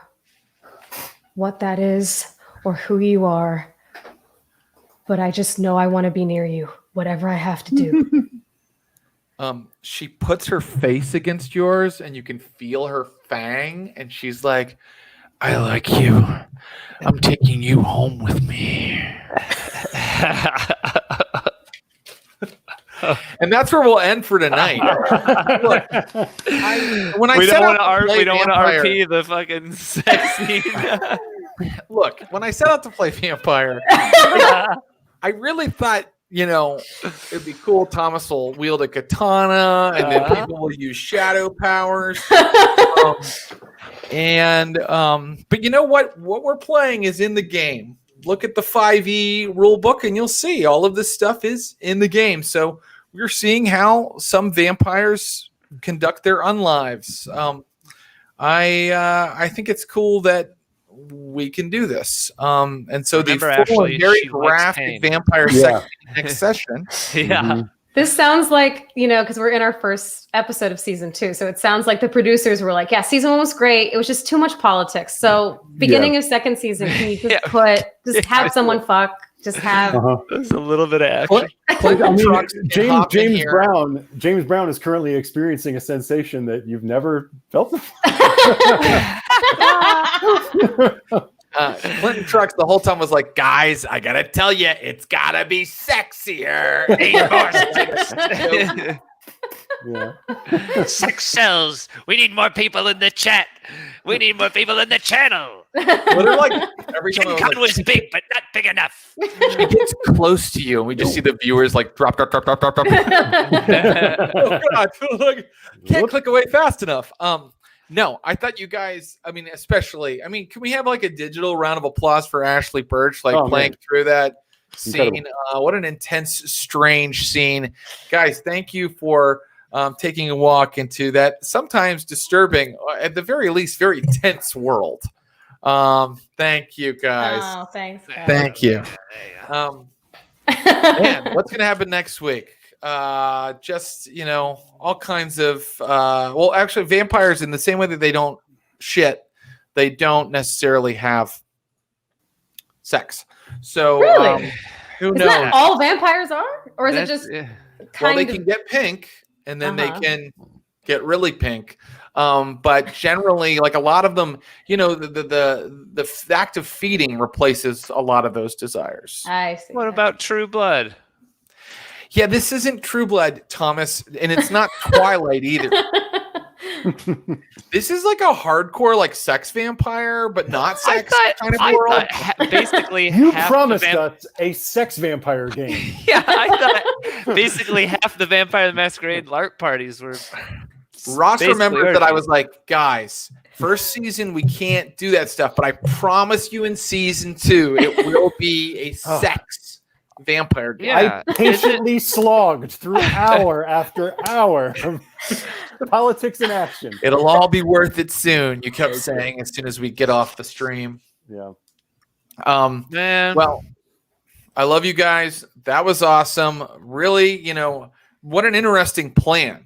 what that is or who you are, but I just know I want to be near you, whatever I have to do. She puts her face against yours and you can feel her fang and she's like, I like you. I'm taking you home with me. And that's where we'll end for tonight. Look, we don't want to RP the fucking sex scene. Look, when I set out to play Vampire, I really thought, it'd be cool. Thomas will wield a katana, and then people will use shadow powers. But you know what? What we're playing is in the game. Look at the 5e rule book, and you'll see all of this stuff is in the game. So we're seeing how some vampires conduct their unlives. I think it's cool that we can do this. And so the full and very graphic vampire section next session. Yeah. Mm-hmm. This sounds like, because we're in our first episode of season 2. So it sounds like the producers were like, yeah, season 1 was great. It was just too much politics. So beginning of second season, can you just have someone fuck? Just have. There's a little bit of action. James Brown is currently experiencing a sensation that you've never felt before. Clinton Trucks the whole time was like, guys, I gotta tell you, it's gotta be sexier. Sex sells. We need more people in the chat. We need more people in the channel. Literally, like, every time King Kong was big, but not big enough. It gets close to you, and we just see the viewers like drop. Oh God, like, can't click away fast enough. No, I thought you guys, I mean, can we have like a digital round of applause for Ashley Burch, playing through that scene? What an intense, strange scene. Guys, thank you for taking a walk into that sometimes disturbing, at the very least, very tense world. Thank you, guys. Oh, thanks, guys. Thank you. Man, what's going to happen next week? Just, all kinds of, actually vampires, in the same way that they don't shit, they don't necessarily have sex. So really? Who Is knows? that all vampires are? Or is it just they can get pink, and then they can get really pink. But generally, like a lot of them, the act of feeding replaces a lot of those desires. I see. What about True Blood? Yeah, this isn't True Blood, Thomas, and it's not Twilight either. This is like a hardcore, like sex vampire, but not sex kind of world. Basically, you promised us a sex vampire game. Yeah, I thought basically half the Vampire the Masquerade LARP parties were. Ross remembered that I was like, guys, first season we can't do that stuff, but I promise you in season 2 it will be a sex vampire game. Yeah. I patiently slogged through hour after hour of politics in action. It'll all be worth it soon, you kept saying as soon as we get off the stream. Yeah. Man. Well, I love you guys. That was awesome. Really, what an interesting plan.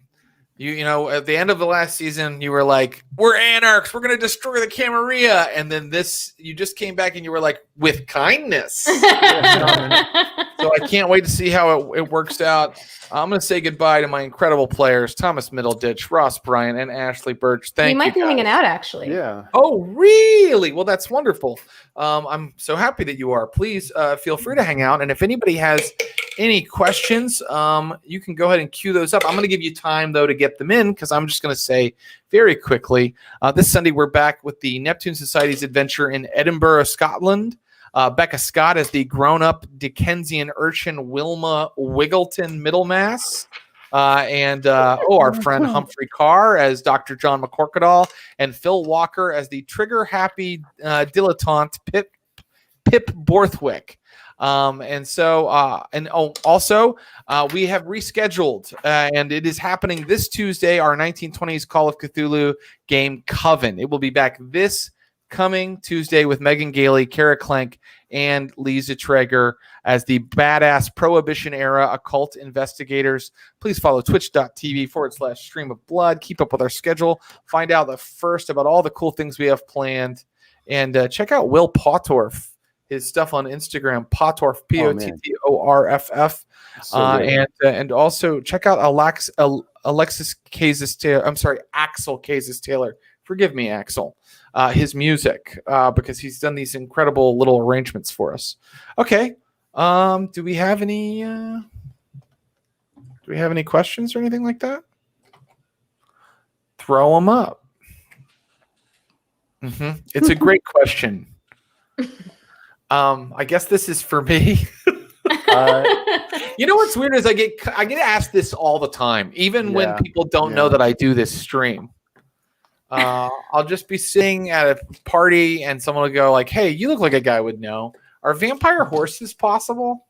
You at the end of the last season, you were like, we're anarchs. We're going to destroy the Camarilla. And then you just came back and you were like, with kindness. So I can't wait to see how it works out. I'm going to say goodbye to my incredible players, Thomas Middleditch, Ross Bryant, and Ashley Burch. Thank you. He might be hanging out, actually. Yeah. Oh, really? Well, that's wonderful. I'm so happy that you are. Please feel free to hang out. And if anybody has any questions, you can go ahead and queue those up. I'm going to give you time, though, to get them in, because I'm just going to say very quickly, this Sunday we're back with the Neptune Society's adventure in Edinburgh, Scotland. Becca Scott as the grown-up Dickensian urchin Wilma Wiggleton Middlemass. Our friend Humphrey Carr as Dr. John McCorkadall, and Phil Walker as the trigger-happy dilettante Pip Borthwick. Also, we have rescheduled, and it is happening this Tuesday, our 1920s Call of Cthulhu game, Coven. It will be back this coming Tuesday with Megan Gailey, Kara Klenk, and Lisa Traeger as the badass Prohibition-era occult investigators. Please follow twitch.tv/stream of blood. Keep up with our schedule. Find out about all the cool things we have planned. And check out Will Pottorff, his stuff on Instagram, Pottorff, Pottorff. And also check out Axel Casas Taylor. Forgive me, Axel. His music, because he's done these incredible little arrangements for us. Okay. Do we have any questions or anything like that? Throw them up. It's a great question. I guess this is for me. You know what's weird is I get asked this all the time, even when people don't know that I do this stream. I'll just be sitting at a party and someone will go like, hey, you look like a guy would know. Are vampire horses possible?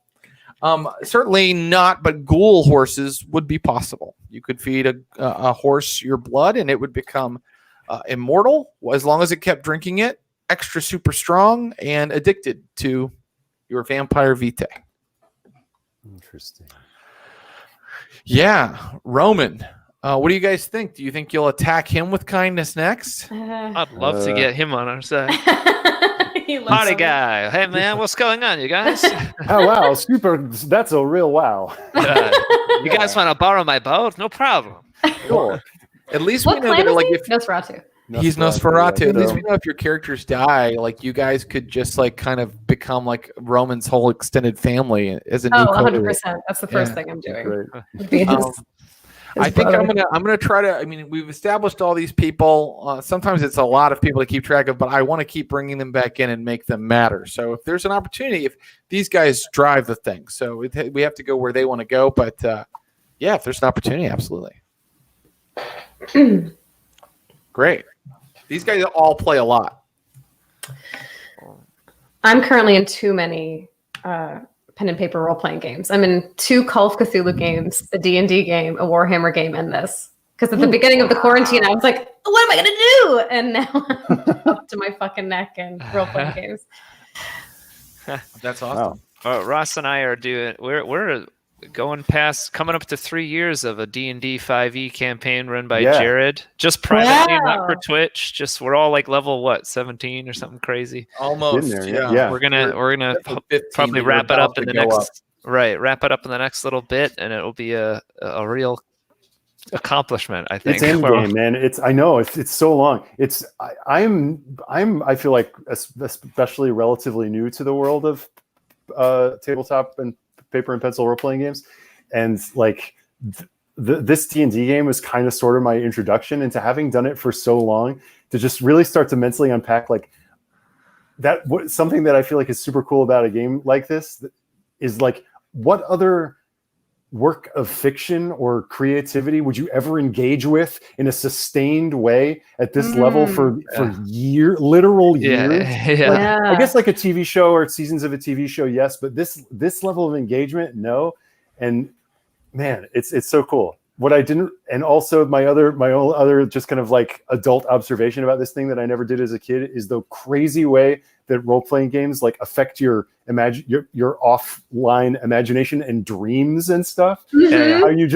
Certainly not, but ghoul horses would be possible. You could feed a horse your blood and it would become immortal as long as it kept drinking it, extra super strong, and addicted to your vampire vitae. Interesting. Yeah, Roman. What do you guys think? Do you think you'll attack him with kindness next? I'd love to get him on our side. He loves party guy. Hey man, what's going on, you guys? Oh wow, super! That's a real wow. You guys want to borrow my boat? No problem. Cool. At least What we know clan that is like he? if Nosferatu. he's Nosferatu, at least so- we know if your characters die, like you guys could just like kind of become like Roman's whole extended family as a new Oh, cohort. 100%. That's the first Yeah. thing I'm doing. Great. Would be his- Um, his I think brother. I'm gonna try to. I mean, we've established all these people. Sometimes it's a lot of people to keep track of, but I want to keep bringing them back in and make them matter. So if there's an opportunity, if these guys drive the thing, so we have to go where they want to go. But yeah, if there's an opportunity, absolutely. Great. These guys all play a lot. I'm currently in too many pen and paper role-playing games. I'm in 2 Call of Cthulhu games, a D&D game, a Warhammer game, and this. Because at the beginning of the quarantine, I was like, what am I going to do? And now I'm up to my fucking neck in role-playing games. That's awesome. Wow. Ross and I are doing. We're going past, coming up to 3 years of a D&D 5e campaign run by Yeah. Jared. Just privately, Wow. not for Twitch. Just we're all like level 17 or something crazy. Almost. Been there, Yeah. yeah. We're gonna Level 15, probably but wrap you're it up about in the to go next wrap it up in the next little bit, and it will be a real accomplishment, I think. It's end game, man. I know it's so long. I feel like especially relatively new to the world of tabletop and paper and pencil role playing games, and like this D&D game was kind of sort of my introduction into having done it for so long to just really start to mentally unpack like that. Something that I feel like is super cool about a game like this is like, what other work of fiction or creativity would you ever engage with in a sustained way at this level for literal years? Yeah. Like, I guess like a TV show or seasons of a TV show, yes, but this level of engagement, no. And man, it's so cool. What I didn't, and also my own other just kind of like adult observation about this thing that I never did as a kid is the crazy way that role-playing games like affect your offline imagination and dreams and stuff. Mhm. How you're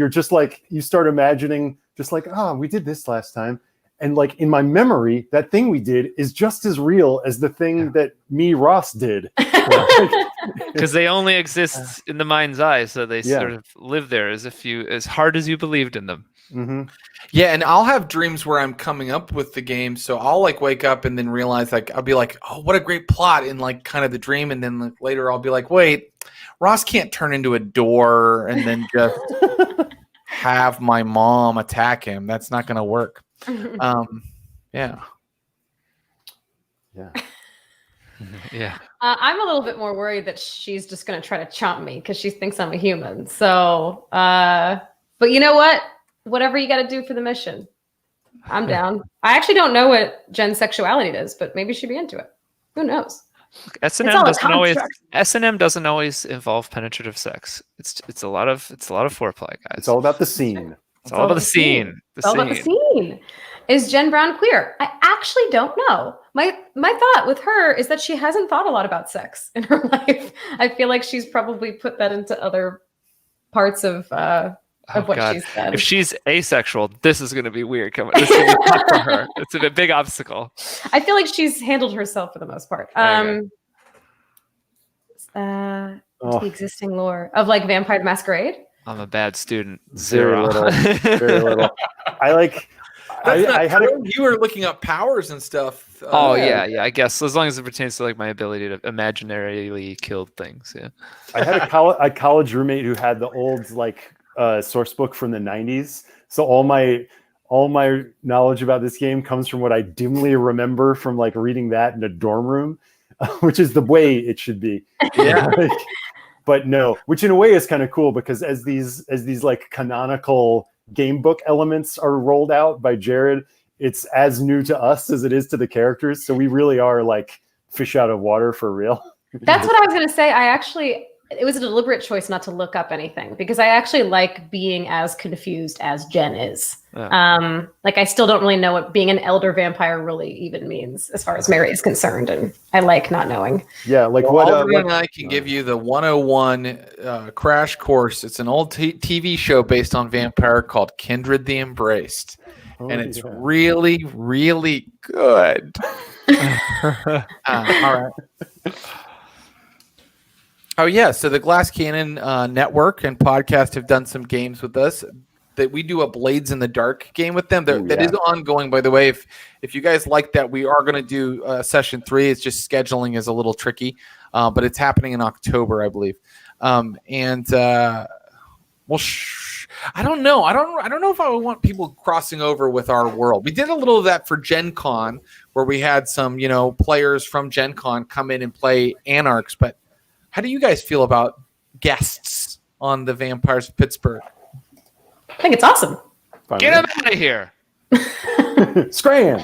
just like, you start imagining just like, we did this last time. And like in my memory, that thing we did is just as real as the thing that Ross did. Because they only exist in the mind's eye, so they Yeah. sort of live there as hard as you believed in them. Mm-hmm. Yeah, and I'll have dreams where I'm coming up with the game, so I'll like wake up and then realize like I'll be like, oh, what a great plot in like kind of the dream, and then like, later I'll be like, wait, Ross can't turn into a door and then just have my mom attack him. That's not going to work. Yeah. Yeah. I'm a little bit more worried that she's just going to try to chomp me because she thinks I'm a human. So, but you know what? Whatever you got to do for the mission, I'm down. I actually don't know what Jen's sexuality is, but maybe she'd be into it. Who knows? S&M It's all a doesn't always construct. S&M doesn't always involve penetrative sex. It's a lot of foreplay, guys. It's all about the scene. It's all about the scene. It's all about the scene. Is Jen Brown queer? I actually don't know. My thought with her is that she hasn't thought a lot about sex in her life. I feel like she's probably put that into other parts of what God. she's said. If she's asexual, this is going to be weird. This is going to be tough for her. It's a big obstacle. I feel like she's handled herself for the most part. Okay. The existing lore of like Vampire Masquerade. I'm a bad student. Very 0. little. Very little. I had You were looking up powers and stuff. Oh yeah. I guess as long as it pertains to like my ability to imaginarily kill things. Yeah. I had a college roommate who had the old like source book from the 90s. So all my knowledge about this game comes from what I dimly remember from like reading that in a dorm room, which is the way it should be. Yeah. But no, which in a way is kind of cool because as these like canonical game book elements are rolled out by Jared, it's as new to us as it is to the characters. So we really are like fish out of water for real. That's what I was going to say. It was a deliberate choice not to look up anything because I actually like being as confused as Jen is. Yeah. Like I still don't really know what being an elder vampire really even means as far as Mary is concerned. And I like not knowing. Yeah. Like Alden and I can give you the 101 crash course. It's an old TV show based on vampire called Kindred the Embraced. And it's really, really good. All right. Oh yeah, so the Glass Cannon network and podcast have done some games with us. That we do a Blades in the Dark game with them. That is ongoing, by the way. If you guys like that, we are going to do session 3. It's just scheduling is a little tricky, but it's happening in October, I believe. I don't know. I don't know if I would want people crossing over with our world. We did a little of that for Gen Con, where we had some, players from Gen Con come in and play Anarchs. But how do you guys feel about guests on the Vampires of Pittsburgh? I think it's awesome. Get him out of here. Scram.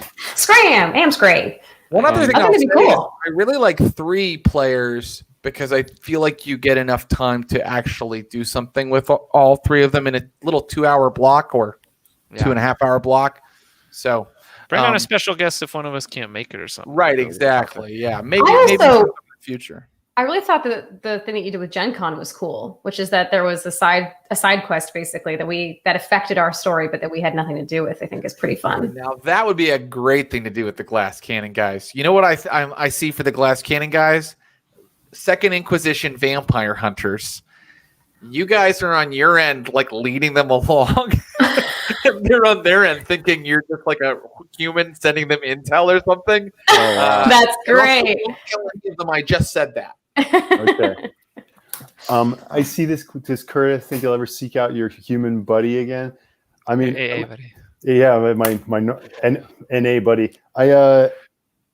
Masquerade. One other thing I think it'd be cool. I really like 3 players because I feel like you get enough time to actually do something with all 3 of them in a little 2-hour block or 2.5-hour block. So bring on a special guest if one of us can't make it or something. Right, exactly. Yeah, maybe in the future. I really thought that the thing that you did with Gen Con was cool, which is that there was a side quest basically that affected our story, but that we had nothing to do with. I think is pretty fun. Now that would be a great thing to do with the Glass Cannon guys. You know what I see for the Glass Cannon guys? Second Inquisition vampire hunters. You guys are on your end, like leading them along. They're on their end, thinking you're just like a human sending them intel or something. That's great. I just said that. Okay. I see this. Does Curtis think you'll ever seek out your human buddy again? I mean, buddy. Yeah, my NA buddy.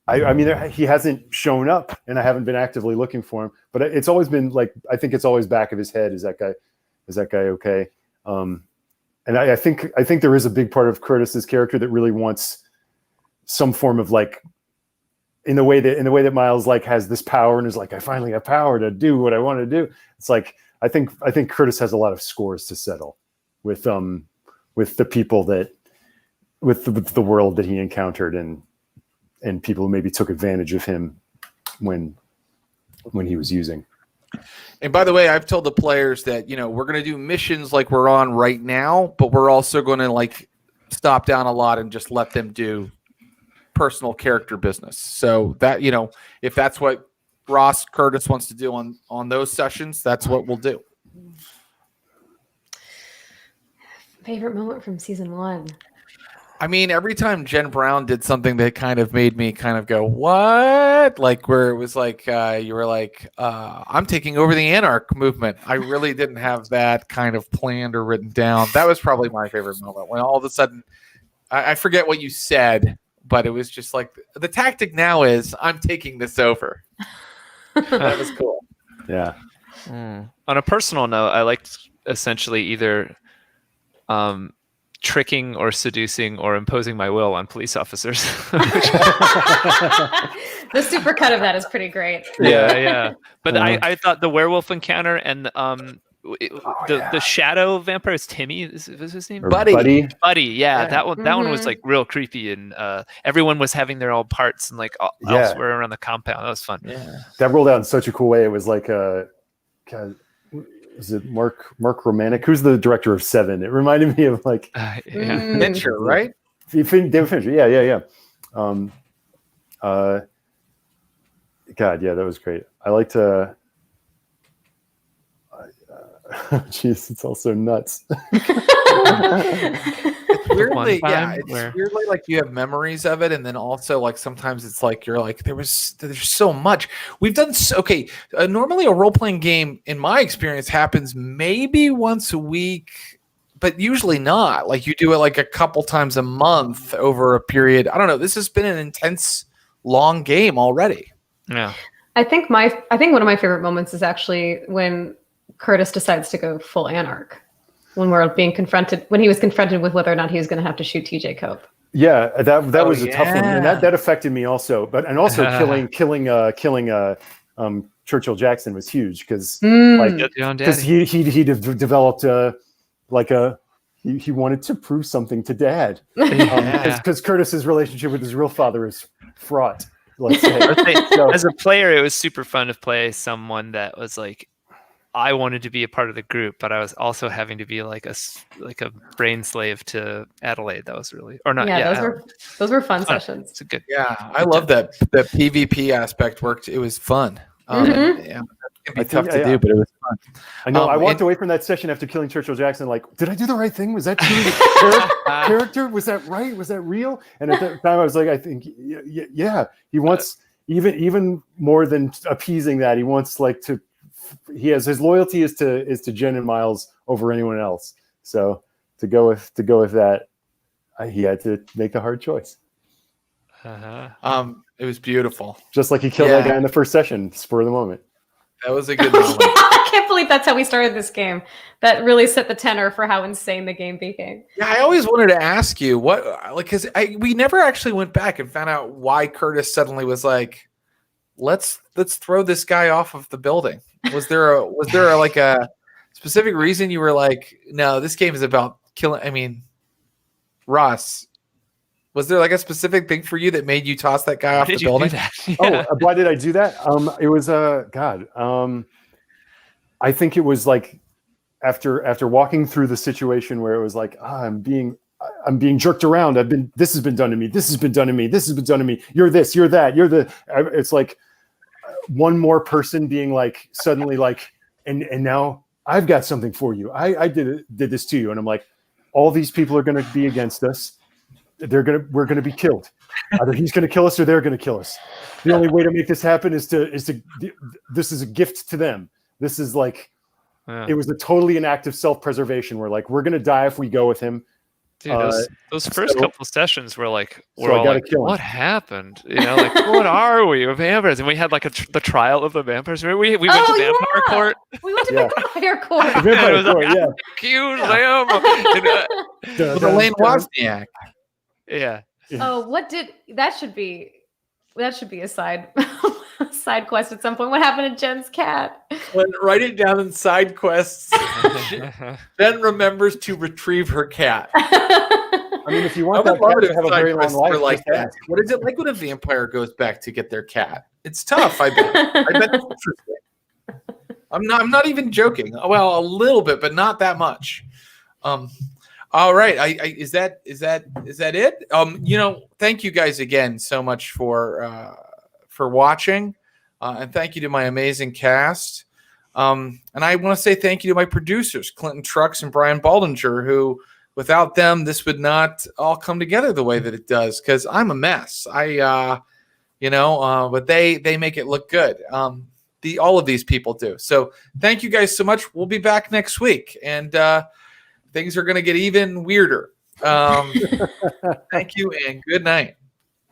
I mean, he hasn't shown up, and I haven't been actively looking for him. But it's always been like, I think it's always back of his head. Is that guy okay? And I think there is a big part of Curtis's character that really wants some form of like, in the way that Miles like has this power and is like, I finally have power to do what I want to do. It's like I think Curtis has a lot of scores to settle with the people with the world that he encountered and people who maybe took advantage of him when he was using. And by the way, I've told the players that, we're going to do missions like we're on right now, but we're also going to like stop down a lot and just let them do personal character business. So that, if that's what Ross Curtis wants to do on those sessions, that's what we'll do. Favorite moment from season 1. I mean, every time Jen Brown did something that kind of made me kind of go, what? Like where it was like, you were like, I'm taking over the Anarch movement. I really didn't have that kind of planned or written down. That was probably my favorite moment when all of a sudden, I forget what you said, but it was just like, the tactic now is I'm taking this over. That was cool. Yeah. On a personal note, I liked essentially either tricking or seducing or imposing my will on police officers. The supercut of that is pretty great. Yeah. But I thought the werewolf encounter and the shadow vampire is Timmy. Is his name? Buddy. Yeah, that one was like real creepy, and everyone was having their own parts and like elsewhere around the compound. That was fun. Yeah, that rolled out in such a cool way. It was like is it Mark Romanek? Who's the director of Seven? It reminded me of like Fincher, right? David Fincher. Yeah. God, yeah, that was great. I liked jeez, it's all so nuts. It's weirdly like you have memories of it, and then also like sometimes it's like you're like there's so much we've done. Normally a role-playing game, in my experience, happens maybe once a week, but usually not. Like you do it like a couple times a month over a period. I don't know. This has been an intense, long game already. Yeah, I think one of my favorite moments is actually when Curtis decides to go full Anarch. When he was confronted with whether or not he was going to have to shoot TJ Cope. Yeah, that was a tough one, and that affected me also. And also killing Churchill Jackson was huge because he developed he wanted to prove something to Dad because Curtis's relationship with his real father is fraught. Let's say. As a player, it was super fun to play someone that was like I wanted to be a part of the group, but I was also having to be like a brain slave to Adelaide. That was really, or not. Yeah, those were fun sessions. It's a good. Yeah, I love that the PvP aspect worked. It was fun. Yeah, it can be tough to do, but it was fun. I know. I walked away from that session after killing Churchill Jackson. Like, did I do the right thing? Was that true? The character? Was that right? Was that real? And at that time, I was like, I think, yeah. He wants even more than appeasing that. He wants he has his loyalty is to Jen and Miles over anyone else. So to go with that, he had to make the hard choice. It was beautiful. Just like he killed that guy in the first session, spur of the moment. That was a good moment. I can't believe that's how we started this game. That really set the tenor for how insane the game became. Yeah, I always wanted to ask you because we never actually went back and found out why Curtis suddenly was like, let's throw this guy off of the building. Was there a specific reason you were like, no, this game is about killing? I mean, Ross, was there like a specific thing for you that made you toss that guy off the building? Oh, why did I do that? It was I think it was like after walking through the situation where it was like, I'm being jerked around. This has been done to me. This has been done to me. This has been done to me. You're this, you're that, you're the. It's like one more person being like suddenly like, and now I've got something for you. I did this to you, and I'm like, all these people are going to be against us. We're going to be killed. Either he's going to kill us or they're going to kill us. The only way to make this happen is to this is a gift to them. This is like, it was totally an act of self-preservation. We're like, we're going to die if we go with him. Dude, those first couple of sessions were like, what happened? Like, what are we? We're vampires. And we had like the trial of the vampires. We went to vampire court. We went to vampire court. Vampire court, yeah. Accuse them. Elaine Wozniak. Yeah. Oh, that should be a side quest at some point. What happened to Jen's cat? Write it down in side quests. Jen remembers to retrieve her cat. I mean, if you want that cat to have a very long life, like that. What is it like when a vampire goes back to get their cat? It's tough, I bet. It's interesting. I'm not even joking. Well, a little bit, but not that much. All right. Is that it? Thank you guys again so much for watching. And thank you to my amazing cast. And I want to say thank you to my producers, Clinton Trucks and Brian Baldinger, who without them, this would not all come together the way that it does, because I'm a mess. But they make it look good. All of these people do. So thank you guys so much. We'll be back next week, and things are going to get even weirder. Thank you and good night.